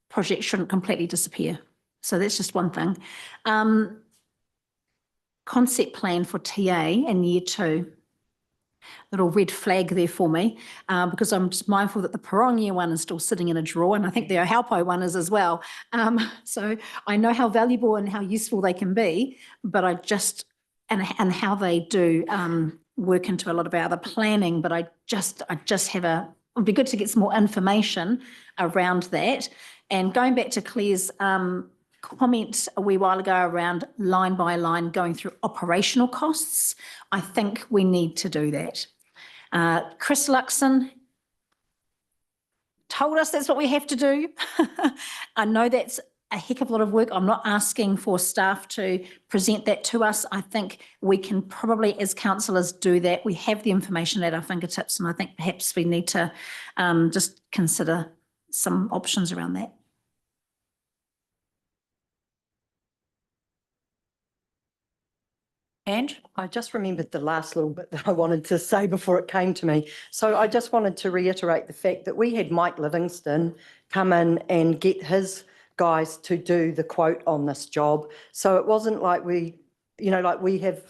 project shouldn't completely disappear. So that's just one thing. Concept plan for TA in year 2. Little red flag there for me, because I'm just mindful that the Parong year 1 is still sitting in a drawer, and I think the Ohaupo one is as well. So I know how valuable and how useful they can be, but I just, and how they do work into a lot of our other planning, but I just have it'd be good to get some more information around that. And going back to Claire's comment a wee while ago around line by line going through operational costs, I think we need to do that. Chris Luxon told us that's what we have to do. I know that's a heck of a lot of work. I'm not asking for staff to present that to us. I think we can probably, as councillors, do that. We have the information at our fingertips, and I think perhaps we need to just consider some options around that. And I just remembered the last little bit that I wanted to say before it came to me. So I just wanted to reiterate the fact that we had Mike Livingston come in and get his guys to do the quote on this job. So it wasn't like we have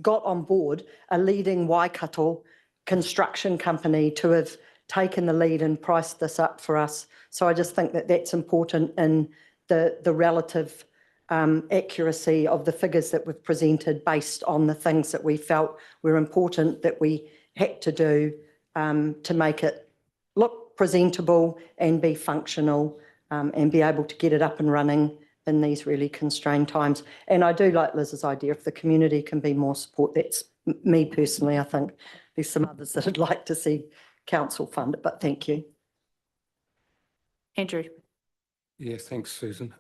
got on board a leading Waikato construction company to have taken the lead and priced this up for us. So I just think that that's important in the relative accuracy of the figures that we've presented based on the things that we felt were important that we had to do to make it look presentable and be functional and be able to get it up and running in these really constrained times. And I do like Liz's idea, if the community can be more support, that's me personally. I think there's some others that I'd like to see council fund it, but thank you. Andrew. Yeah, thanks, Susan.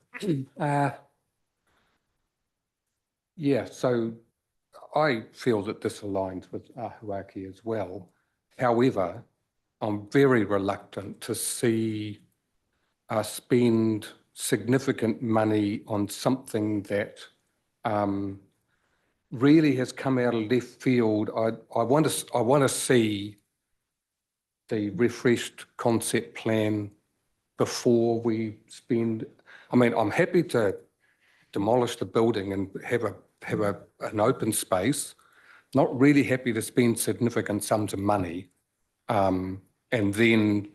Yeah, so I feel that this aligns with Ahuaki as well. However, I'm very reluctant to see us spend significant money on something that really has come out of left field. I want to see the refreshed concept plan before we spend. I mean, I'm happy to demolish the building and have an open space. Not really happy to spend significant sums of money and then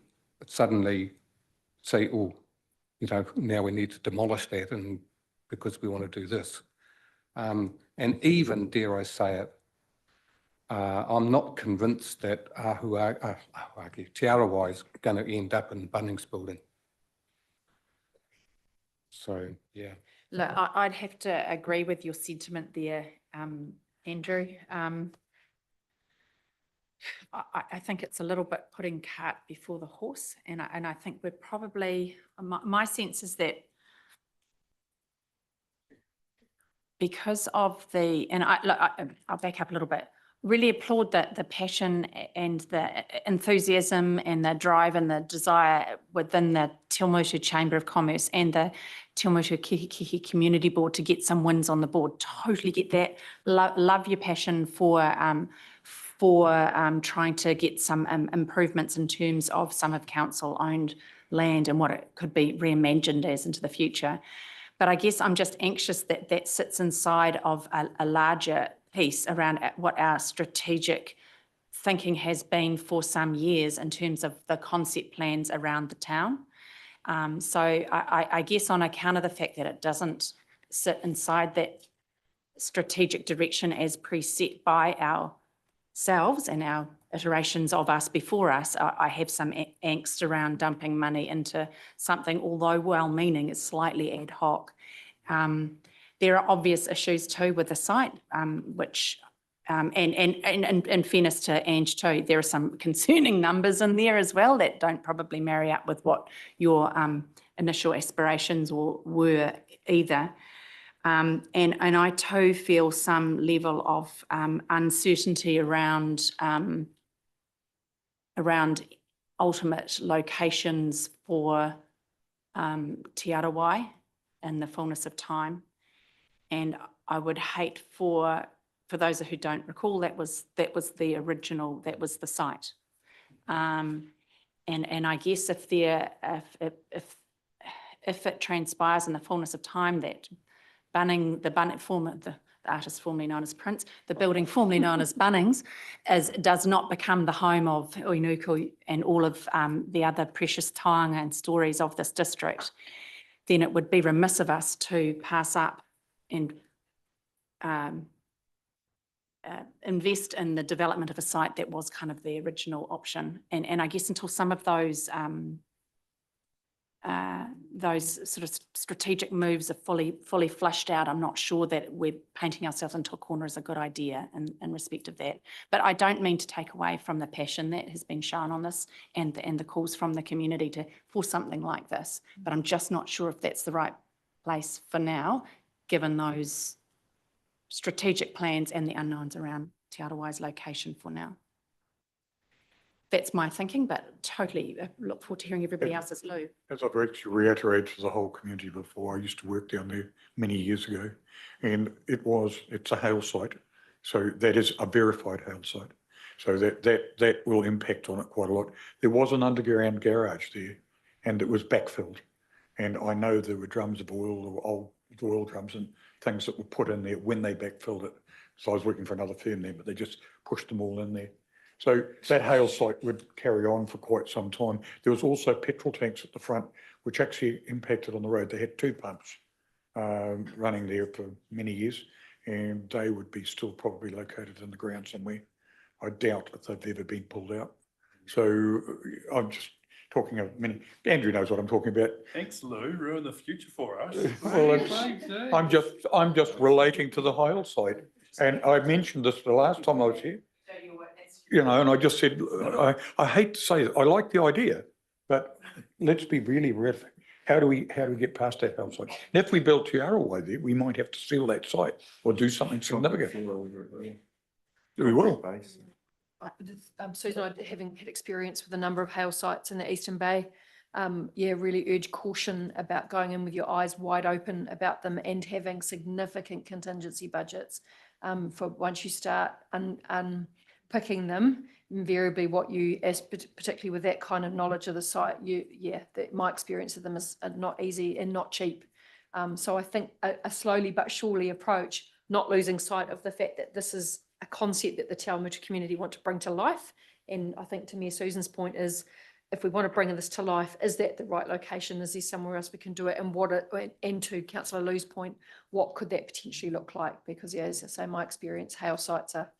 suddenly say, oh, now we need to demolish that and because we want to do this. And even, dare I say it, I'm not convinced that Te Arawai is going to end up in Bunnings building. So, yeah. Look, I'd have to agree with your sentiment there, Andrew. I think it's a little bit putting cart before the horse, and I think we're probably, my sense is that because of I'll back up a little bit. Really applaud the passion and the enthusiasm and the drive and the desire within the Te Awamutu Chamber of Commerce and the Te Awamutu Kihikihi Community Board to get some wins on the board. Totally get that. Love your passion for trying to get some improvements in terms of some of council-owned land and what it could be reimagined as into the future. But I guess I'm just anxious that that sits inside of a larger piece around what our strategic thinking has been for some years in terms of the concept plans around the town. So I guess on account of the fact that it doesn't sit inside that strategic direction as preset by ourselves and our iterations of us before us, I have some angst around dumping money into something, although well-meaning, is slightly ad hoc. There are obvious issues too with the site, which, and in fairness to Ange too, there are some concerning numbers in there as well that don't probably marry up with what your initial aspirations were either. And I too feel some level of uncertainty around ultimate locations for Te Arawai in the fullness of time. And I would hate for those who don't recall, that was the original, that was the site. And I guess if it transpires in the fullness of time that the artist formerly known as Prince, the building formerly known as Bunnings, does not become the home of Oinuku and all of the other precious taonga and stories of this district, then it would be remiss of us to pass up and invest in the development of a site that was kind of the original option. And I guess until some of those sort of strategic moves are fully flushed out, I'm not sure that we're painting ourselves into a corner is a good idea in respect of that. But I don't mean to take away from the passion that has been shown on this and the calls from the community for something like this. But I'm just not sure if that's the right place for now, given those strategic plans and the unknowns around Te Arawai's location for now. That's my thinking, but totally look forward to hearing everybody else's. Lou. As I've actually reiterated to the whole community before, I used to work down there many years ago, and it's a hail site. So that is a verified hail site. So that will impact on it quite a lot. There was an underground garage there, and it was backfilled. And I know there were drums of oil, or old oil drums and things that were put in there when they backfilled it. So I was working for another firm there, but they just pushed them all in there. So that hail site would carry on for quite some time. There was also petrol tanks at the front, which actually impacted on the road. They had 2 pumps running there for many years, and they would be still probably located in the ground somewhere. I doubt if they've ever been pulled out. So I'm just talking of many. Andrew knows what I'm talking about. Thanks, Lou. Ruin the future for us. Well, I'm just relating to the hail site, and I mentioned this the last time I was here. You know, and I just said, I hate to say it, I like the idea, but let's be really realistic. How do we get past that hail site? And if we build Te Arawai there, we might have to seal that site or do something significant. We will. Susan, having had experience with a number of hail sites in the Eastern Bay, really urge caution about going in with your eyes wide open about them and having significant contingency budgets for once you start picking them. Invariably, what you, as particularly with that kind of knowledge of the site, my experience of them is not easy and not cheap. So I think a slowly but surely approach, not losing sight of the fact that this is a concept that the Te Awamutu community want to bring to life. And I think to Mayor Susan's point is, if we want to bring this to life, is that the right location? Is there somewhere else we can do it? And to Councillor Lou's point, what could that potentially look like? Because as I say, my experience, hail sites are,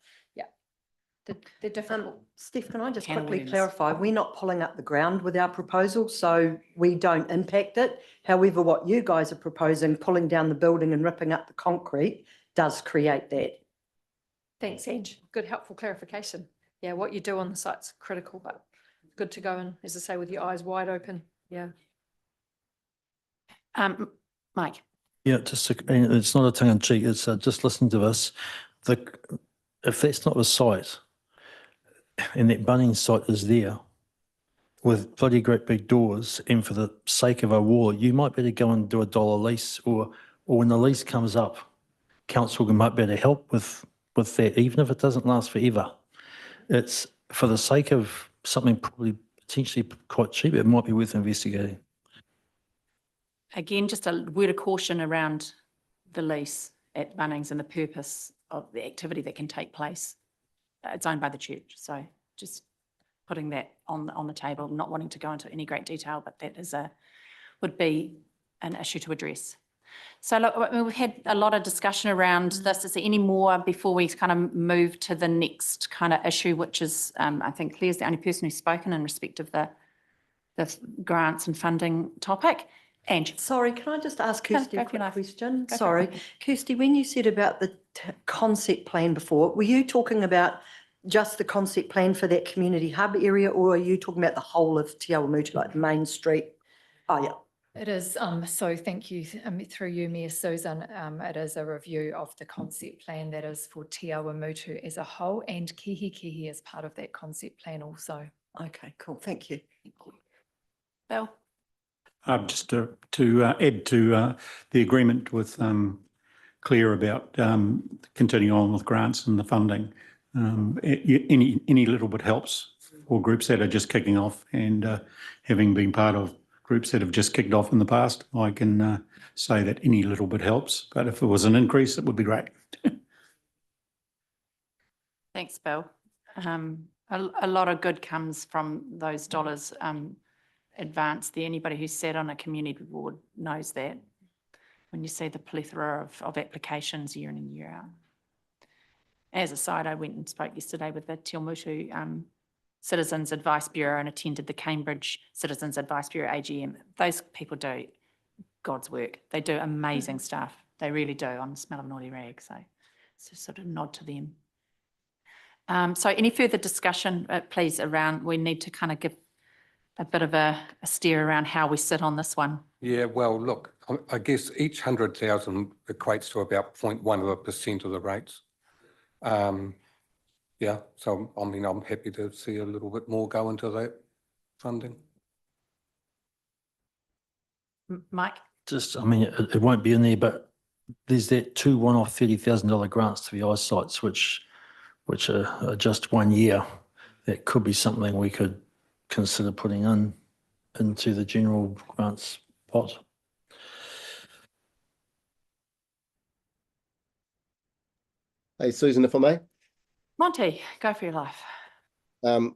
they're difficult. Steph, can I just quickly clarify? We're not pulling up the ground with our proposal, so we don't impact it. However, what you guys are proposing, pulling down the building and ripping up the concrete, does create that. Thanks, Ange. Good, helpful clarification. Yeah, what you do on the site's critical, but good to go in, as I say, with your eyes wide open. Yeah. Mike. Yeah, and it's not a tongue in cheek. It's just listening to this. If that's not the site, and that Bunnings site is there with bloody great big doors, and for the sake of a wall, you might better go and do a dollar lease, or when the lease comes up, council might better help with that, even if it doesn't last forever. It's for the sake of something probably potentially quite cheap, it might be worth investigating. Again, just a word of caution around the lease at Bunnings and the purpose of the activity that can take place. It's owned by the church, so just putting that on the table, not wanting to go into any great detail, but that would be an issue to address. So look, we've had a lot of discussion around this. Is there any more before we kind of move to the next kind of issue, which is, I think Claire's the only person who's spoken in respect of the grants and funding topic. Ange. Sorry, can I just ask Kirsty a quick question? Go Sorry, Kirsty, when you said about the concept plan before, were you talking about just the concept plan for that community hub area, or are you talking about the whole of Te Awamutu, like the main street? Oh, yeah. It is, so thank you, through you, Mayor Susan. It is a review of the concept plan that is for Te Awamutu as a whole, and Kihi as part of that concept plan also. Okay, cool. Thank you. Bill? Just to add to the agreement with Claire about continuing on with grants and the funding. Any little bit helps for groups that are just kicking off, and having been part of groups that have just kicked off in the past, I can say that any little bit helps. But if it was an increase, it would be great. Thanks, Bill. A lot of good comes from those dollars advanced there. Anybody who's sat on a community board knows that when you see the plethora of applications year in and year out. As a side, I went and spoke yesterday with the Te Awamutu Citizens Advice Bureau and attended the Cambridge Citizens Advice Bureau AGM. Those people do God's work. They do amazing stuff. They really do, on the smell of naughty rag. So it's just sort of nod to them. So any further discussion, please, around, we need to kind of give a bit of a steer around how we sit on this one. Yeah, well, look, I guess each 100,000 equates to about 0.1% of the rates. Yeah, so I mean, I'm happy to see a little bit more go into that funding. Mike? Just, I mean, it won't be in there, but there's that 2 one-off $30,000 grants to the eyesights, which are just 1 year. That could be something we could consider putting into the general grants pot. Hey, Susan, if I may. Monty, go for your life. We're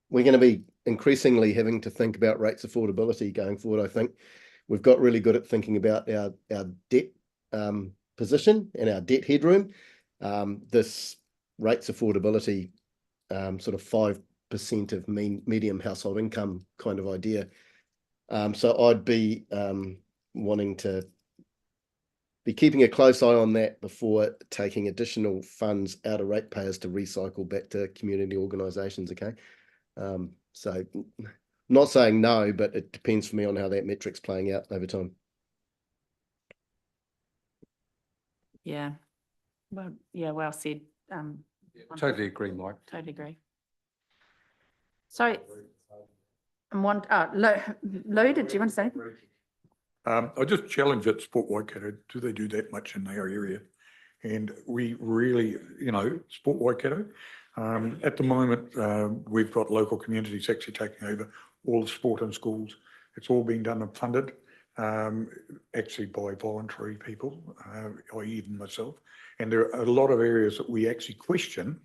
going to be increasingly having to think about rates affordability going forward. I think we've got really good at thinking about our debt position and our debt headroom. This rates affordability, sort of 5% of medium household income kind of idea. So I'd be wanting to be keeping a close eye on that before taking additional funds out of ratepayers to recycle back to community organisations, okay? So not saying no, but it depends for me on how that metric's playing out over time. Yeah. Well, yeah, well said. Totally agree, Mike. Totally agree. So, Lou, did you want to say? I just challenge at Sport Waikato, do they do that much in our area? And we really, Sport Waikato, at the moment, we've got local communities actually taking over all the sport in schools. It's all being done and funded, actually by voluntary people, i.e. even myself. And there are a lot of areas that we actually question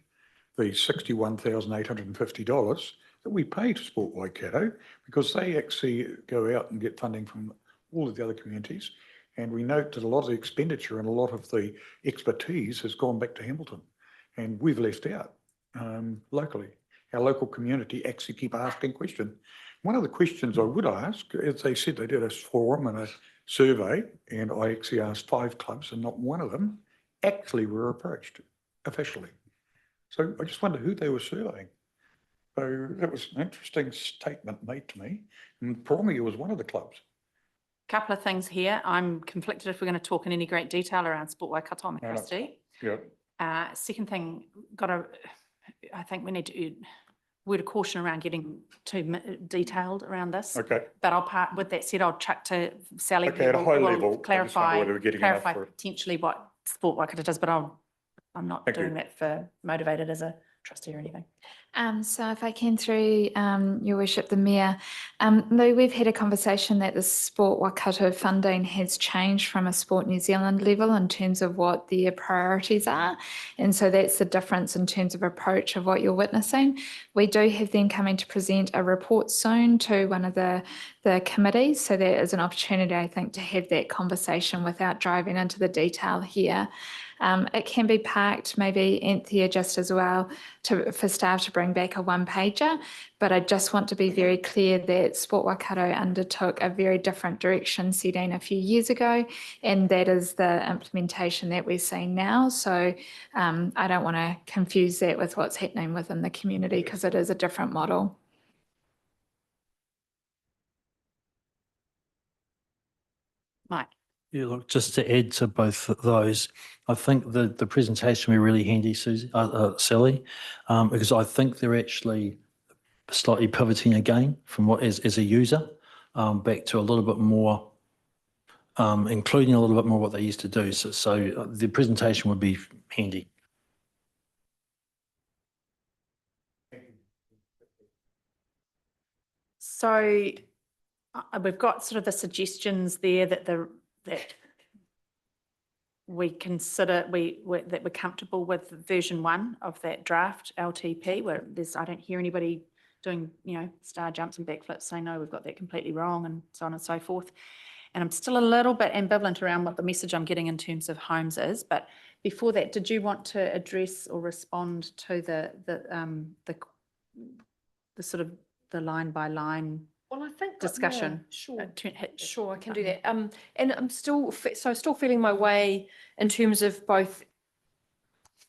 the $61,850 that we pay to Sport Waikato, because they actually go out and get funding from all of the other communities. And we note that a lot of the expenditure and a lot of the expertise has gone back to Hamilton, and we've left out locally. Our local community actually keep asking questions. One of the questions I would ask is, they said they did a forum and a survey, and I actually asked 5 clubs, and not one of them actually were approached officially. So I just wonder who they were surveying. So that was an interesting statement made to me, and probably it was one of the clubs. Couple of things here. I'm conflicted if we're going to talk in any great detail around Sport Waikato and Christie. Yeah. Second thing, I think we need to word of caution around getting too detailed around this. Okay. But with that said, I'll chuck to Sally. Okay, at a high We'll level, clarify enough for it. potentially what Sport Waikato does, but I'm not doing that for motivated as a trustee or anything. So if I can, through your worship, the Mayor, Lou, we've had a conversation that the Sport Waikato funding has changed from a Sport New Zealand level in terms of what their priorities are. And so that's the difference in terms of approach of what you're witnessing. We do have them coming to present a report soon to one of the committees. So there is an opportunity, I think, to have that conversation without driving into the detail here. It can be parked maybe Anthea just as well for staff to bring back a one-pager, but I just want to be very clear that Sport Waikato undertook a very different direction setting a few years ago, and that is the implementation that we're seeing now. So I don't want to confuse that with what's happening within the community, because it is a different model. Mike. Yeah, look, just to add to both of those, I think the presentation will be really handy, Sally, because I think they're actually slightly pivoting again from what as a user back to a little bit more, including a little bit more what they used to do. So the presentation would be handy. So we've got sort of the suggestions there that that we consider that we're comfortable with version 1 of that draft LTP, where I don't hear anybody doing, star jumps and backflips saying, no, we've got that completely wrong, and so on and so forth. And I'm still a little bit ambivalent around what the message I'm getting in terms of homes is. But before that, did you want to address or respond to the sort of the line by line Well, I think discussion? Sure, I can do that. And I'm still feeling my way in terms of both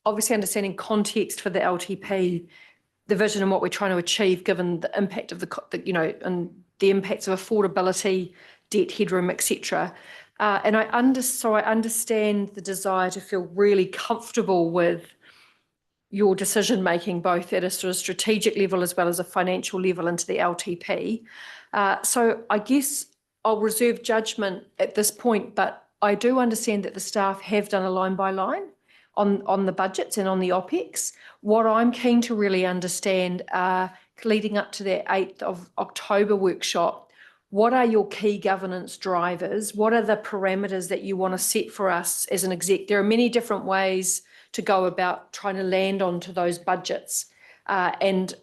obviously understanding context for the LTP, the vision and what we're trying to achieve, given the impact of and the impacts of affordability, debt headroom, etc. And I understand the desire to feel really comfortable with your decision making, both at a sort of strategic level as well as a financial level into the LTP. So I guess I'll reserve judgment at this point, but I do understand that the staff have done a line by line on the budgets and on the OPEX. What I'm keen to really understand, leading up to that 8th of October workshop, what are your key governance drivers? What are the parameters that you want to set for us as an exec? There are many different ways to go about trying to land onto those budgets, and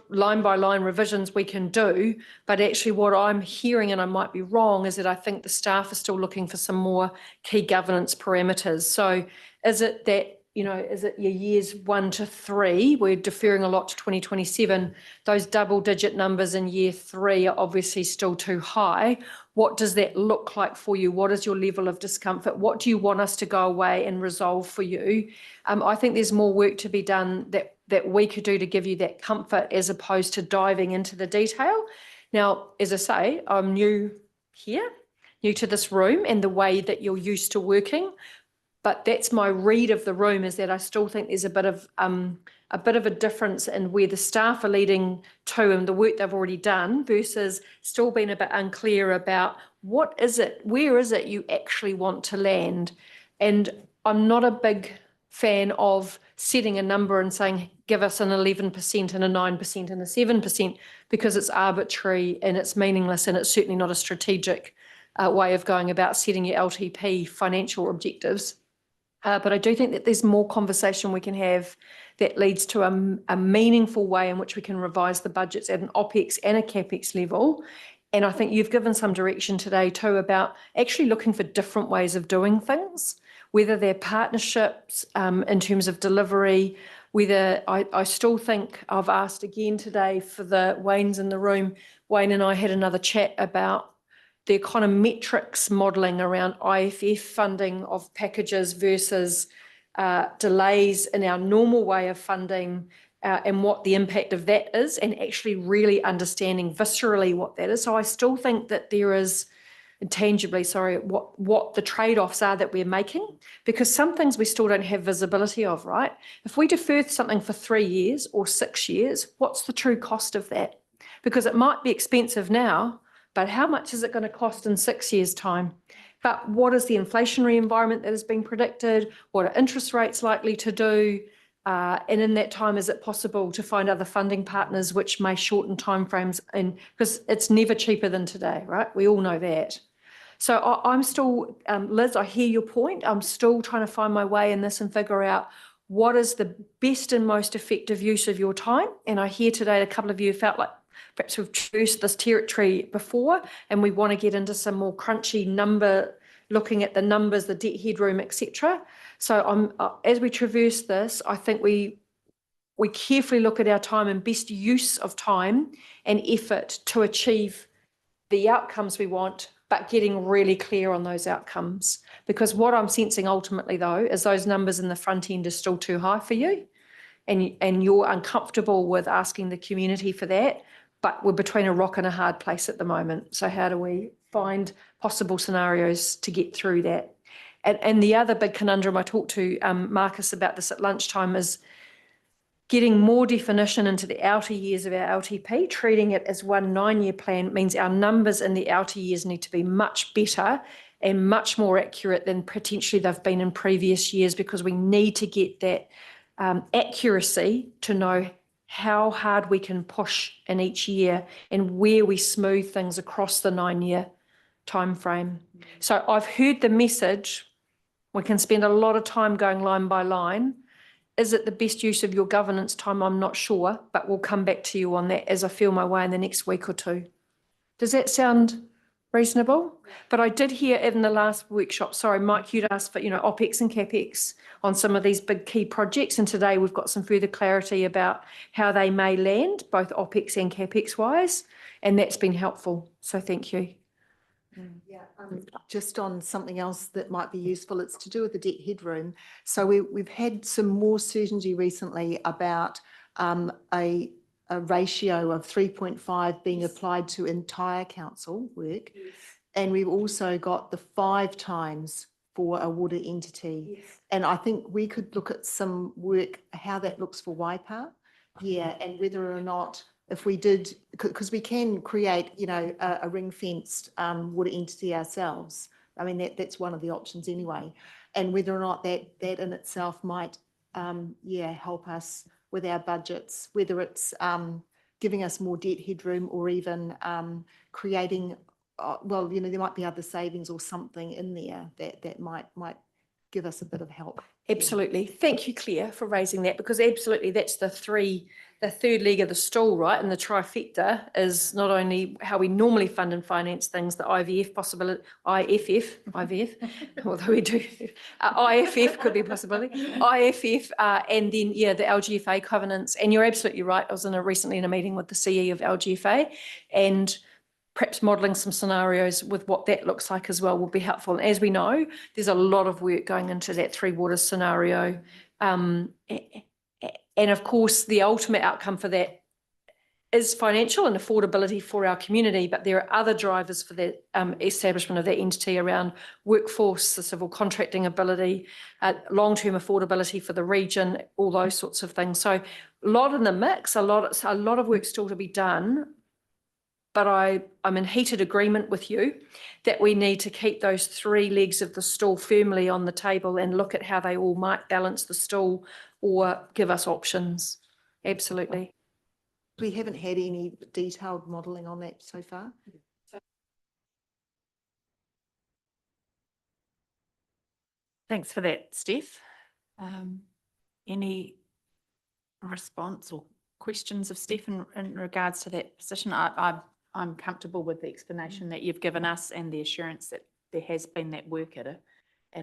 line by line revisions we can do. But actually what I'm hearing, and I might be wrong, is that I think the staff are still looking for some more key governance parameters. So is it that, is it your years 1 to 3? We're deferring a lot to 2027. Those double digit numbers in year 3 are obviously still too high. What does that look like for you? What is your level of discomfort? What do you want us to go away and resolve for you? I think there's more work to be done that we could do to give you that comfort, as opposed to diving into the detail. Now, as I say, I'm new here, new to this room and the way that you're used to working. But that's my read of the room, is that I still think there's a bit of a difference in where the staff are leading to and the work they've already done, versus still being a bit unclear about where is it you actually want to land. And I'm not a big fan of setting a number and saying, give us an 11% and a 9% and a 7%, because it's arbitrary and it's meaningless, and it's certainly not a strategic way of going about setting your LTP financial objectives. But I do think that there's more conversation we can have that leads to a meaningful way in which we can revise the budgets at an OPEX and a CAPEX level. And I think you've given some direction today too about actually looking for different ways of doing things, whether they're partnerships in terms of delivery, whether I still think I've asked again today for the Wayne's in the room. Wayne and I had another chat about the econometrics modelling around IFF funding of packages versus delays in our normal way of funding, and what the impact of that is, and actually really understanding viscerally what that is. So I still think that there is intangibly, what the trade-offs are that we're making, because some things we still don't have visibility of, right? If we defer something for 3 years or 6 years, what's the true cost of that? Because it might be expensive now, but how much is it going to cost in 6 years' time? But what is the inflationary environment that is being predicted? What are interest rates likely to do? And in that time, is it possible to find other funding partners which may shorten timeframes? And because it's never cheaper than today, right? We all know that. So I'm still, Liz, I hear your point. I'm still trying to find my way in this and figure out what is the best and most effective use of your time. And I hear today a couple of you felt like perhaps we've traversed this territory before, and we want to get into some more crunchy number, looking at the numbers, the debt headroom, etc. So as we traverse this, I think we carefully look at our time and best use of time and effort to achieve the outcomes we want, but getting really clear on those outcomes. Because what I'm sensing ultimately, though, is those numbers in the front end are still too high for you, and you're uncomfortable with asking the community for that. But we're between a rock and a hard place at the moment. So how do we find possible scenarios to get through that? And the other big conundrum, I talked to Marcus about this at lunchtime, is getting more definition into the outer years of our LTP, treating it as one 9-year plan means our numbers in the outer years need to be much better and much more accurate than potentially they've been in previous years, because we need to get that accuracy to know how hard we can push in each year and where we smooth things across the 9-year timeframe. So I've heard the message. We can spend a lot of time going line by line. Is it the best use of your governance time? I'm not sure, but we'll come back to you on that as I feel my way in the next week or two. Does that sound reasonable? But I did hear in the last workshop, sorry, Mike, you'd asked for, OPEX and CAPEX on some of these big key projects. And today we've got some further clarity about how they may land, both OPEX and CAPEX wise. And that's been helpful. So thank you. Yeah, just on something else that might be useful, it's to do with the debt headroom. So we've had some more certainty recently about a ratio of 3.5 being applied to entire council work. Yes. And we've also got the 5 times for a water entity. Yes. And I think we could look at some work, how that looks for Waipa. Yeah, and whether or not, if we did, because we can create, a ring-fenced water entity ourselves. I mean, that's one of the options anyway. And whether or not that in itself might, help us with our budgets, whether it's giving us more debt headroom or even creating, there might be other savings or something in there that might give us a bit of help. Absolutely. Thank you, Claire, for raising that, because absolutely that's the third leg of the stool, right? And the trifecta is not only how we normally fund and finance things, the IVF possibility, IVF, although we do, IFF could be a possibility, IFF, and then, the LGFA covenants. And you're absolutely right. I was recently in a meeting with the CE of LGFA, and perhaps modelling some scenarios with what that looks like as well will be helpful. And as we know, there's a lot of work going into that 3 waters scenario. And of course, the ultimate outcome for that is financial and affordability for our community, but there are other drivers for the establishment of that entity around workforce, the civil contracting ability, long-term affordability for the region, all those sorts of things. So a lot in the mix, a lot of work still to be done. But I'm in heated agreement with you that we need to keep those 3 legs of the stool firmly on the table and look at how they all might balance the stool or give us options. Absolutely. We haven't had any detailed modelling on that so far. Thanks for that, Steph. Any response or questions of Steph in regards to that position? I'm comfortable with the explanation that you've given us and the assurance that there has been that work at a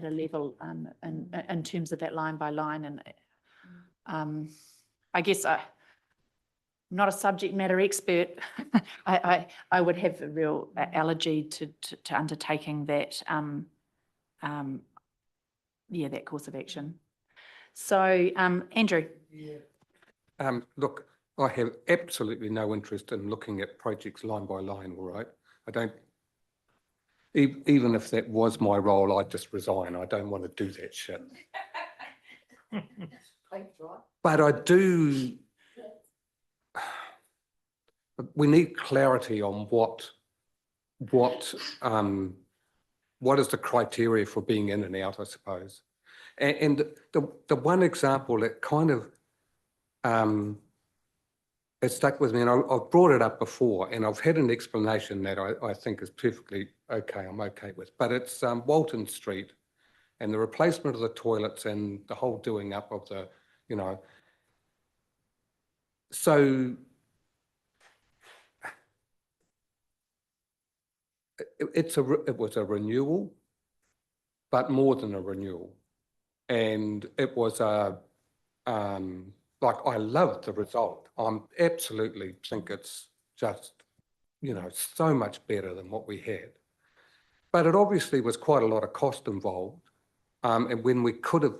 level in terms of that line by line. And I guess I'm not a subject matter expert. I would have a real allergy to undertaking that that course of action. So Andrew. Yeah. Look, I have absolutely no interest in looking at projects line by line, all right? I don't, even if that was my role, I'd just resign. I don't want to do that shit. But I do, we need clarity on what is the criteria for being in and out, I suppose. And the one example that kind of, it stuck with me, and I've brought it up before, and I've had an explanation that I think is perfectly okay, I'm okay with, but it's Walton Street and the replacement of the toilets and the whole doing up of the, so it was a renewal, but more than a renewal. And it was like, I love the result. I'm absolutely think it's just, so much better than what we had. But it obviously was quite a lot of cost involved. And when we could have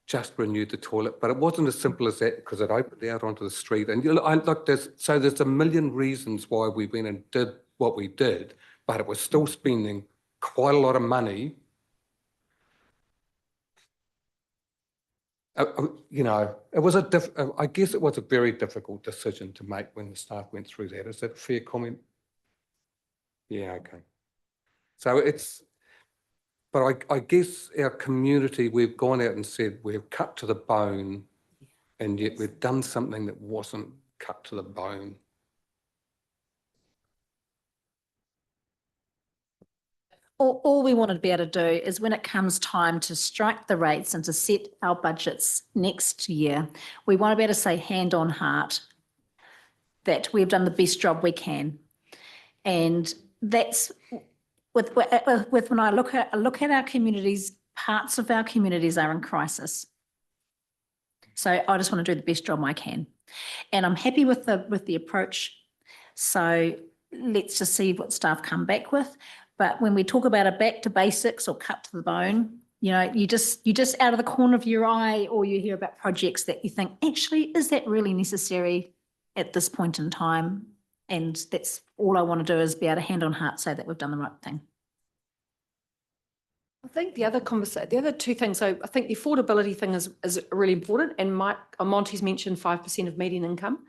just renewed the toilet, but it wasn't as simple as that because it opened out onto the street. And there's a million reasons why we went and did what we did, but it was still spending quite a lot of money you know, I guess it was a very difficult decision to make when the staff went through that. Is that a fair comment? Yeah, okay. So but I guess our community, we've gone out and said we've cut to the bone, and yet we've done something that wasn't cut to the bone. All we wanted to be able to do is when it comes time to strike the rates and to set our budgets next year, we want to be able to say hand on heart that we've done the best job we can. And that's with when I look at our communities, parts of our communities are in crisis. So I just want to do the best job I can. And I'm happy with the approach. So let's just see what staff come back with. But when we talk about a back to basics or cut to the bone, you know, you just out of the corner of your eye, or you hear about projects that you think, actually, is that really necessary at this point in time? And that's all I want to do, is be able to hand on heart say that we've done the right thing. I think the other two things, so I think the affordability thing is really important, and Monty's mentioned 5% of median income.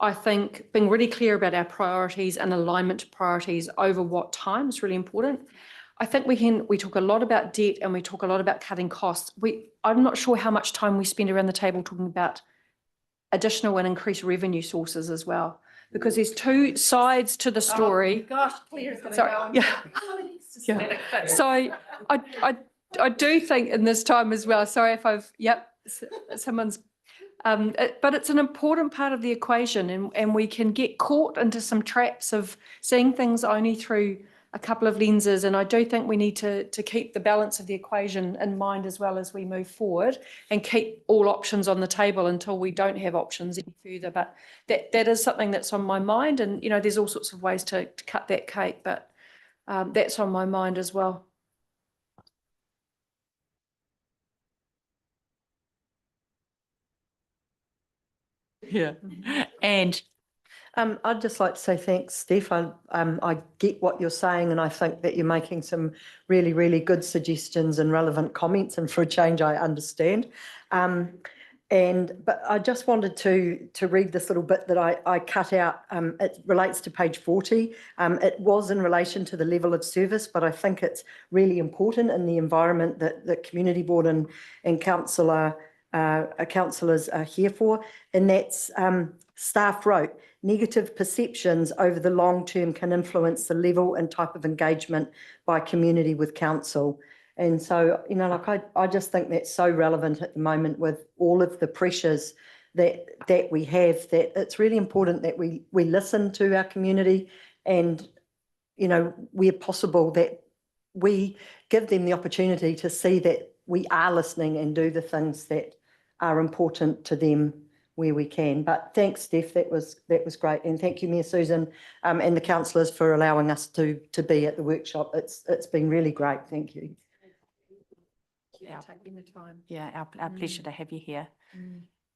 I think being really clear about our priorities and alignment to priorities over what time is really important. I think we talk a lot about debt and we talk a lot about cutting costs. I'm not sure how much time we spend around the table talking about additional and increased revenue sources as well, because there's two sides to the story. Oh, gosh, Claire's going to Sorry, go on. yeah. Yeah. So I do think in this time as well, sorry if I've, someone's, but it's an important part of the equation, and we can get caught into some traps of seeing things only through a couple of lenses. And I do think we need to keep the balance of the equation in mind as well as we move forward, and keep all options on the table until we don't have options any further. But that is something that's on my mind, and, you know, there's all sorts of ways to cut that cake, but that's on my mind as well. Yeah. And I'd just like to say thanks, Steph. I get what you're saying, and I think that you're making some really, really good suggestions and relevant comments, and for a change, I understand. But I just wanted to read this little bit that I cut out. It relates to page 40. It was in relation to the level of service, but I think it's really important in the environment that the community board and councillors are here for. And that's staff wrote, negative perceptions over the long term can influence the level and type of engagement by community with council. And so, you know, like I just think that's so relevant at the moment with all of the pressures that we have, that it's really important that we listen to our community, and, you know, where possible, that we give them the opportunity to see that we are listening and do the things that are important to them where we can. But thanks, Steph, that was great. And thank you, Mayor Susan, and the councillors for allowing us to be at the workshop. It's been really great. Thank you. Yeah, taking the time. yeah, our pleasure to have you here.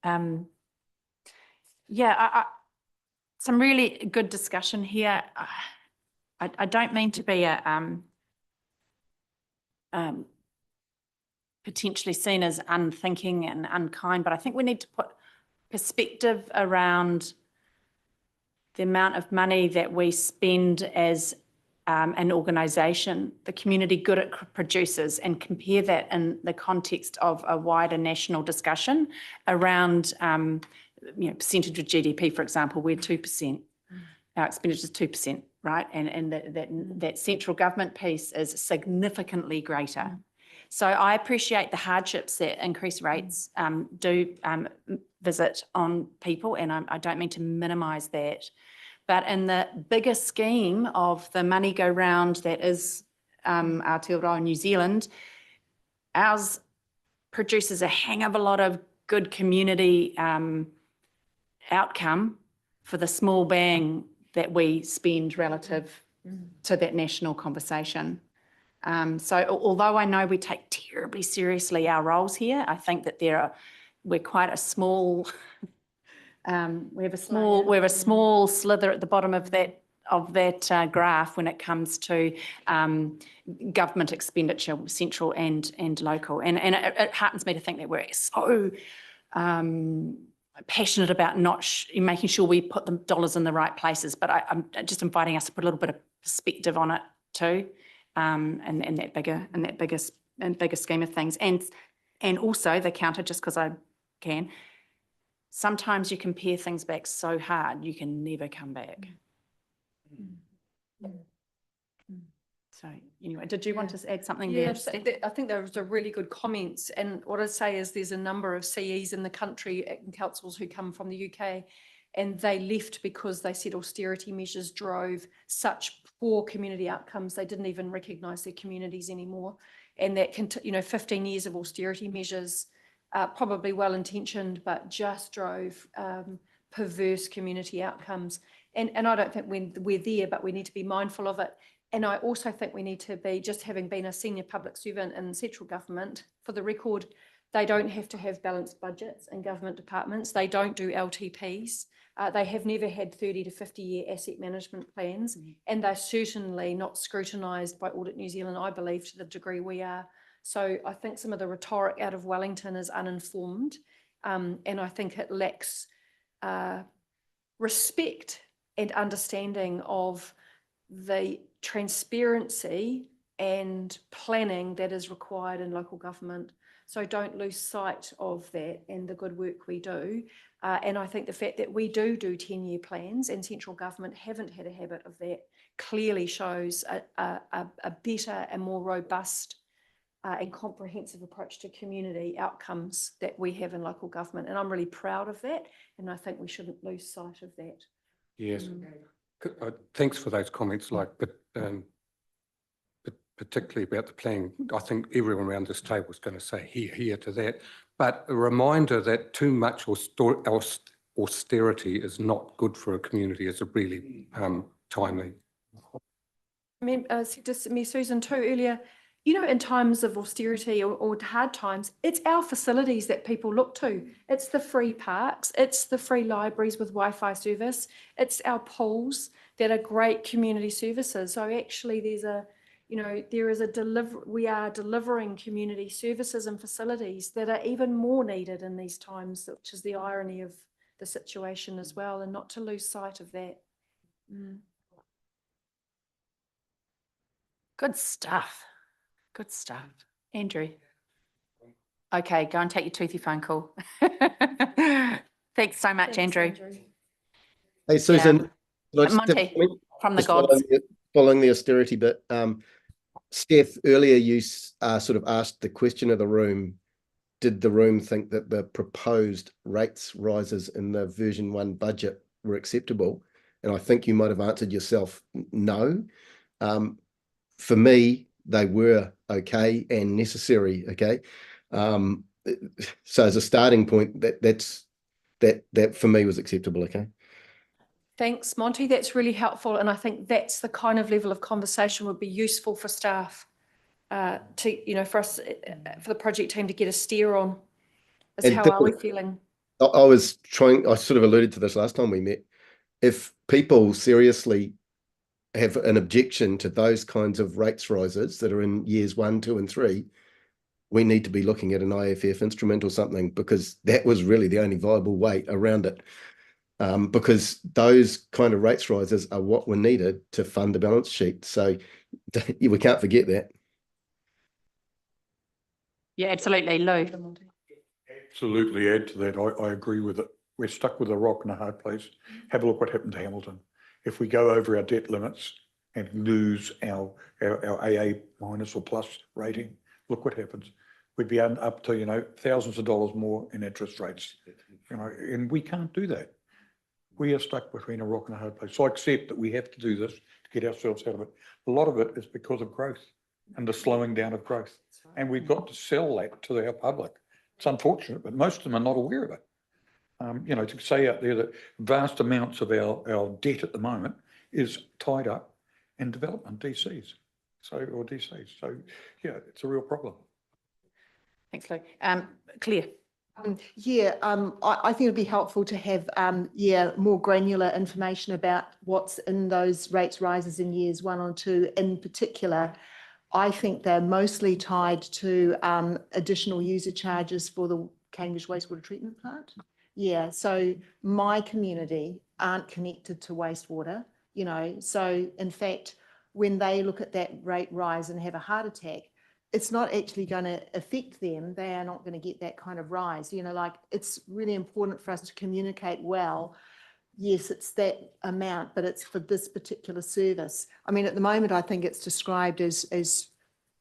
Mm. Some really good discussion here. I don't mean to be potentially seen as unthinking and unkind, but I think we need to put perspective around the amount of money that we spend as an organisation, the community good it produces, and compare that in the context of a wider national discussion around, you know, percentage of GDP, for example. We're 2%. Our expenditure is 2%, right? And that central government piece is significantly greater. So I appreciate the hardships that increased rates do visit on people, and I don't mean to minimise that. But in the bigger scheme of the money go round that is Aotearoa New Zealand, ours produces a hang of a lot of good community outcome for the small bang that we spend relative to that national conversation. So although I know we take terribly seriously our roles here, I think that we're quite a small, we have a small slither at the bottom of that graph when it comes to government expenditure, central and local. And it heartens me to think that we're so passionate about making sure we put the dollars in the right places. But I'm just inviting us to put a little bit of perspective on it too, in that bigger scheme of things. And also the counter, just because I can, sometimes you compare things back so hard, you can never come back. So anyway, did you want to add something there? Yes, I think those are really good comments. And what I'd say is there's a number of CEs in the country and councils who come from the UK, and they left because they said austerity measures drove such poor community outcomes. They didn't even recognise their communities anymore. And that, 15 years of austerity measures, probably well-intentioned, but just drove perverse community outcomes. And I don't think we're there, but we need to be mindful of it. And I also think we need to be, just having been a senior public servant in central government, for the record, they don't have to have balanced budgets in government departments. They don't do LTPs. They have never had 30 to 50-year asset management plans, and they're certainly not scrutinised by Audit New Zealand, I believe, to the degree we are. So I think some of the rhetoric out of Wellington is uninformed, and I think it lacks respect and understanding of the transparency and planning that is required in local government. So don't lose sight of that and the good work we do. And I think the fact that we do 10-year plans and central government haven't had a habit of that clearly shows a better and more robust and comprehensive approach to community outcomes that we have in local government. And I'm really proud of that. And I think we shouldn't lose sight of that. Yes. Thanks for those comments, but particularly about the planning. I think everyone around this table is going to say here to that. But a reminder that too much austerity is not good for a community is a really timely. Just me, Susan, too, earlier, in times of austerity or hard times, it's our facilities that people look to. It's the free parks, it's the free libraries with Wi-Fi service, it's our pools that are great community services. So actually we are delivering community services and facilities that are even more needed in these times, which is the irony of the situation as well, and not to lose sight of that. Good stuff. Good stuff. Andrew. Okay, go and take your toothy phone call. Thanks so much, Andrew. Hey, Susan. Monty, from the gods. Following the austerity bit, Steph, earlier you sort of asked the question of the room, did the room think that the proposed rates rises in the version 1 budget were acceptable? And I think you might have answered yourself, no. For me, they were okay and necessary, okay? So as a starting point, that for me was acceptable, okay? Thanks, Monty. That's really helpful. And I think that's the kind of level of conversation would be useful for staff for us, for the project team to get a steer on. How are we feeling? I sort of alluded to this last time we met. If people seriously have an objection to those kinds of rates rises that are in years 1, 2, and 3, we need to be looking at an IFF instrument or something, because that was really the only viable way around it. Because those kind of rates rises are what were needed to fund the balance sheet. So we can't forget that. Yeah, absolutely. Lou. Absolutely add to that. I agree with it. We're stuck with a rock and a hard place. Have a look what happened to Hamilton. If we go over our debt limits and lose our AA minus or plus rating, look what happens. We'd be up to, thousands of dollars more in interest rates, and we can't do that. We are stuck between a rock and a hard place. So I accept that we have to do this to get ourselves out of it. A lot of it is because of growth and the slowing down of growth. And we've got to sell that to our public. It's unfortunate, but most of them are not aware of it. To say out there that vast amounts of our debt at the moment is tied up in development DCs. Or DCs. So yeah, it's a real problem. Thanks, Lou. Claire. I think it'd be helpful to have, more granular information about what's in those rates rises in years 1 or 2 in particular. I think they're mostly tied to additional user charges for the Cambridge wastewater treatment plant. Yeah, so my community aren't connected to wastewater, so in fact, when they look at that rate rise and have a heart attack, it's not actually going to affect them. They are not going to get that kind of rise. It's really important for us to communicate well. Yes, it's that amount, but it's for this particular service. I mean, at the moment, I think it's described as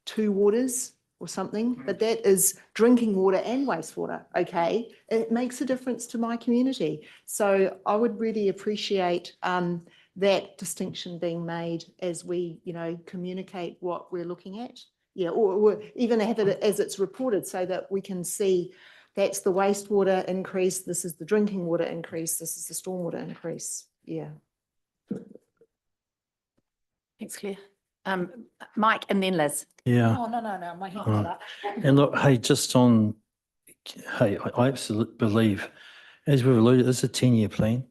2 waters or something, but that is drinking water and wastewater, okay? It makes a difference to my community. So I would really appreciate that distinction being made as we, communicate what we're looking at. Yeah, or even have it as it's reported so that we can see that's the wastewater increase, this is the drinking water increase, this is the stormwater increase. Yeah. Thanks, Claire. Mike and then Liz. Yeah. Oh, no, my hand's Right. not up. And look, hey, I absolutely believe, as we've alluded, it's a 10-year plan.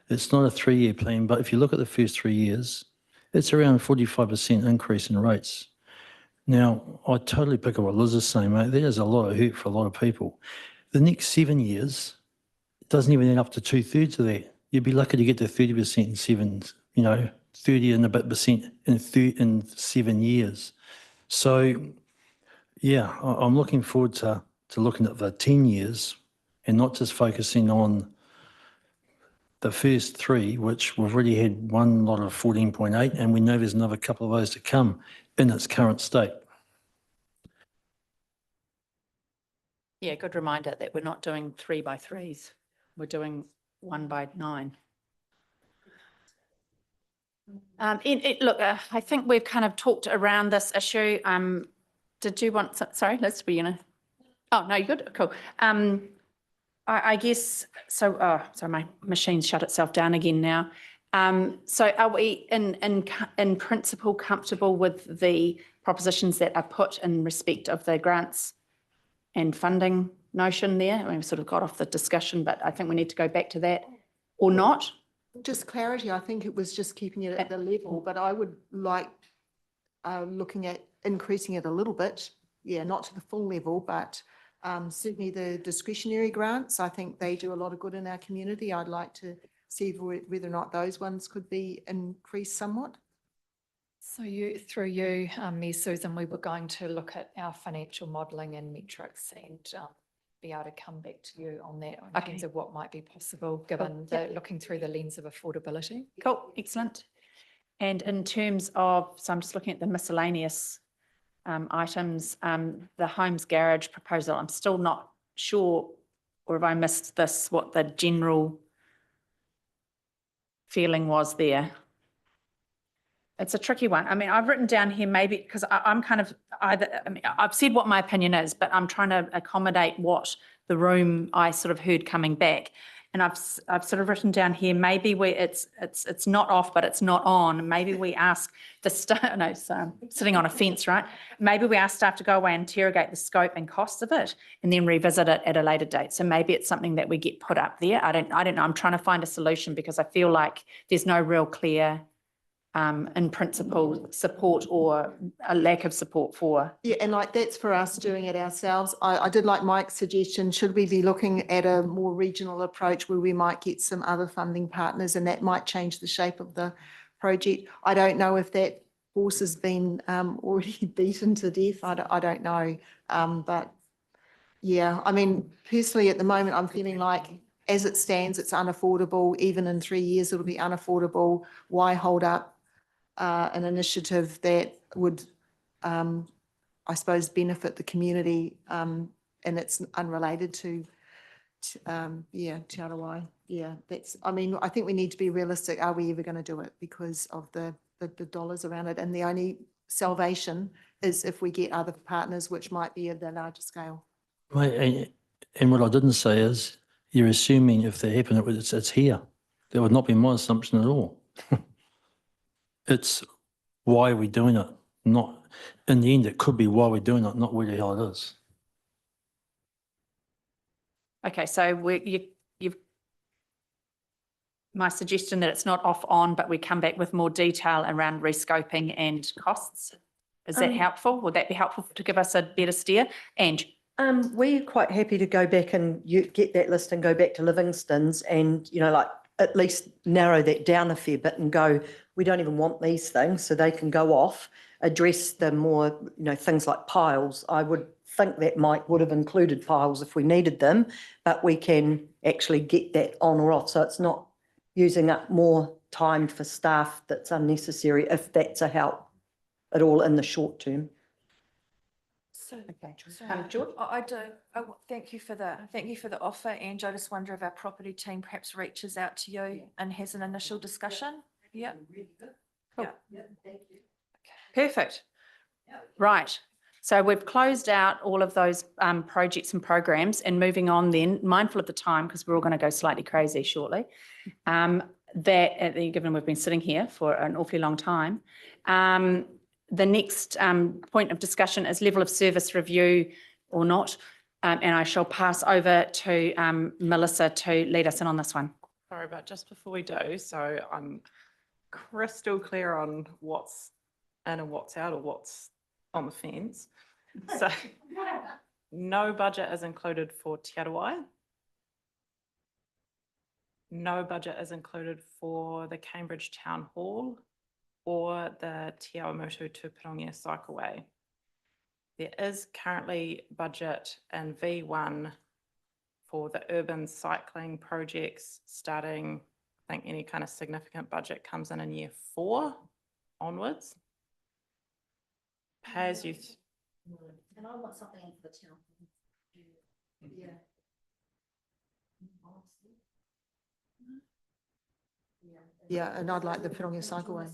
It's not a 3-year plan, but if you look at the first 3 years, it's around 45% increase in rates. Now, I totally pick up what Liz is saying, mate. There's a lot of hurt for a lot of people. The next 7 years, it doesn't even add up to 2/3 of that. You'd be lucky to get to 30% in 30 and a bit percent in 7 years. So, yeah, I'm looking forward to looking at the 10 years and not just focusing on the first 3, which we've already had one lot of 14.8, and we know there's another couple of those to come in its current state. Yeah, good reminder that we're not doing 3 by 3s. We're doing 1 by 9. Look, I think we've kind of talked around this issue. Did you want, sorry, Liz, were you gonna? Oh, no, you're good, cool. I guess, so, sorry, my machine shut itself down again now. So are we in principle comfortable with the propositions that are put in respect of the grants and funding notion there? I mean, we've sort of got off the discussion, but I think we need to go back to that or not. Just clarity, I think it was just keeping it at the level, but I would like looking at increasing it a little bit. Yeah, not to the full level, but certainly the discretionary grants, I think they do a lot of good in our community. I'd like to see whether or not those ones could be increased somewhat. So through you, Ms. Susan, we were going to look at our financial modelling and metrics and be able to come back to you on that in terms of what might be possible given looking through the lens of affordability. Cool, excellent. And in terms of, so I'm just looking at the miscellaneous items, the Homes Garage proposal, I'm still not sure, or have I missed this, what the general feeling was there? It's a tricky one. I mean, I've written down here maybe because I'm kind of either, I mean, I've said what my opinion is, but I'm trying to accommodate what the room I sort of heard coming back. And I've sort of written down here, maybe it's not off, but it's not on. Maybe we ask the staff, no, so I'm sitting on a fence, right? Maybe we ask staff to go away and interrogate the scope and costs of it and then revisit it at a later date. So maybe it's something that we get put up there. I don't know. I'm trying to find a solution because I feel like there's no real clear in principle support or a lack of support for. Yeah, and like that's for us doing it ourselves. I did like Mike's suggestion, should we be looking at a more regional approach where we might get some other funding partners and that might change the shape of the project. I don't know if that horse has been already beaten to death. I don't know. But yeah, I mean, personally at the moment, I'm feeling like as it stands, it's unaffordable. Even in 3 years, it'll be unaffordable. Why hold up an initiative that would, I suppose, benefit the community, and it's unrelated to Te Arawai. Yeah, that's, I mean, I think we need to be realistic. Are we ever going to do it because of the dollars around it? And the only salvation is if we get other partners, which might be at the larger scale. Right, and what I didn't say is, you're assuming if they happen, it's here. That would not be my assumption at all. It's why are we doing it? Not, in the end, it could be why we're doing it, not where the hell it is. Okay, so you've my suggestion that it's not off on, but we come back with more detail around rescoping and costs. Is that helpful? Would that be helpful to give us a better steer? Ange? We're quite happy to go back and get that list and go back to Livingston's and, like at least narrow that down a fair bit and go, we don't even want these things, so they can go off, address the more, things like piles. I would think that would have included piles if we needed them, but we can actually get that on or off. So it's not using up more time for staff that's unnecessary, if that's a help at all in the short term. So, Okay. George? I do. Thank you for the offer, Ange. I just wonder if our property team perhaps reaches out to you and has an initial discussion. Yeah. Cool. Perfect. Right. So we've closed out all of those projects and programs, and moving on then, mindful of the time, because we're all going to go slightly crazy shortly, given we've been sitting here for an awfully long time. The next point of discussion is level of service review or not, and I shall pass over to Melissa to lead us in on this one. Sorry, but just before we do, so I'm crystal clear on what's in and what's out, or what's on the fence. So no budget is included for Te Arawai. No budget is included for the Cambridge Town Hall or the Te Awamutu to Pirongia Cycleway. There is currently budget in V1 for the urban cycling projects starting, I think any kind of significant budget comes in year 4 onwards. As you. And I want something in for the town. Yeah. Yeah, and I'd like the Pirongia Cycleway.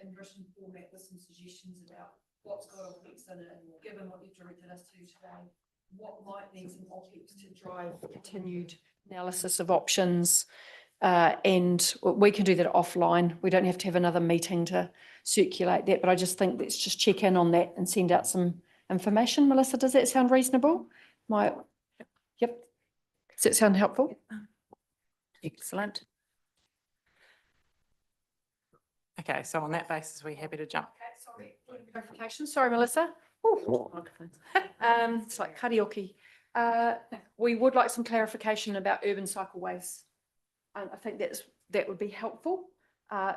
In written format with some suggestions about what's got OPEX in it, given what you've directed us to today, what might need some OPEX to drive continued analysis of options. And we can do that offline. We don't have to have another meeting to circulate that, but I just think let's just check in on that and send out some information. Melissa, does that sound reasonable? Yep. Does that sound helpful? Excellent. Okay, so on that basis, we're happy to jump. Sorry, clarification. Sorry, Melissa. It's like karaoke. We would like some clarification about urban cycleways. I think that would be helpful.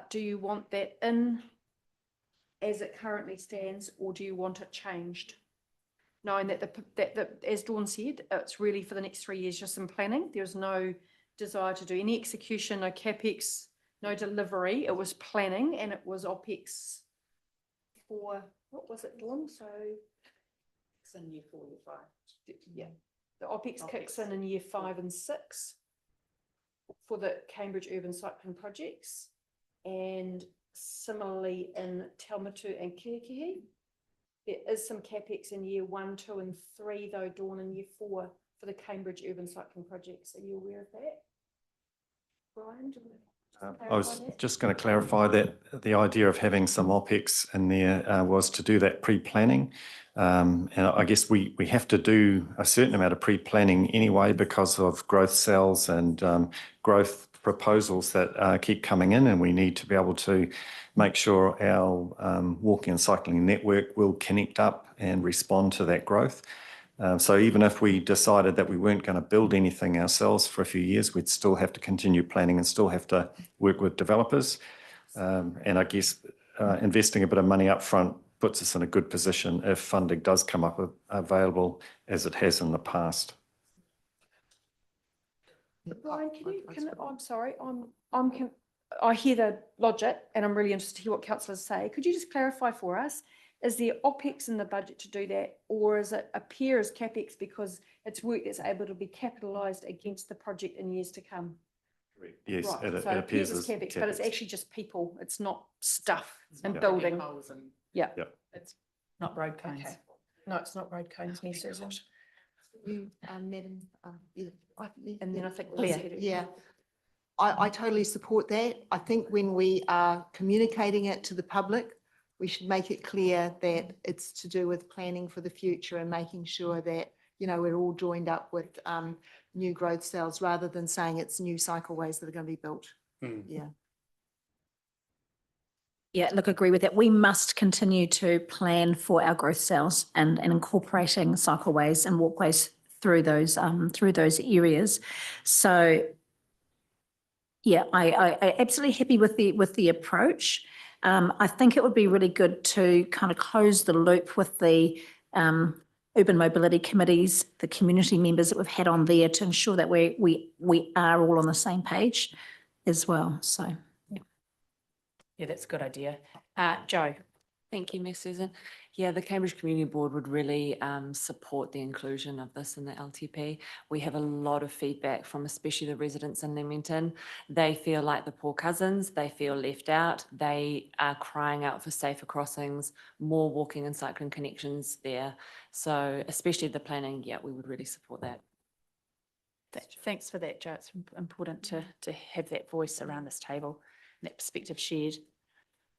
Do you want that in as it currently stands, or do you want it changed? Knowing that as Dawn said, it's really for the next 3 years, just some planning. There's no desire to do any execution, no capex, no delivery. It was planning, and it was OPEX for, what was it, Dawn? So It's in year 4, year 5. yeah, the OPEX kicks in year 5 and 6 for the Cambridge urban cycling projects, and similarly in Taumatu and Kihikihi. There is some capex in year 1, 2 and 3 though, Dawn, in year 4 for the Cambridge urban cycling projects. Are you aware of that? Brian, do you want to I was just going to clarify that the idea of having some OPEX in there was to do that pre-planning. And I guess we have to do a certain amount of pre-planning anyway because of growth cells and growth proposals that keep coming in, and we need to be able to make sure our walking and cycling network will connect up and respond to that growth. So even if we decided that we weren't going to build anything ourselves for a few years, we'd still have to continue planning and still have to work with developers. And I guess investing a bit of money up front puts us in a good position if funding does come up available, as it has in the past. Brian, I'm sorry, I hear the logic and I'm really interested to hear what councillors say. Could you just clarify for us, is there OPEX in the budget to do that, or is it appear as CapEx because it's work that's able to be capitalised against the project in years to come? Yes, right. it So appears as as CapEx, but it's CapEx. actually just people. It's not stuff and Yeah. building. Yeah. Yep. It's not road cones. Okay. No, it's not road cones, me, Susan. You, Madam, And then I think Claire, Claire. yeah. I totally support that. I think when we are communicating it to the public, we should make it clear that it's to do with planning for the future and making sure that we're all joined up with new growth cells rather than saying it's new cycleways that are going to be built. Yeah. Yeah, look, agree with that. We must continue to plan for our growth cells and incorporating cycleways and walkways through those areas. So yeah, I absolutely happy with the approach. I think it would be really good to kind of close the loop with the urban mobility committees, the community members that we've had on there to ensure that we are all on the same page as well. So Yeah, that's a good idea. Joe. Thank you, Ms. Susan. Yeah, the Cambridge Community Board would really support the inclusion of this in the LTP. We have a lot of feedback from especially the residents in Leamington. They feel like the poor cousins, they feel left out. They are crying out for safer crossings, more walking and cycling connections there. So especially the planning, yeah, we would really support that. Thanks for that, Joe. It's important to have that voice around this table, and that perspective shared.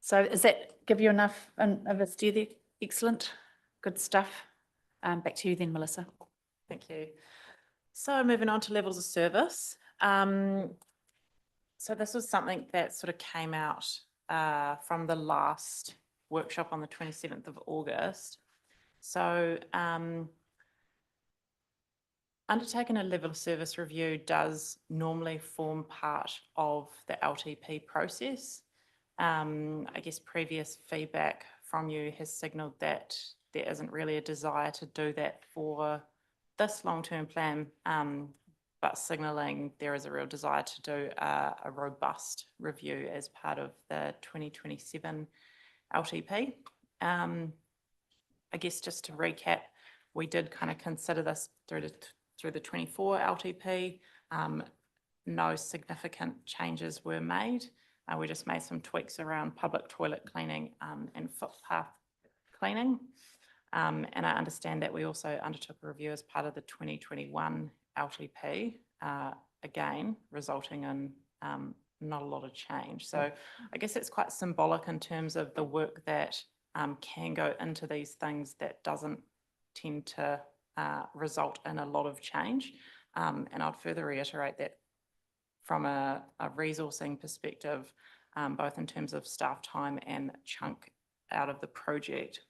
So does that give you enough of a steer there? Excellent. Good stuff. Back to you then, Melissa. Thank you. So moving on to levels of service. So this was something that sort of came out from the last workshop on the 27th of August. So undertaking a level of service review does normally form part of the LTP process. I guess previous feedback from you has signalled that there isn't really a desire to do that for this long-term plan, but signalling there is a real desire to do a robust review as part of the 2027 LTP. I guess just to recap, we did kind of consider this through the 24 LTP. No significant changes were made. We just made some tweaks around public toilet cleaning and footpath cleaning. And I understand that we also undertook a review as part of the 2021 LTP, again, resulting in not a lot of change. So I guess it's quite symbolic in terms of the work that can go into these things that doesn't tend to result in a lot of change. And I'd further reiterate that from a resourcing perspective, both in terms of staff time and chunk out of the project,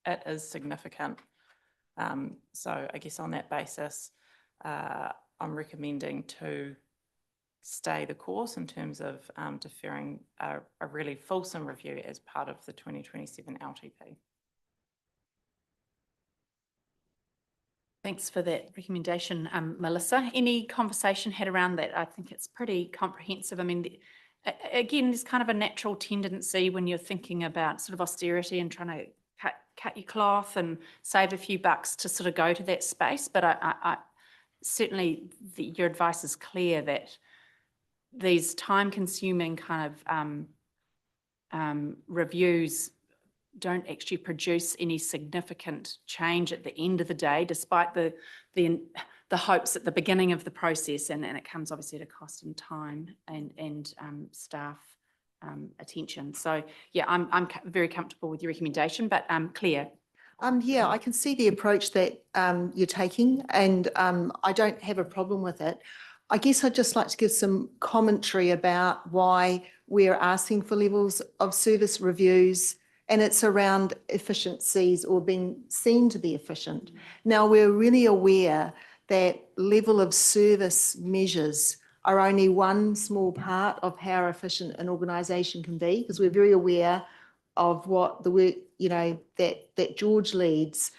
it is significant. So I guess on that basis, I'm recommending to stay the course in terms of deferring a really fulsome review as part of the 2027 LTP. Thanks for that recommendation, Melissa. Any conversation had around that? I think it's pretty comprehensive. I mean, again, there's kind of a natural tendency when you're thinking about sort of austerity and trying to cut your cloth and save a few bucks to sort of go to that space. But I certainly your advice is clear that these time-consuming kind of reviews don't actually produce any significant change at the end of the day, despite the hopes at the beginning of the process, and it comes obviously at a cost in time and staff attention. So yeah, I'm very comfortable with your recommendation, but Claire. Yeah, I can see the approach that you're taking, and I don't have a problem with it. I guess I'd just like to give some commentary about why we're asking for levels of service reviews, and it's around efficiencies or being seen to be efficient. Now, we're really aware that level of service measures are only one small part of how efficient an organisation can be, because we're very aware of what the work, that George leads,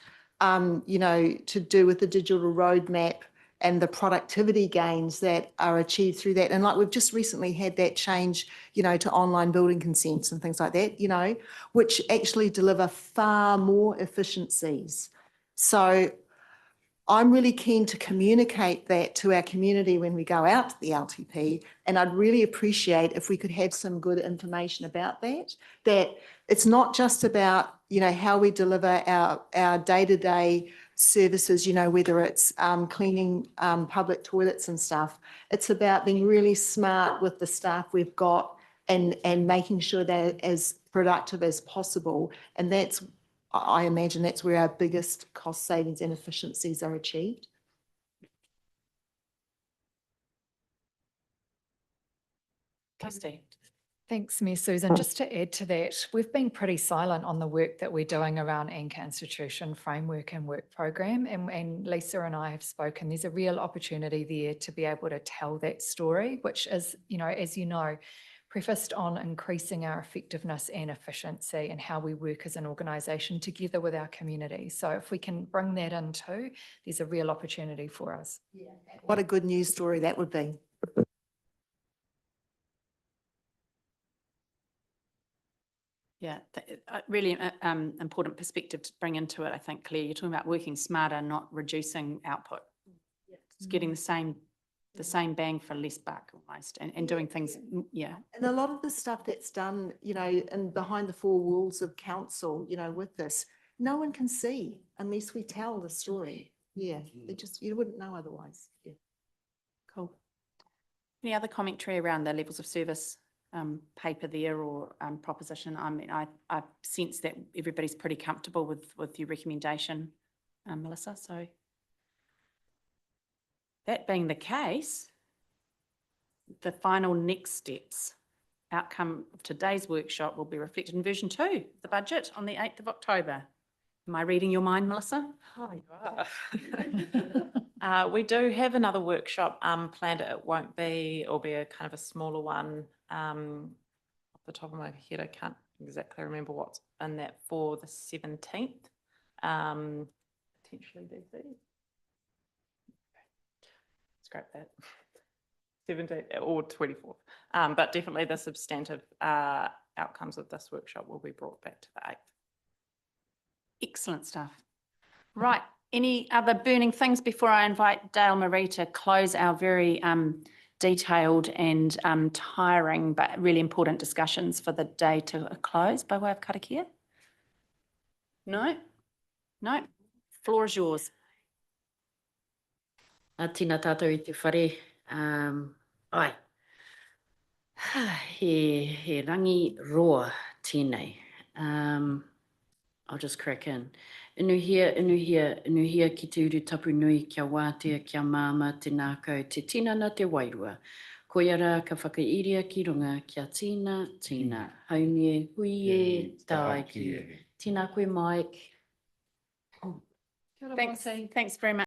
to do with the digital roadmap and the productivity gains that are achieved through that. And like we've just recently had that change, to online building consents and things like that, which actually deliver far more efficiencies. So I'm really keen to communicate that to our community when we go out to the LTP, and I'd really appreciate if we could have some good information about that it's not just about, how we deliver our day-to-day services, whether it's cleaning public toilets and stuff. It's about being really smart with the staff we've got and making sure they're as productive as possible. And that's I imagine that's where our biggest cost savings and efficiencies are achieved. Kirsty. Thanks, Mayor Susan. Just to add to that, we've been pretty silent on the work that we're doing around Anchor Institution framework and work program. And Lisa and I have spoken. There's a real opportunity there to be able to tell that story, which is, as you know, prefaced on increasing our effectiveness and efficiency and how we work as an organisation together with our community. So if we can bring that in too, there's a real opportunity for us. What a good news story that would be. Yeah, really important perspective to bring into it, I think, Claire. You're talking about working smarter, not reducing output. It's getting the same bang for less buck almost, and doing things, yeah. And a lot of the stuff that's done, and behind the four walls of council, with this, no one can see unless we tell the story. Yeah, you wouldn't know otherwise. Yeah. Cool. Any other commentary around the levels of service paper there or proposition? I mean, I sense that everybody's pretty comfortable with your recommendation, Melissa. So that being the case, the final next steps, outcome of today's workshop will be reflected in version 2, the budget on the 8th of October. Am I reading your mind, Melissa? Oh, you are. We do have another workshop planned. It'll be a kind of a smaller one. Off the top of my head, I can't exactly remember what's in that for the 17th. Potentially DC. Scrap that. 17th or 24th. But definitely the substantive outcomes of this workshop will be brought back to the 8th. Excellent stuff. Right. Any other burning things before I invite Dale Marie to close our very detailed and tiring but really important discussions for the day to a close by way of karakia? No? No? Floor is yours. Tina tātou I te whare. Ai, he rangi roa tēnei. I'll just crack in. Inuhia ki te uru tapu nui kia wātea kia māma te nākau te tinana te wairua. Ko ia rā ka whakairia ki runga kia tina, haungie, huie, tāiki. Tina koe Mike. Thanks very much.